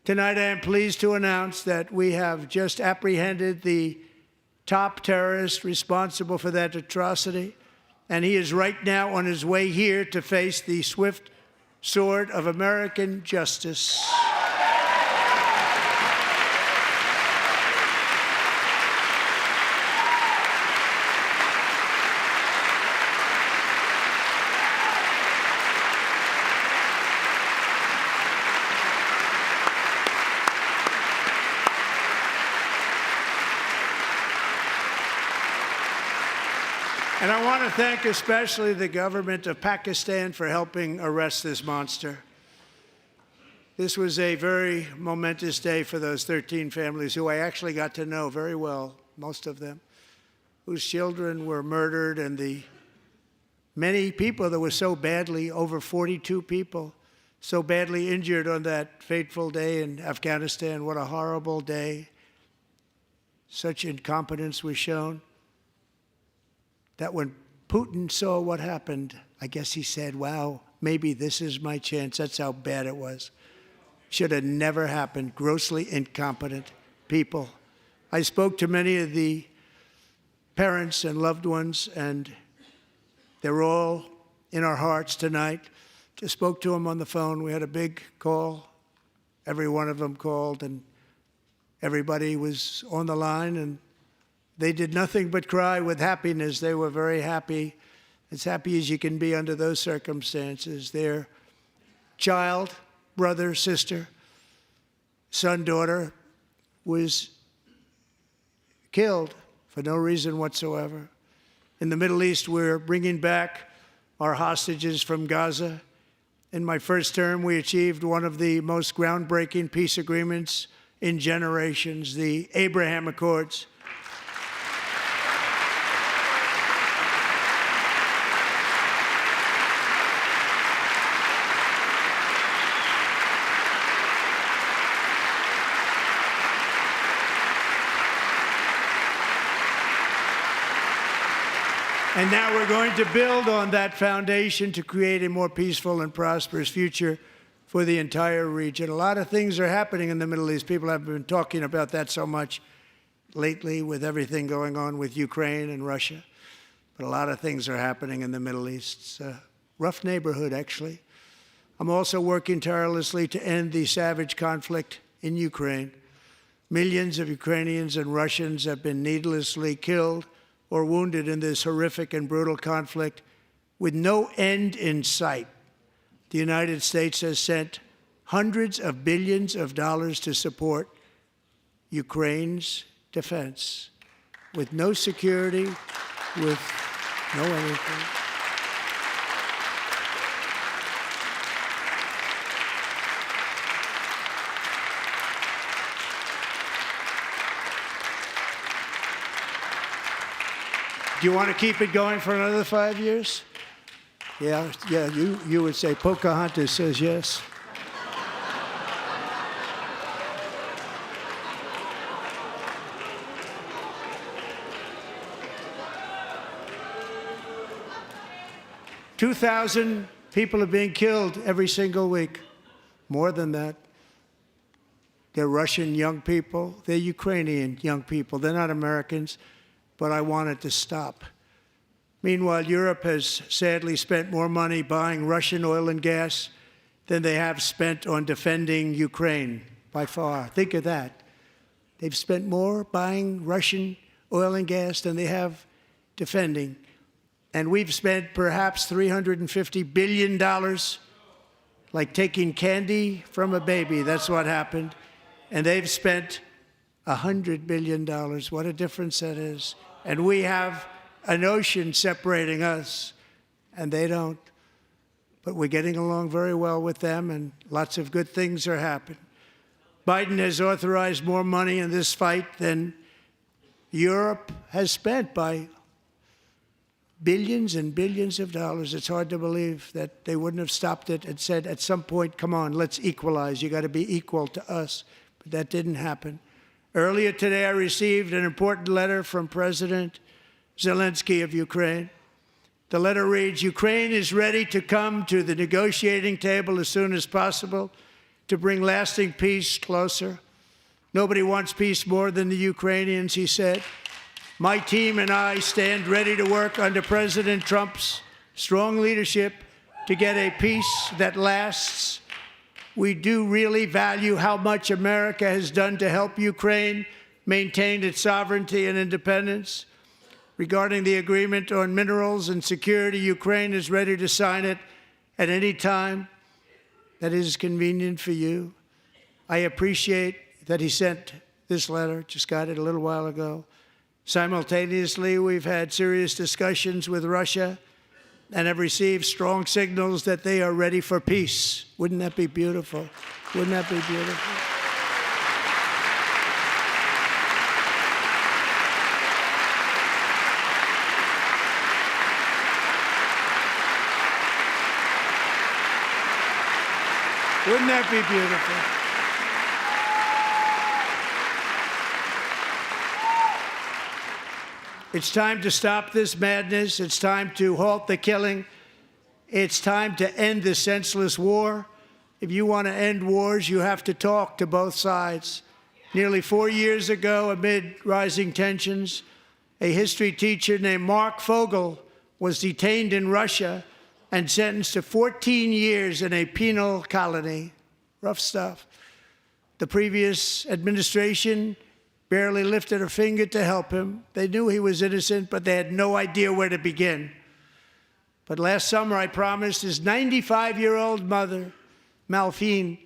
Tonight, I am pleased to announce that we have just apprehended the top terrorist responsible for that atrocity, and he is right now on his way here to face the swift sword of American justice. And I want to thank especially the government of Pakistan for helping arrest this monster. This was a very momentous day for those 13 families who I actually got to know very well, most of them, whose children were murdered, and the many people that were so badly, over 42 people, so badly injured on that fateful day in Afghanistan. What a horrible day. Such incompetence was shown that when Putin saw what happened, I guess he said, wow, maybe this is my chance. That's how bad it was. Should have never happened. Grossly incompetent people. I spoke to many of the parents and loved ones, and they're all in our hearts tonight. Just spoke to them on the phone. We had a big call every one of them called, and everybody was on the line, and they did nothing but cry with happiness. They were very happy, as happy as you can be under those circumstances. Their child, brother, sister, son, daughter was killed for no reason whatsoever. In the Middle East, we're bringing back our hostages from Gaza. In my first term, we achieved one of the most groundbreaking peace agreements in generations, the Abraham Accords. And now we're going to build on that foundation to create a more peaceful and prosperous future for the entire region. A lot of things are happening in the Middle East. People have been talking about that so much lately with everything going on with Ukraine and Russia. But a lot of things are happening in the Middle East. It's a rough neighborhood, actually. I'm also working tirelessly to end the savage conflict in Ukraine. Millions of Ukrainians and Russians have been needlessly killed or wounded in this horrific and brutal conflict with no end in sight. The United States has sent hundreds of billions of dollars to support Ukraine's defense with no security, with no anything. Do you want to keep it going for another 5 years? Yeah, you would say Pocahontas says yes. $2,000 people are being killed every single week. More than that. They're Russian young people. They're Ukrainian young people. They're not Americans. But I want it to stop. Meanwhile, Europe has sadly spent more money buying Russian oil and gas than they have spent on defending Ukraine, by far. Think of that. They've spent more buying Russian oil and gas than they have defending. And we've spent perhaps $350 billion, like taking candy from a baby. That's what happened. And they've spent $100 billion. What a difference that is. And we have an ocean separating us, and they don't. But we're getting along very well with them, and lots of good things are happening. Biden has authorized more money in this fight than Europe has spent, by billions and billions of dollars. It's hard to believe that they wouldn't have stopped it and said, at some point, come on, let's equalize. You got to be equal to us. But that didn't happen. Earlier today, I received an important letter from President Zelensky of Ukraine. The letter reads, Ukraine is ready to come to the negotiating table as soon as possible to bring lasting peace closer. Nobody wants peace more than the Ukrainians, he said. My team and I stand ready to work under President Trump's strong leadership to get a peace that lasts. We do really value how much America has done to help Ukraine maintain its sovereignty and independence. Regarding the agreement on minerals and security, Ukraine is ready to sign it at any time that is convenient for you. I appreciate that he sent this letter, just got it a little while ago. Simultaneously, we've had serious discussions with Russia and have received strong signals that they are ready for peace. Wouldn't that be beautiful? Wouldn't that be beautiful? Wouldn't that be beautiful? It's time to stop this madness. It's time to halt the killing. It's time to end this senseless war. If you want to end wars, you have to talk to both sides. Nearly 4 years ago, amid rising tensions, a history teacher named Mark Fogel was detained in Russia and sentenced to 14 years in a penal colony. Rough stuff. The previous administration barely lifted a finger to help him. They knew he was innocent, but they had no idea where to begin. But last summer, I promised his 95-year-old mother, Malphine,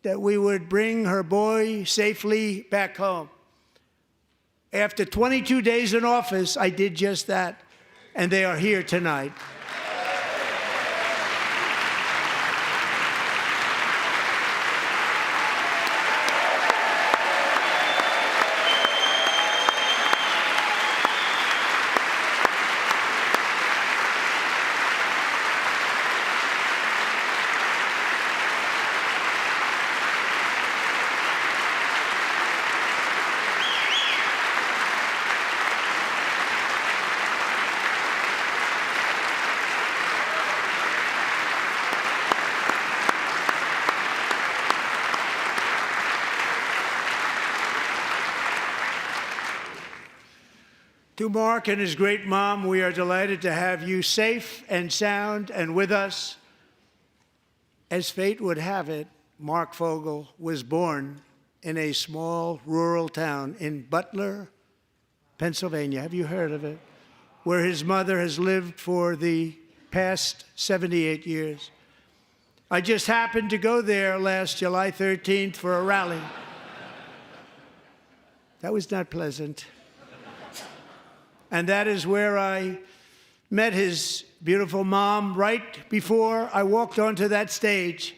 that we would bring her boy safely back home. After 22 days in office, I did just that, and they are here tonight. To Mark and his great mom, we are delighted to have you safe and sound and with us. As fate would have it, Mark Fogel was born in a small rural town in Butler, Pennsylvania. Have you heard of it? Where his mother has lived for the past 78 years. I just happened to go there last July 13th for a rally. That was not pleasant. And that is where I met his beautiful mom right before I walked onto that stage.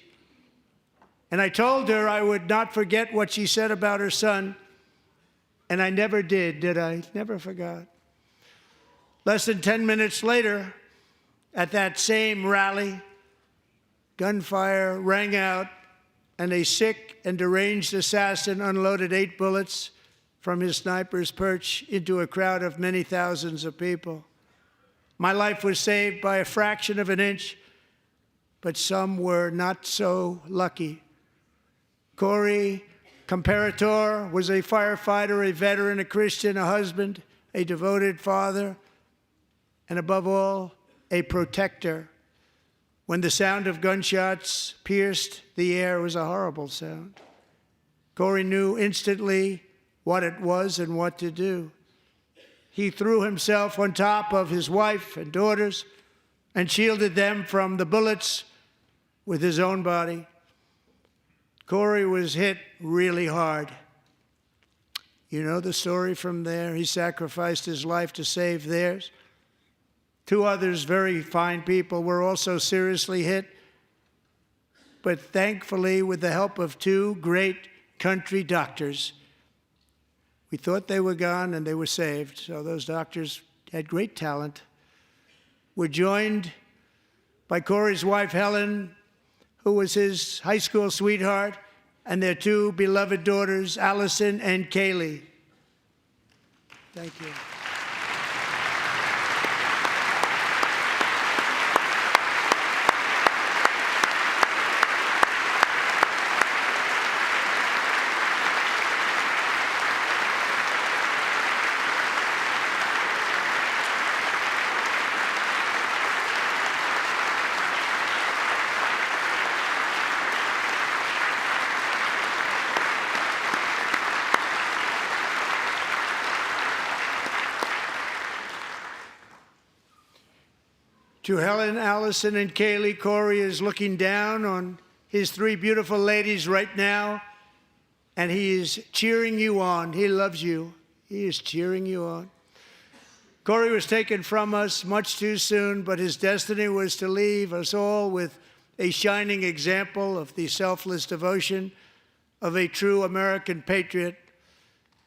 And I told her I would not forget what she said about her son. And I never did I? Never forgot. Less than 10 minutes later, at that same rally, gunfire rang out, and a sick and deranged assassin unloaded 8 bullets from his sniper's perch into a crowd of many thousands of people. My life was saved by a fraction of an inch, but some were not so lucky. Corey Comparator was a firefighter, a veteran, a Christian, a husband, a devoted father, and above all, a protector. When the sound of gunshots pierced the air, it was a horrible sound. Corey knew instantly what it was and what to do. He threw himself on top of his wife and daughters and shielded them from the bullets with his own body. Corey was hit really hard. You know the story from there. He sacrificed his life to save theirs. 2 others, very fine people, were also seriously hit. But thankfully, with the help of 2 great country doctors, we thought they were gone and they were saved. So those doctors had great talent. We're joined by Corey's wife, Helen, who was his high school sweetheart, and their 2 beloved daughters, Allison and Kaylee. Thank you. To Helen, Allison, and Kaylee, Corey is looking down on his 3 beautiful ladies right now, and he is cheering you on. He loves you. He is cheering you on. Corey was taken from us much too soon, but his destiny was to leave us all with a shining example of the selfless devotion of a true American patriot.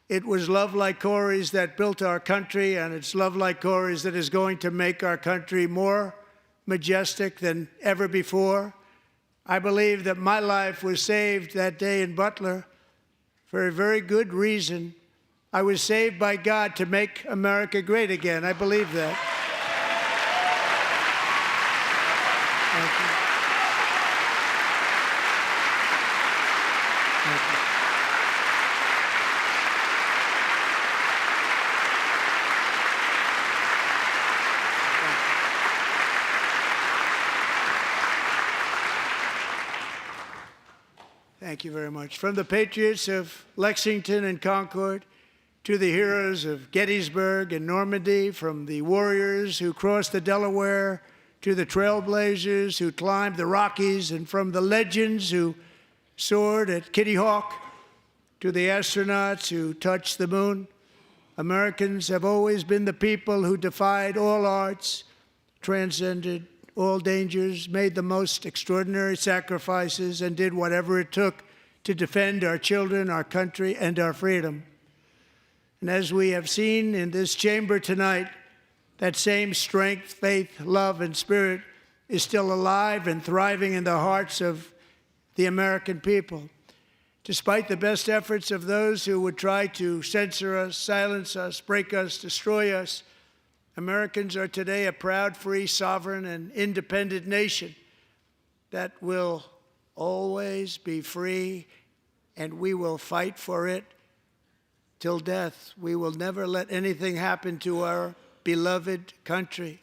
It was love like Corey's that built our country, and it's love like Corey's that is going to make our country more majestic than ever before. I believe that my life was saved that day in Butler for a very good reason. I was saved by God to make America great again. I believe that. Thank you. Thank you. Thank you very much. From the patriots of Lexington and Concord to the heroes of Gettysburg and Normandy, from the warriors who crossed the Delaware to the trailblazers who climbed the Rockies, and from the legends who soared at Kitty Hawk to the astronauts who touched the moon, Americans have always been the people who defied all odds, transcended all dangers, made the most extraordinary sacrifices, and did whatever it took to defend our children, our country, and our freedom. And as we have seen in this chamber tonight, that same strength, faith, love, and spirit is still alive and thriving in the hearts of the American people. Despite the best efforts of those who would try to censor us, silence us, break us, destroy us, Americans are today a proud, free, sovereign, and independent nation that will always be free, and we will fight for it till death. We will never let anything happen to our beloved country,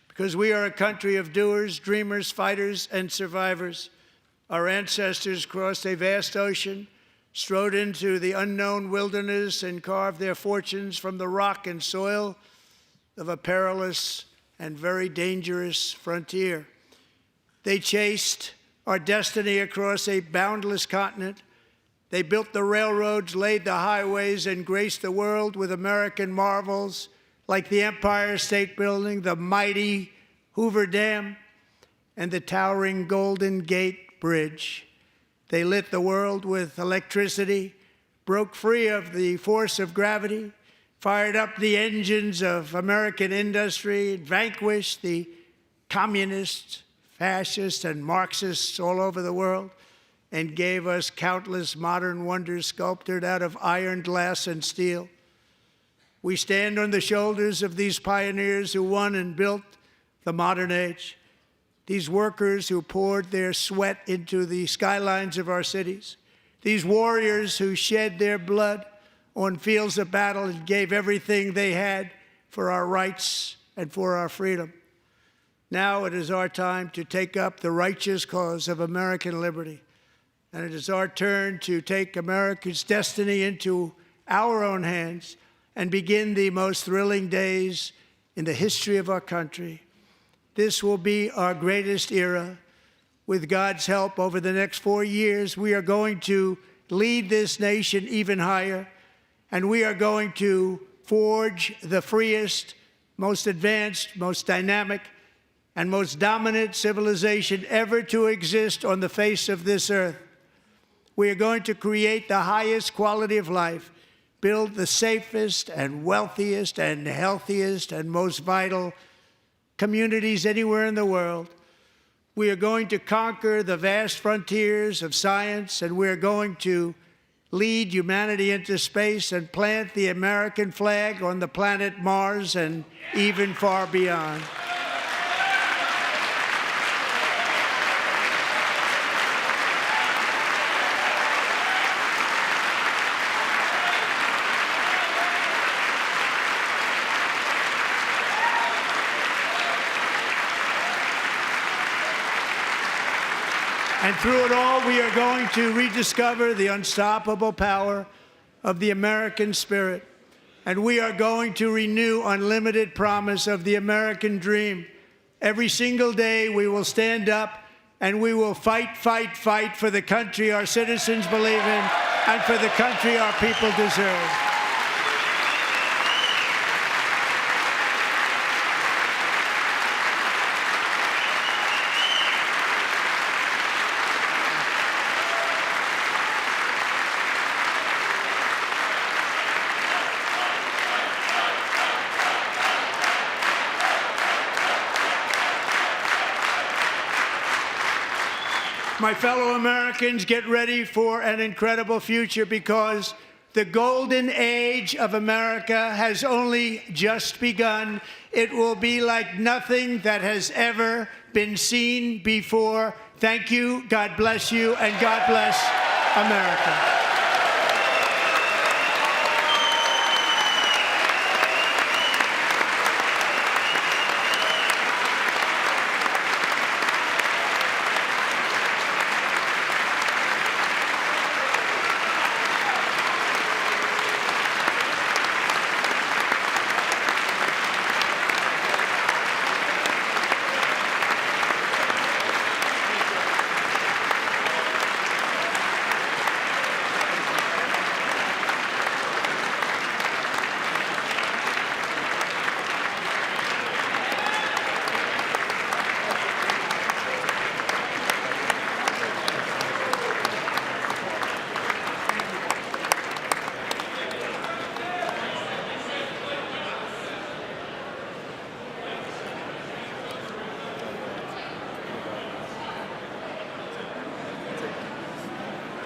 because we are a country of doers, dreamers, fighters, and survivors. Our ancestors crossed a vast ocean, strode into the unknown wilderness, and carved their fortunes from the rock and soil of a perilous and very dangerous frontier. They chased our destiny across a boundless continent. They built the railroads, laid the highways, and graced the world with American marvels like the Empire State Building, the mighty Hoover Dam, and the towering Golden Gate Bridge. They lit the world with electricity, broke free of the force of gravity, fired up the engines of American industry, vanquished the communists, fascists, and Marxists all over the world, and gave us countless modern wonders sculptured out of iron, glass, and steel. We stand on the shoulders of these pioneers who won and built the modern age, these workers who poured their sweat into the skylines of our cities, these warriors who shed their blood on fields of battle and gave everything they had for our rights and for our freedom. Now it is our time to take up the righteous cause of American liberty. And it is our turn to take America's destiny into our own hands and begin the most thrilling days in the history of our country. This will be our greatest era. With God's help, over the next 4 years, we are going to lead this nation even higher, and we are going to forge the freest, most advanced, most dynamic, and most dominant civilization ever to exist on the face of this earth. We are going to create the highest quality of life, build the safest and wealthiest and healthiest and most vital communities anywhere in the world. We are going to conquer the vast frontiers of science, and we are going to lead humanity into space and plant the American flag on the planet Mars and even far beyond. And through it all, we are going to rediscover the unstoppable power of the American spirit. And we are going to renew unlimited promise of the American dream. Every single day, we will stand up and we will fight, fight, fight for the country our citizens believe in and for the country our people deserve. My fellow Americans, get ready for an incredible future, because the golden age of America has only just begun. It will be like nothing that has ever been seen before. Thank you, God bless you, and God bless America.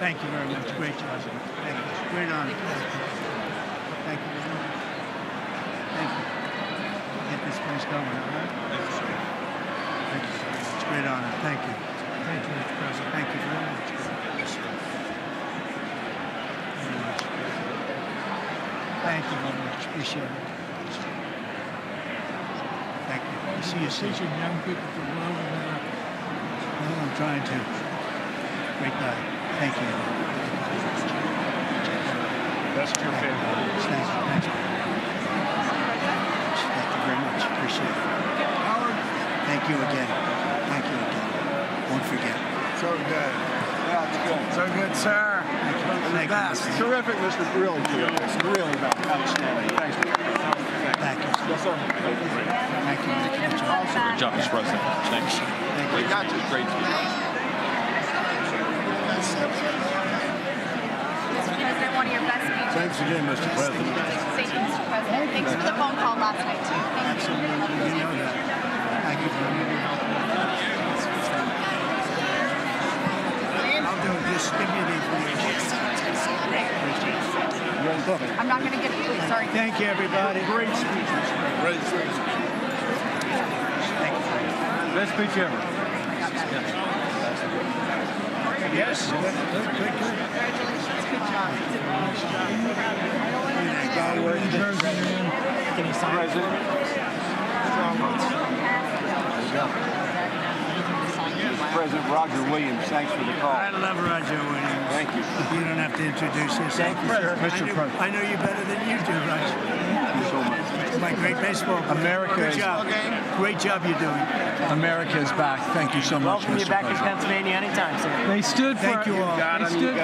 Thank you very much. Great job. Thank you. Great honor. Thank you very much. Thank you. Get this place going, all right? Thank you very much. Great honor. Thank you. Thank you, Mr. President. Thank you very much. Thank you very much. Appreciate it. Thank you. I see you soon. Teaching young people to love America. Well, I'm trying to. Great guy. Thank you. That's your favorite. Thank you. Thank you. Thank you very much. Appreciate it. Howard. Thank you again. Thank you again. Won't forget. So good. Yeah, it's good. So good, sir. Thank you. Thank you. Terrific, Mr. Really good. Really outstanding. Thanks. Thank you. Yes, sir. Thank you. Good job. Good job, Mr. President. Thanks. Thank We you. got you. Great. Mr. President, one of your best speeches. Thanks again, Mr. President. Thank you, Mr. President. Thanks for the phone call last night, too. Thank you. Absolutely. You know that. Thank you very much. I'll do it. Just give me the information. I'm not going to get it, please. Sorry. Thank you, everybody. Great speech. Great speech. Thank you. Best speech ever. Yes. Good. Congratulations. Good job. That guy working Can you sign President Roger Williams, thanks for the call. I love Roger Williams. Thank you. You don't have to introduce yourself. Mr. President. I know you better than you do, Roger. Thank you so much. My great baseball player. America Good is- job. Great job you're doing. America is back. Thank you so much, Welcome you Mr. back to President. Pennsylvania anytime, sir. They stood for. Thank you all. They stood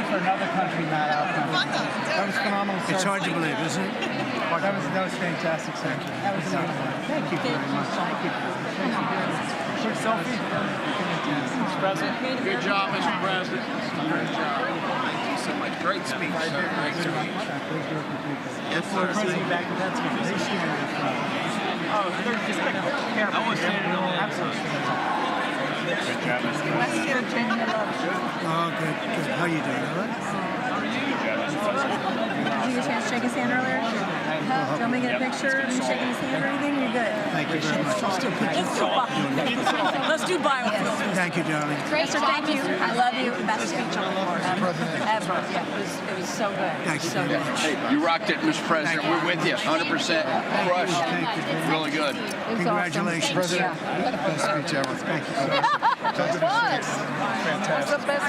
for another country, not our country. That was phenomenal, sir. It's hard to believe, isn't it? That was fantastic, sir. That was amazing. Thank you very much. Thank you. Quick selfie. Mr. President. Good job, Mr. President. Great job. Thank you so much. Great speech, sir. Great speech. Yes, sir. President back in Pennsylvania. Oh, they're just back there. I want to stand in Absolutely. West Virginia loves you. Oh, good. How you doing? All right? Did you get a chance to shake his hand earlier? Do you want me to get a picture of you shaking his hand or anything? You're good. Thank you very much. Let's do biofilm. Thank you, darling. Great job. Thank you. I love you. Best speech on the floor ever. Yeah, it was so good. Thank you So very good. much. Hey, you rocked it, Mr. President. We're with you, 100%. Crushed. Thank you. Really good. Congratulations. President. Best speech ever. Thank you so much. What's the best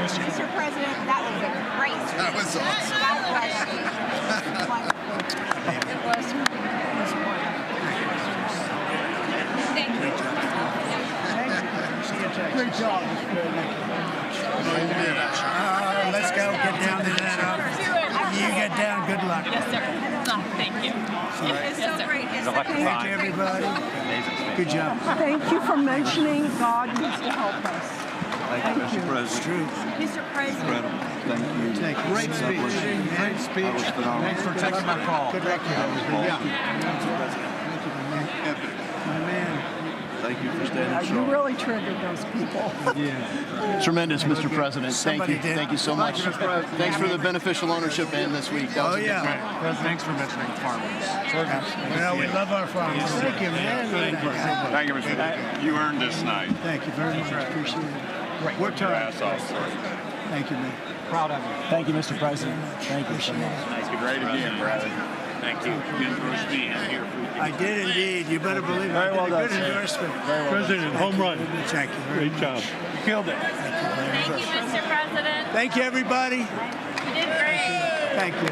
Mr. President, that was a great speech. That was awesome. God bless you. Wonderful. It was wonderful. Thank you. Great job. Let's go. Get down to that up. You get down. Good luck. Yes, sir. Thank you. It's so great. Thank you, everybody. Good job. Thank you for mentioning God needs to help us. Thank you, Mr. President. It's true. Mr. President. Thank you. Thank you. Great speech. Great speech. That was phenomenal. Thanks for taking my call. Good luck. Yeah. My man. Thank you for standing You strong. really triggered those people. Tremendous, Mr. President. Thank Somebody you. did. Thank you so much. Thanks for the beneficial ownership in this week. That was Oh, a good yeah. time. Thanks for mentioning farmers. Well, we love our farmers. Thank you, man. Thank you, Mr. President. You earned this night. Thank you very much. Appreciate it. Work hard. Thank you, man. Proud of you. Thank you, Mr. President. Thank you so much. Thank you. Great again, brother. Thank you. You endorsed me. I'm here for I did indeed. You better believe it. Very well I did a done, good sir. endorsement. President, home run. Thank you very much. job. You killed it. Thank you, Mr. President. Thank you, everybody. You did great. Thank you.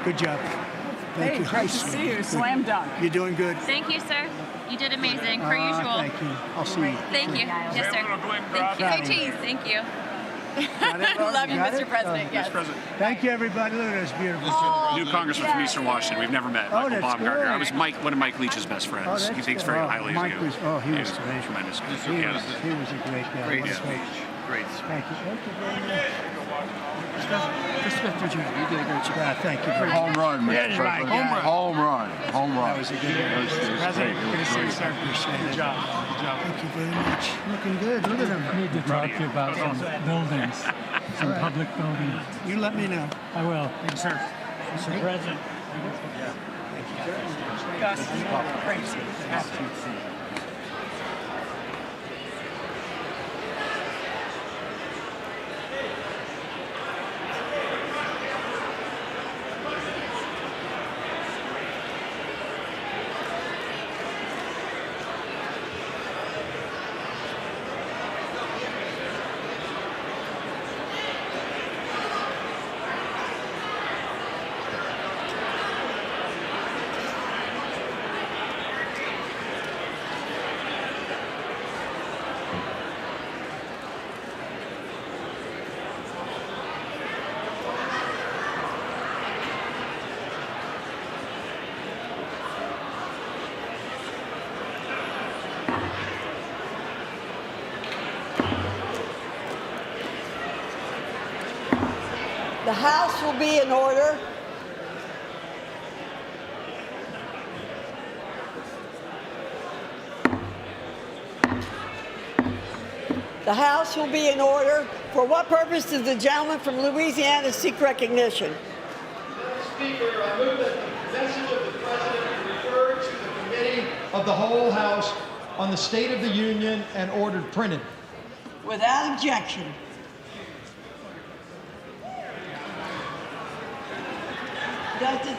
Good job. Thank you. Great to see you. Slam dunk. You're doing good. Thank you, sir. You did amazing, per usual. Thank you. I'll see you. Thank you. Yes, sir. Thank you. Hey, cheese. Thank you. Love you, Mr. President. Yes. Thank you, everybody. Look at this beautiful New congressman from Eastern Washington. We've never met. Oh, Michael that's Baumgartner. good. I was one of Mike Leach's best friends. Oh, He that's thinks good. very highly of Mike you. was, he was great. Tremendous. He was a great guy. Great What a speech. Great. Thank you. Thank you very much. Mr. Virginia, you did a great job. Thank you very much. Home run, Mr. There's my President. guy. Home run. Home run. That was a good one. President, good to see you, sir. Appreciate it. Good job. Thank you very much. Looking good. Look at him. I need to talk to you about some buildings, some public buildings. You let me know. I will. Thank you, sir. Mr. President. The House will be in order. The House will be in order. For what purpose does the gentleman from Louisiana seek recognition? Speaker, I move that the message of the President be referred to the Committee of the Whole House on the State of the Union and ordered printed. Without objection. Does it,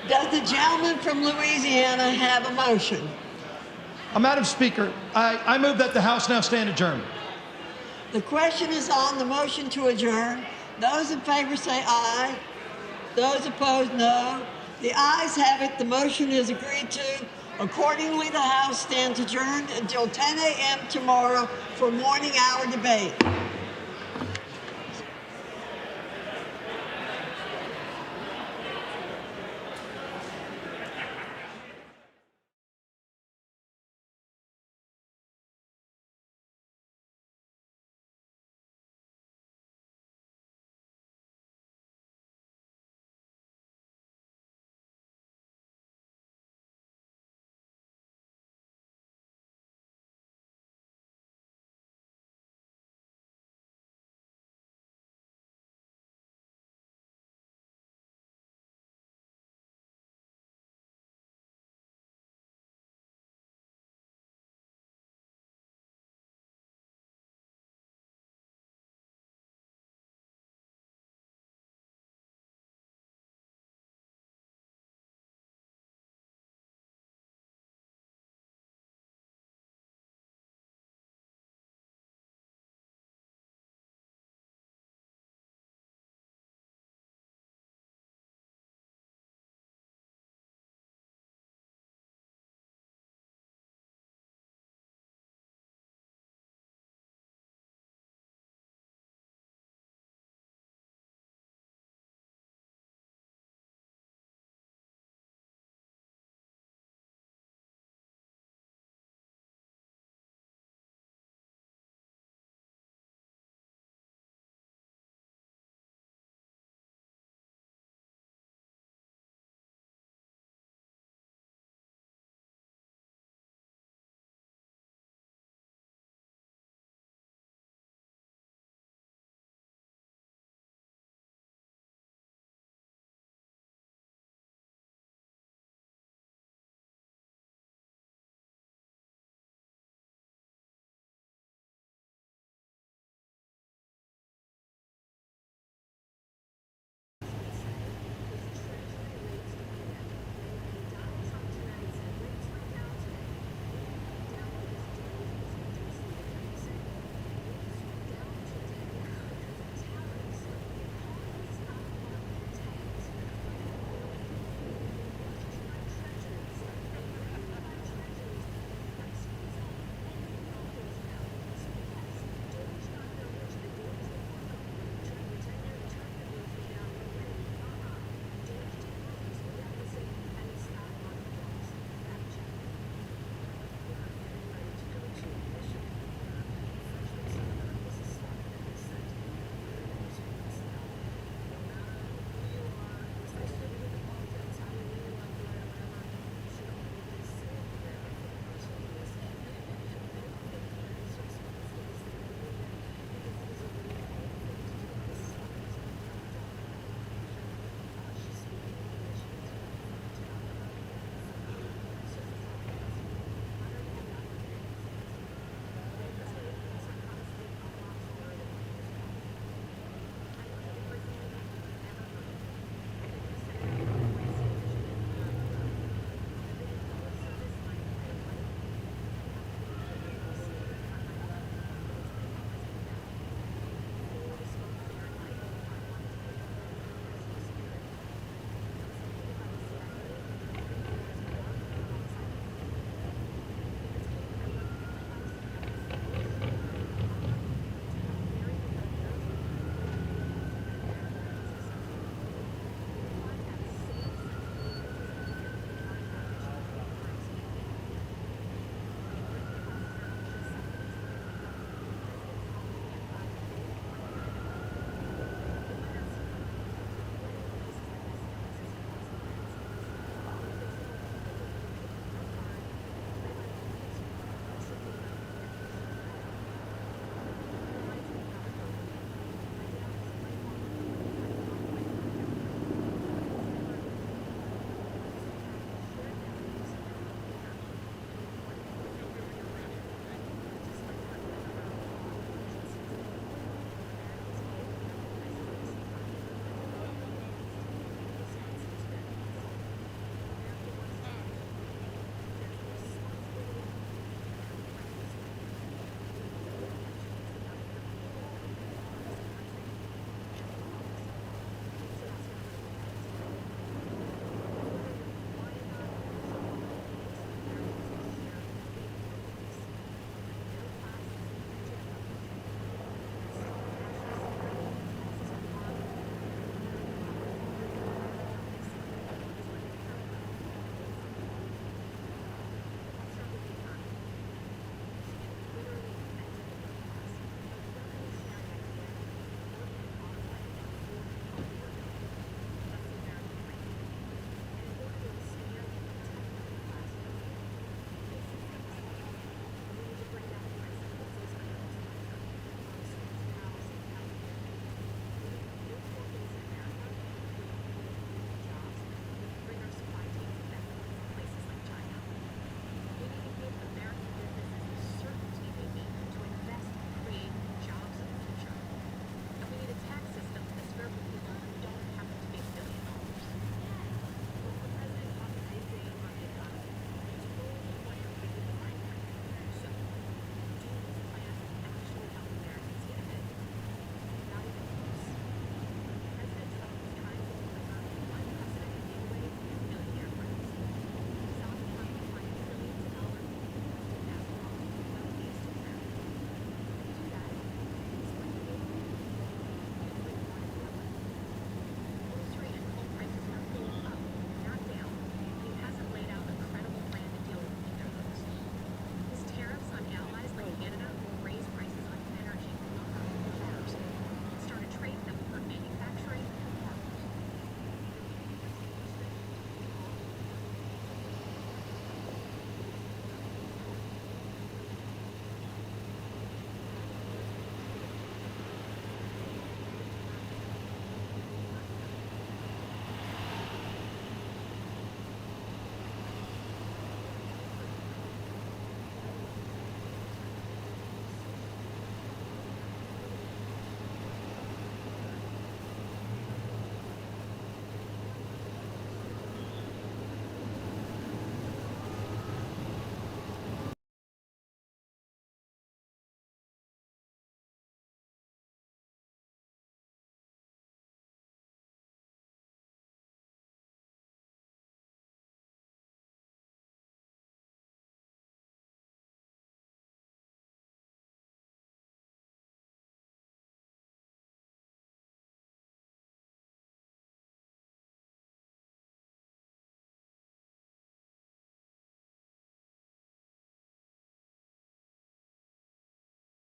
does the gentleman from Louisiana have a motion? Madam Speaker, I move that the House now stand adjourned. The question is on the motion to adjourn. Those in favor say aye. Those opposed, no. The ayes have it. The motion is agreed to. Accordingly, the House stands adjourned until 10 a.m. tomorrow for morning hour debate.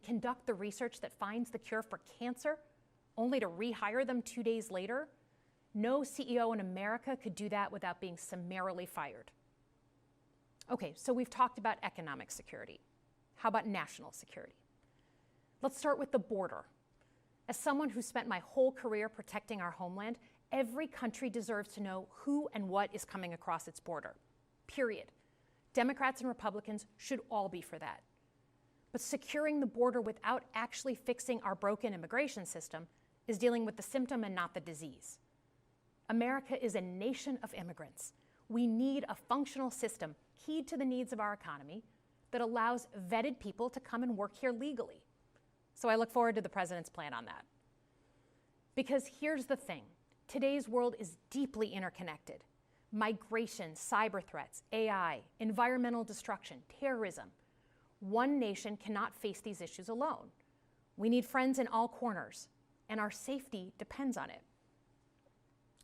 conduct the research that finds the cure for cancer, only to rehire them 2 days later? No CEO in America could do that without being summarily fired. Okay, so we've talked about economic security. How about national security? Let's start with the border. As someone who spent my whole career protecting our homeland, every country deserves to know who and what is coming across its border. Period. Democrats and Republicans should all be for that. But securing the border without actually fixing our broken immigration system is dealing with the symptom and not the disease. America is a nation of immigrants. We need a functional system keyed to the needs of our economy that allows vetted people to come and work here legally. So I look forward to the president's plan on that. Because here's the thing, today's world is deeply interconnected. Migration, cyber threats, AI, environmental destruction, terrorism. One nation cannot face these issues alone. We need friends in all corners, and our safety depends on it.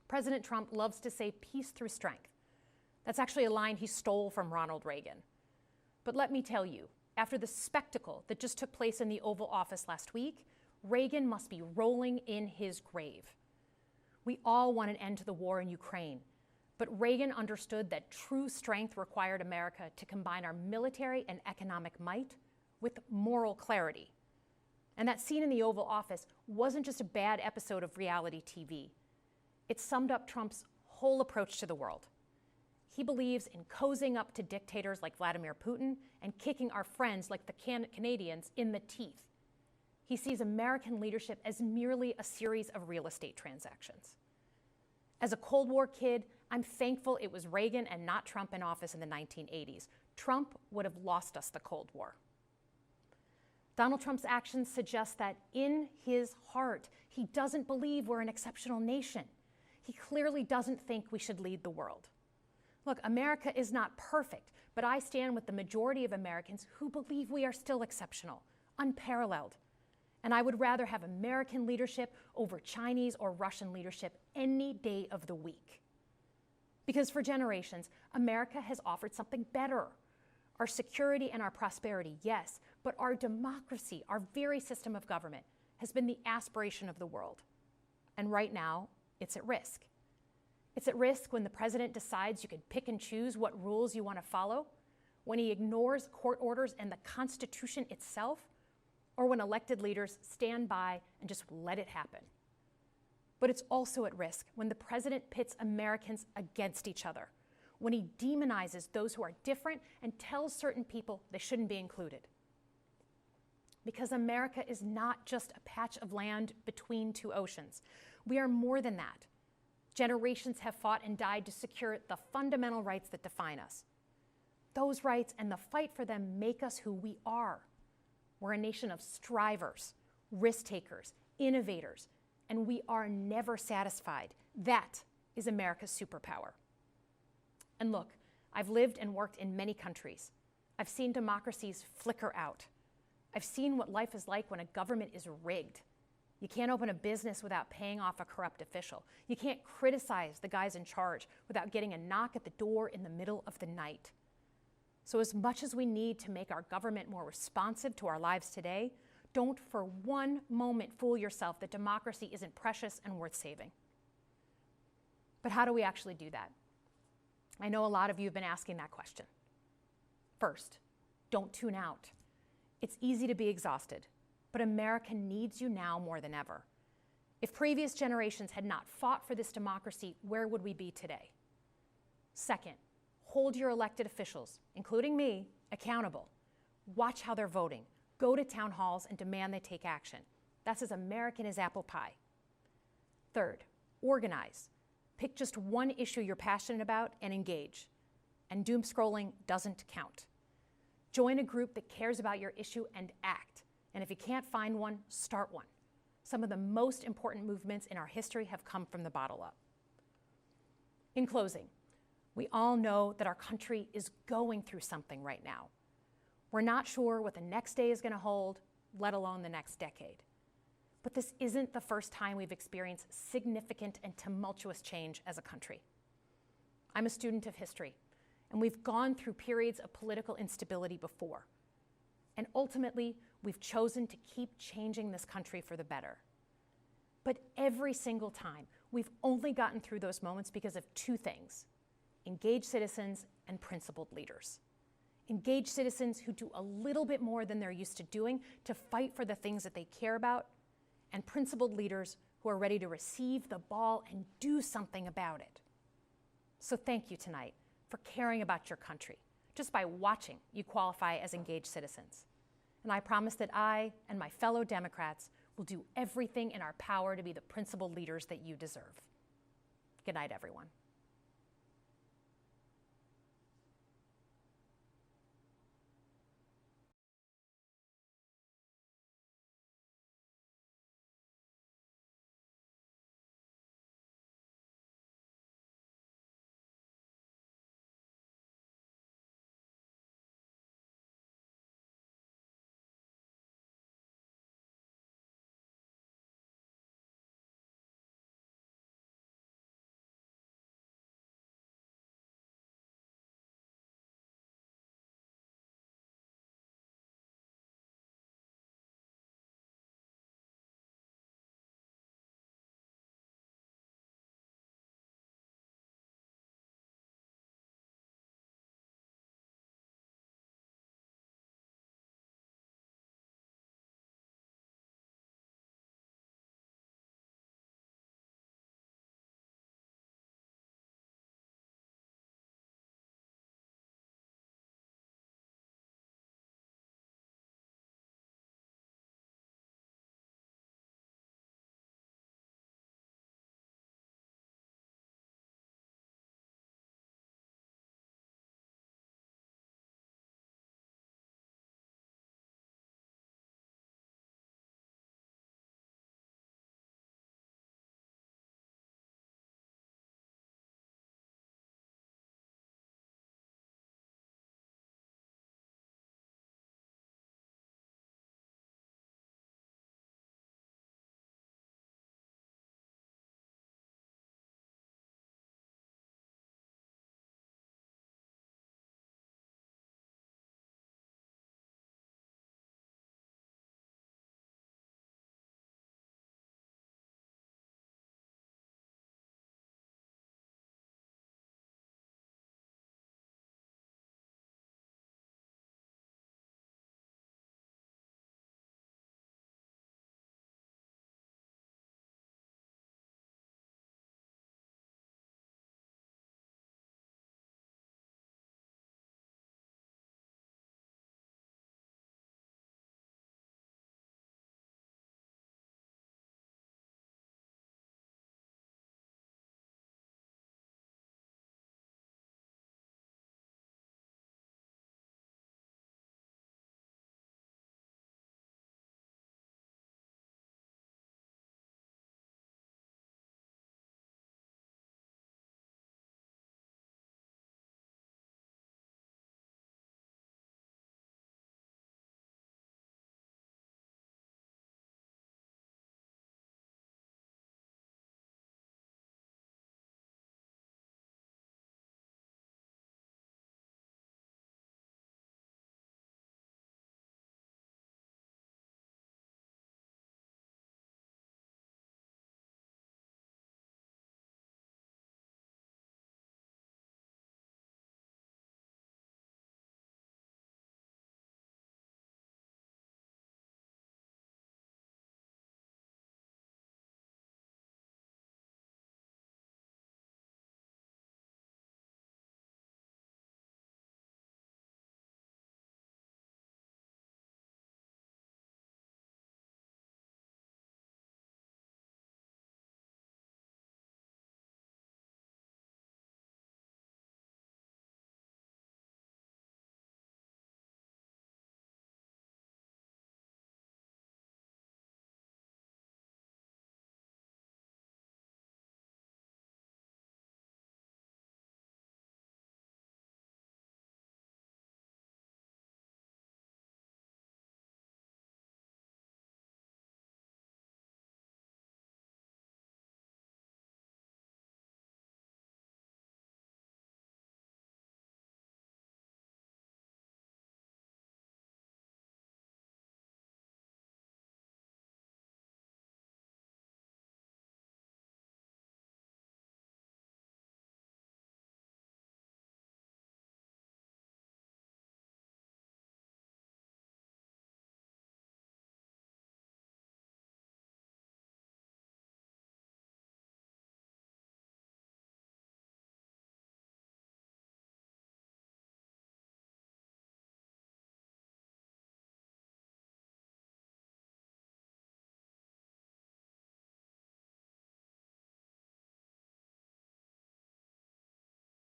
President Trump loves to say peace through strength. That's actually a line he stole from Ronald Reagan. But let me tell you, after the spectacle that just took place in the Oval Office last week, Reagan must be rolling in his grave. We all want an end to the war in Ukraine, but Reagan understood that true strength required America to combine our military and economic might with moral clarity. And that scene in the Oval Office wasn't just a bad episode of reality TV. It summed up Trump's whole approach to the world. He believes in cozying up to dictators like Vladimir Putin and kicking our friends like the Canadians in the teeth. He sees American leadership as merely a series of real estate transactions. As a Cold War kid, I'm thankful it was Reagan and not Trump in office in the 1980s. Trump would have lost us the Cold War. Donald Trump's actions suggest that in his heart, he doesn't believe we're an exceptional nation. He clearly doesn't think we should lead the world. Look, America is not perfect, but I stand with the majority of Americans who believe we are still exceptional, unparalleled. And I would rather have American leadership over Chinese or Russian leadership any day of the week. Because for generations, America has offered something better. Our security and our prosperity, yes, but our democracy, our very system of government, has been the aspiration of the world. And right now, it's at risk. It's at risk when the president decides you can pick and choose what rules you want to follow, when he ignores court orders and the Constitution itself, or when elected leaders stand by and just let it happen. But it's also at risk when the president pits Americans against each other, when he demonizes those who are different and tells certain people they shouldn't be included. Because America is not just a patch of land between two oceans. We are more than that. Generations have fought and died to secure the fundamental rights that define us. Those rights and the fight for them make us who we are. We're a nation of strivers, risk takers, innovators, and we are never satisfied. That is America's superpower. And look, I've lived and worked in many countries. I've seen democracies flicker out. I've seen what life is like when a government is rigged. You can't open a business without paying off a corrupt official. You can't criticize the guys in charge without getting a knock at the door in the middle of the night. So as much as we need to make our government more responsive to our lives today, don't for one moment fool yourself that democracy isn't precious and worth saving. But how do we actually do that? I know a lot of you have been asking that question. First, don't tune out. It's easy to be exhausted, but America needs you now more than ever. If previous generations had not fought for this democracy, where would we be today? Second, hold your elected officials, including me, accountable. Watch how they're voting. Go to town halls and demand they take action. That's as American as apple pie. Third, organize. Pick just one issue you're passionate about and engage. And doom scrolling doesn't count. Join a group that cares about your issue and act. And if you can't find one, start one. Some of the most important movements in our history have come from the bottom up. In closing, we all know that our country is going through something right now. We're not sure what the next day is going to hold, let alone the next decade. But this isn't the first time we've experienced significant and tumultuous change as a country. I'm a student of history, and we've gone through periods of political instability before. And ultimately, we've chosen to keep changing this country for the better. But every single time, we've only gotten through those moments because of two things: engaged citizens and principled leaders. Engaged citizens who do a little bit more than they're used to doing to fight for the things that they care about, and principled leaders who are ready to receive the ball and do something about it. So thank you tonight for caring about your country. Just by watching, you qualify as engaged citizens. And I promise that I and my fellow Democrats will do everything in our power to be the principled leaders that you deserve. Good night, everyone.